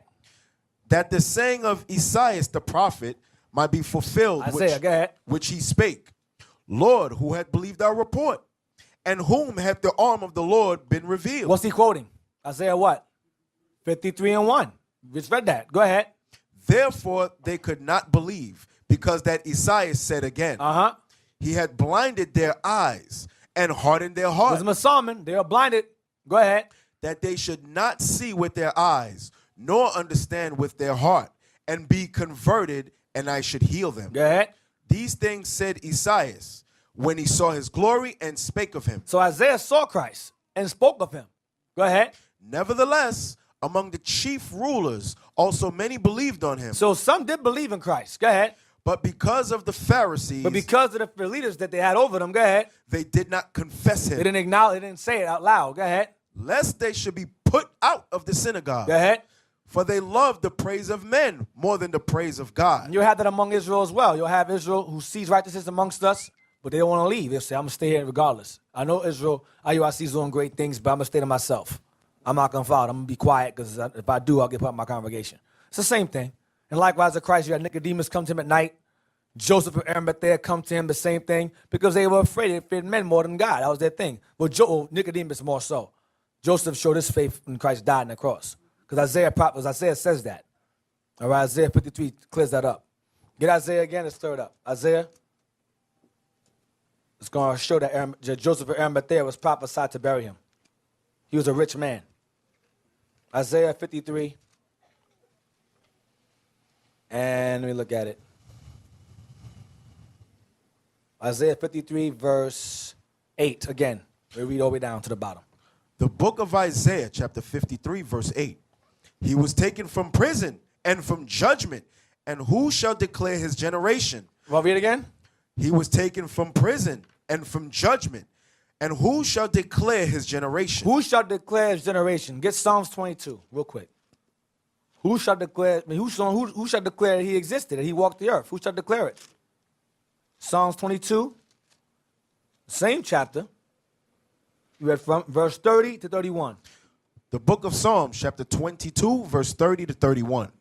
That the saying of Esaias the prophet might be fulfilled, Isaiah, go ahead. which he spake. Lord, who had believed our report? And whom hath the arm of the Lord been revealed? What's he quoting? Isaiah what? 53:1. We just read that. Go ahead. Therefore they could not believe, because that Esaias said again, he had blinded their eyes and hardened their heart. There's a psalmist. They are blinded. Go ahead. That they should not see with their eyes, nor understand with their heart, and be converted, and I should heal them. Go ahead. These things said Esaias when he saw his glory and spake of him. So Isaiah saw Christ and spoke of him. Go ahead. Nevertheless, among the chief rulers also many believed on him. So some did believe in Christ. Go ahead. But because of the Pharisees, But because of the leaders that they had over them, go ahead. they did not confess him, They didn't acknowledge, they didn't say it out loud. Go ahead. lest they should be put out of the synagogue. Go ahead. For they loved the praise of men more than the praise of God. And you'll have that among Israel as well. You'll have Israel who sees righteousness amongst us, but they don't want to leave. They'll say, I'm going to stay here regardless. I know Israel, IUIC is doing great things, but I'm going to stay to myself. I'm not going to follow. I'm going to be quiet, because if I do, I'll get put in my congregation. It's the same thing. And likewise, at Christ, you had Nicodemus come to him at night. Joseph and Arimathea come to him, the same thing, because they were afraid. They feared men more than God. That was their thing. But Nicodemus more so. Joseph showed his faith when Christ died on the cross. Because Isaiah says that. All right, Isaiah 53 clears that up. Get Isaiah again, let's stir it up. Isaiah. It's going to show that Joseph of Arimathea was prophesied to bury him. He was a rich man. Isaiah 53. And let me look at it. Isaiah 53, verse 8. Again, we read all the way down to the bottom. The book of Isaiah, chapter 53, verse 8. He was taken from prison and from judgment, and who shall declare his generation? Want to read it again? He was taken from prison and from judgment, and who shall declare his generation? Who shall declare his generation? Get Psalms 22, real quick. Who shall declare? Who shall declare that he existed, that he walked the earth? Who shall declare it? Psalms 22, same chapter. You read from verse 30 to 31. The book of Psalms, chapter 22, verse 30 to 31.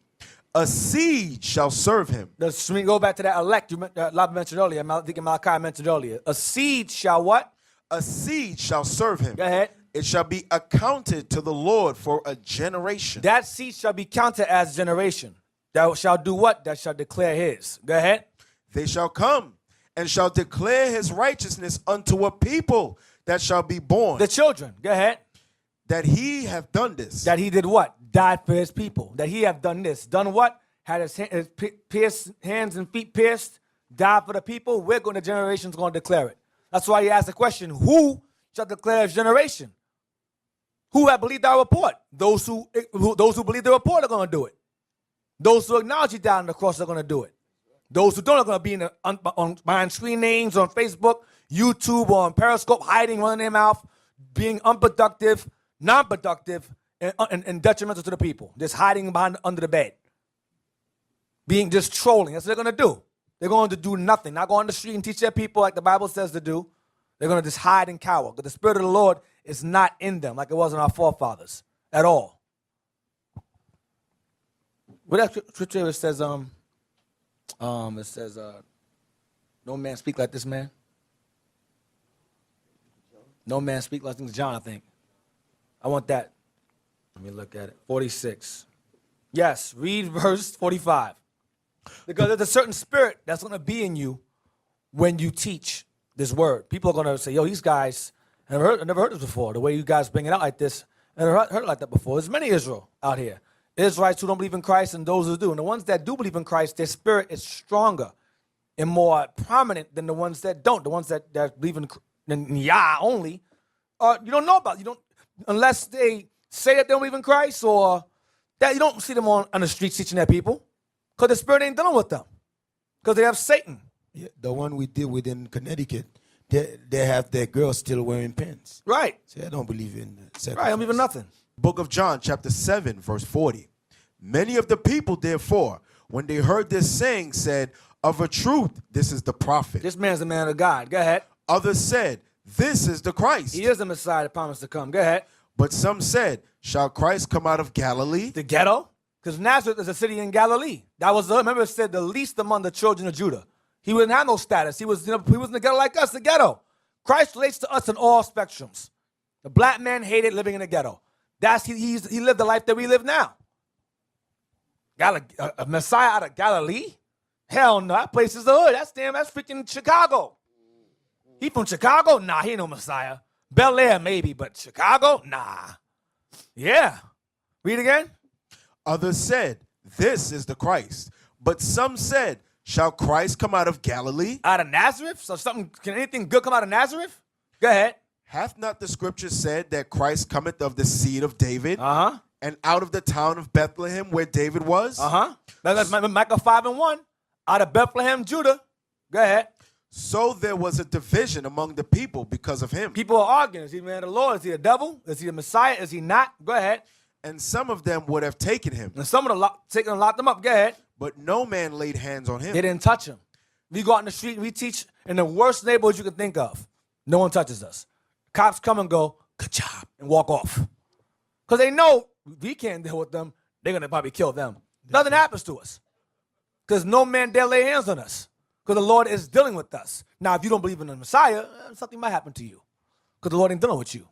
A seed shall serve him. Let's go back to that elect Lab mentioned earlier. I think Malachi mentioned earlier. A seed shall what? A seed shall serve him. Go ahead. It shall be accounted to the Lord for a generation. That seed shall be counted as generation. That shall do what? That shall declare his. Go ahead. They shall come and shall declare his righteousness unto a people that shall be born. The children. Go ahead. That he hath done this. That he did what? Died for his people. That he have done this. Done what? Had his hands and feet pierced. Died for the people. We're going to generations going to declare it. That's why he asked the question, who shall declare his generation? Who have believed our report? Those who believe the report are going to do it. Those who acknowledge he died on the cross are going to do it. Those who don't are going to be behind screen names on Facebook, YouTube, or on Periscope, hiding, running their mouth, being unproductive, non-productive, and detrimental to the people. Just hiding under the bed. Being just trolling. That's what they're going to do. They're going to do nothing. Not go on the street and teach their people like the Bible says to do. They're going to just hide and cower. But the Spirit of the Lord is not in them like it was in our forefathers at all. What that scripture says, no man speak like this man. No man speak like this John, I think. I want that. Let me look at it. 46. Yes, read verse 45. Because there's a certain spirit that's going to be in you when you teach this word. People are going to say, yo, these guys, I never heard this before. The way you guys bring it out like this, I never heard it like that before. There's many Israel out here. Israelites who don't believe in Christ and those who do. And the ones that do believe in Christ, their spirit is stronger and more prominent than the ones that don't. The ones that believe in Yah only, you don't know about. You don't, unless they say that they don't believe in Christ, or that you don't see them on the streets teaching their people, because the Spirit ain't dealing with them, because they have Satan. Yeah, the one we deal with in Connecticut, they have their girls still wearing pins. Right. So I don't believe in sacrifice. Right, I don't believe in nothing. Book of John, chapter 7, verse 40. Many of the people, therefore, when they heard this saying, said, of a truth, this is the prophet. This man's a man of God. Go ahead. Others said, "This is the Christ." He is the Messiah that promised to come. Go ahead. But some said, "Shall Christ come out of Galilee?" The ghetto? Because Nazareth is a city in Galilee. That was, remember it said, the least among the children of Judah. He wouldn't have no status. He was in the ghetto like us, the ghetto. Christ relates to us in all spectrums. The black man hated living in the ghetto. He lived the life that we live now. A Messiah out of Galilee? Hell no, that place is the hood. That's freaking Chicago. He from Chicago? Nah, he ain't no Messiah. Bel Air maybe, but Chicago? Nah. Yeah. Read again. Others said, "This is the Christ." But some said, "Shall Christ come out of Galilee?" Out of Nazareth? So can anything good come out of Nazareth? Go ahead. Hath not the scripture said that Christ cometh of the seed of David? Uh-huh. And out of the town of Bethlehem where David was? Uh-huh. That's Micah 5:1. Out of Bethlehem, Judah. Go ahead. So there was a division among the people because of him. People are arguing. Is he man of the Lord? Is he the devil? Is he the Messiah? Is he not? Go ahead. And some of them would have taken him. And some of them taken and locked him up. Go ahead. But no man laid hands on him. They didn't touch him. We go out in the street and we teach in the worst neighborhoods you can think of. No one touches us. Cops come and go, "Good job," and walk off. Because they know we can't deal with them. They're going to probably kill them. Nothing happens to us. Because no man dare lay hands on us. Because the Lord is dealing with us. Now, if you don't believe in the Messiah, something might happen to you. Because the Lord ain't dealing with you.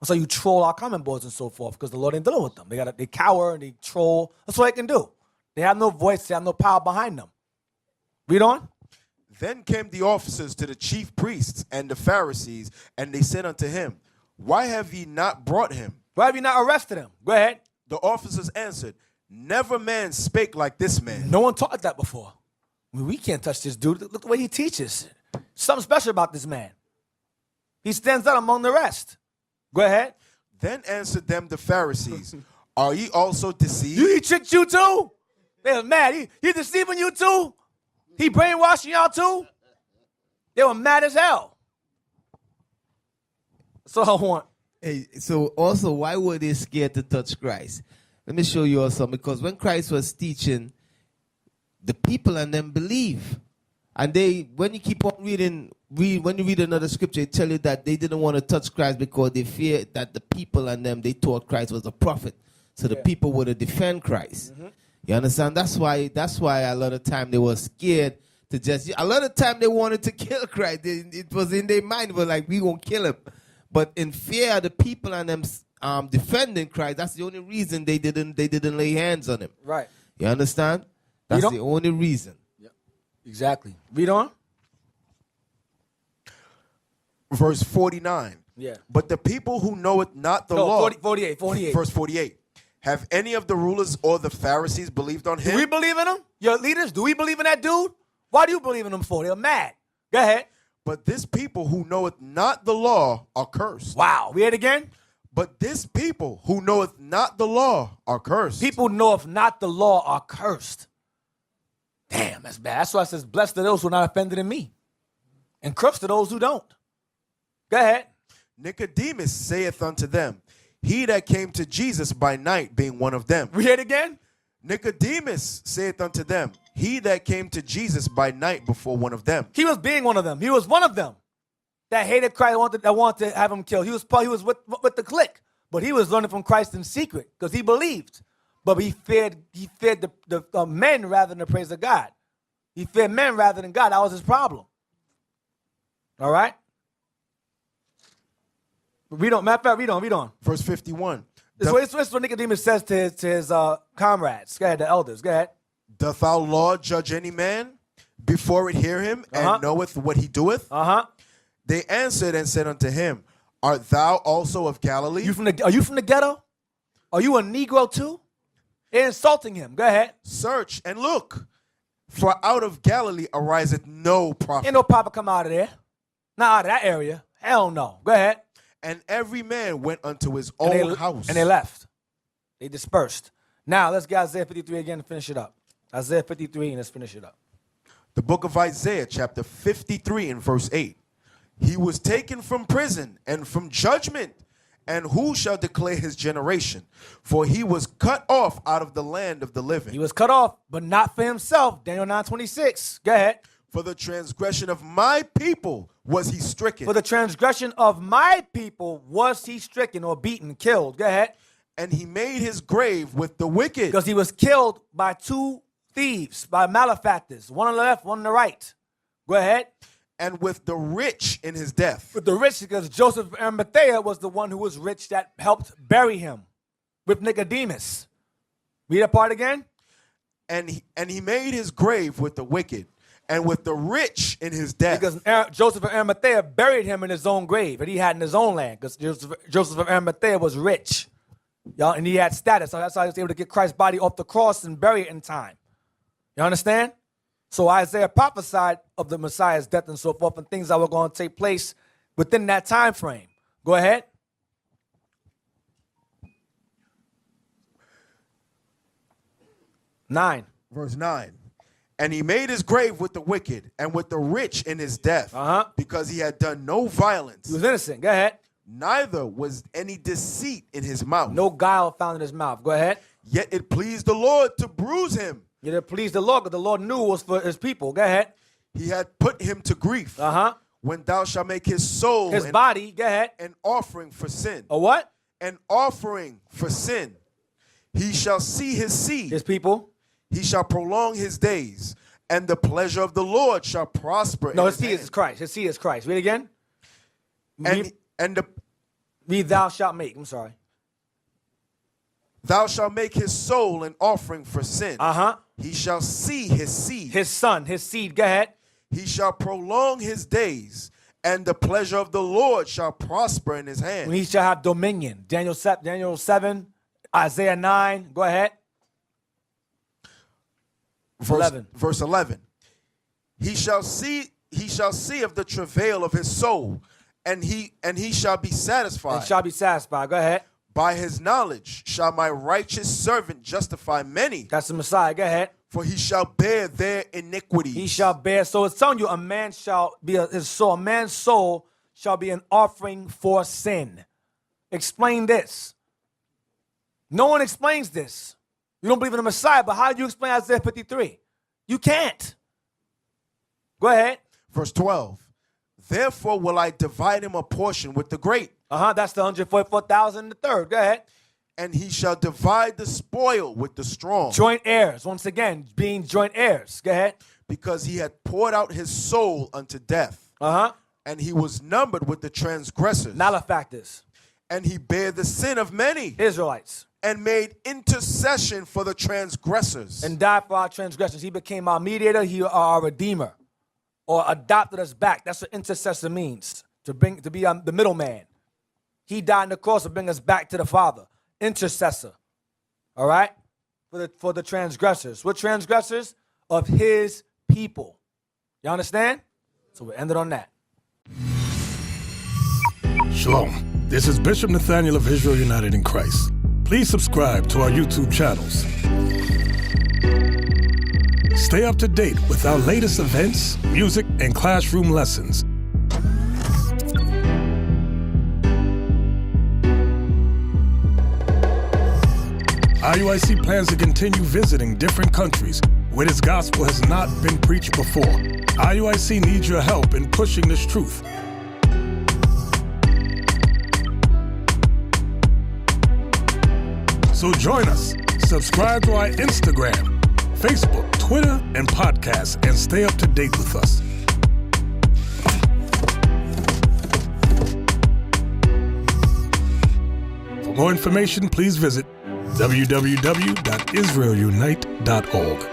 So you troll our comment boards and so forth because the Lord ain't dealing with them. They cower and they troll. That's what they can do. They have no voice. They have no power behind them. Read on. Then came the officers to the chief priests and the Pharisees, and they said unto him, "Why have ye not brought him?" Why have you not arrested him? Go ahead. The officers answered, "Never man spake like this man." No one taught that before. I mean, we can't touch this dude. Look the way he teaches. Something special about this man. He stands out among the rest. Go ahead. Then answered them the Pharisees, "Are ye also deceived?" He tricked you too? They were mad. He deceiving you too? He brainwashing y'all too? They were mad as hell. That's all I want. Hey, so also, why were they scared to touch Christ? Let me show you all something. Because when Christ was teaching, the people and them believe. And when you keep on reading, when you read another scripture, it tell you that they didn't want to touch Christ because they feared that the people and them, they thought Christ was a prophet. So the people would defend Christ. Mm-hmm. You understand? That's why a lot of time they were scared to a lot of time they wanted to kill Christ. It was in their mind, but like, we gonna kill him. But in fear of the people and them defending Christ, that's the only reason they didn't lay hands on him. Right. You understand? That's the only reason. Exactly. Read on. Verse 49. Yeah. But the people who knoweth not the law. 48. Verse 48. Have any of the rulers or the Pharisees believed on him? Do we believe in him? Your leaders, do we believe in that dude? Why do you believe in him for? They're mad. Go ahead. But this people who knoweth not the law are cursed. Wow. Read it again. But this people who knoweth not the law are cursed. People knoweth not the law are cursed. Damn, that's bad. That's why it says, blessed are those who are not offended in me. And cursed are those who don't. Go ahead. Nicodemus saith unto them, he that came to Jesus by night, being one of them. Read it again. Nicodemus saith unto them, he that came to Jesus by night before one of them. He was being one of them. He was one of them that hated Christ, that wanted to have him killed. He was with the clique, but he was learning from Christ in secret because he believed. But he feared the men rather than the praise of God. He feared men rather than God. That was his problem. All right? Read on. Matter of fact, read on. Verse 51. This is what Nicodemus says to his comrades. Go ahead, the elders. Go ahead. Doth thou law judge any man before it hear him and knoweth what he doeth? They answered and said unto him, art thou also of Galilee? Are you from the ghetto? Are you a Negro too? They're insulting him. Go ahead. Search and look, for out of Galilee ariseth no prophet. Ain't no prophet come out of there. Not out of that area. Hell no. Go ahead. And every man went unto his own house. And they left. They dispersed. Now, let's get Isaiah 53 again and finish it up. Isaiah 53 and let's finish it up. The book of Isaiah, chapter 53 and verse 8. He was taken from prison and from judgment. And who shall declare his generation? For he was cut off out of the land of the living. He was cut off, but not for himself. Daniel 9:26. Go ahead. For the transgression of my people was he stricken. For the transgression of my people was he stricken or beaten, killed. Go ahead. And he made his grave with the wicked. Because he was killed by two thieves, by malefactors, one on the left, one on the right. Go ahead. And with the rich in his death. With the rich, because Joseph of Arimathea was the one who was rich that helped bury him with Nicodemus. Read that part again. And he made his grave with the wicked and with the rich in his death. Because Joseph of Arimathea buried him in his own grave that he had in his own land. Because Joseph of Arimathea was rich. Y'all, and he had status. So that's how he was able to get Christ's body off the cross and bury it in time. You understand? So Isaiah prophesied of the Messiah's death and so forth and things that were going to take place within that time frame. Go ahead. Verse 9. And he made his grave with the wicked and with the rich in his death, because he had done no violence. He was innocent. Go ahead. Neither was any deceit in his mouth. No guile found in his mouth. Go ahead. Yet it pleased the Lord to bruise him. Yet it pleased the Lord, because the Lord knew it was for his people. Go ahead. He had put him to grief. When thou shalt make his soul, his body, go ahead, an offering for sin. A what? An offering for sin. He shall see his seed. His people. He shall prolong his days, and the pleasure of the Lord shall prosper. No, his seed is Christ. His seed is Christ. Read again. Read thou shalt make. I'm sorry. Thou shalt make his soul an offering for sin. He shall see his seed. His son, his seed. Go ahead. He shall prolong his days, and the pleasure of the Lord shall prosper in his hand. When he shall have dominion. Daniel 7, Isaiah 9. Go ahead. Verse 11. He shall see of the travail of his soul, and he shall be satisfied. And shall be satisfied. Go ahead. By his knowledge shall my righteous servant justify many. That's the Messiah. Go ahead. For he shall bear their iniquities. He shall bear. So it's telling you a man shall be his soul. A man's soul shall be an offering for sin. Explain this. No one explains this. You don't believe in the Messiah, but how do you explain Isaiah 53? You can't. Go ahead. Verse 12. Therefore will I divide him a portion with the great. That's the 144,000 the third. Go ahead. And he shall divide the spoil with the strong. Joint heirs. Once again, being joint heirs. Go ahead. Because he had poured out his soul unto death. And he was numbered with the transgressors. Malefactors. And he bare the sin of many. Israelites. And made intercession for the transgressors. And died for our transgressions. He became our mediator. He our redeemer. Or adopted us back. That's what intercessor means. To be the middleman. He died on the cross to bring us back to the Father. Intercessor. All right? For the transgressors. What transgressors? Of his people. You understand? So we ended on that. Shalom. This is Bishop Nathaniel of Israel United in Christ. Please subscribe to our YouTube channels. Stay up to date with our latest events, music, and classroom lessons. IUIC plans to continue visiting different countries where this gospel has not been preached before. IUIC needs your help in pushing this truth. So join us. Subscribe to our Instagram, Facebook, Twitter, and podcast, and stay up to date with us. For more information, please visit www.israelunite.org.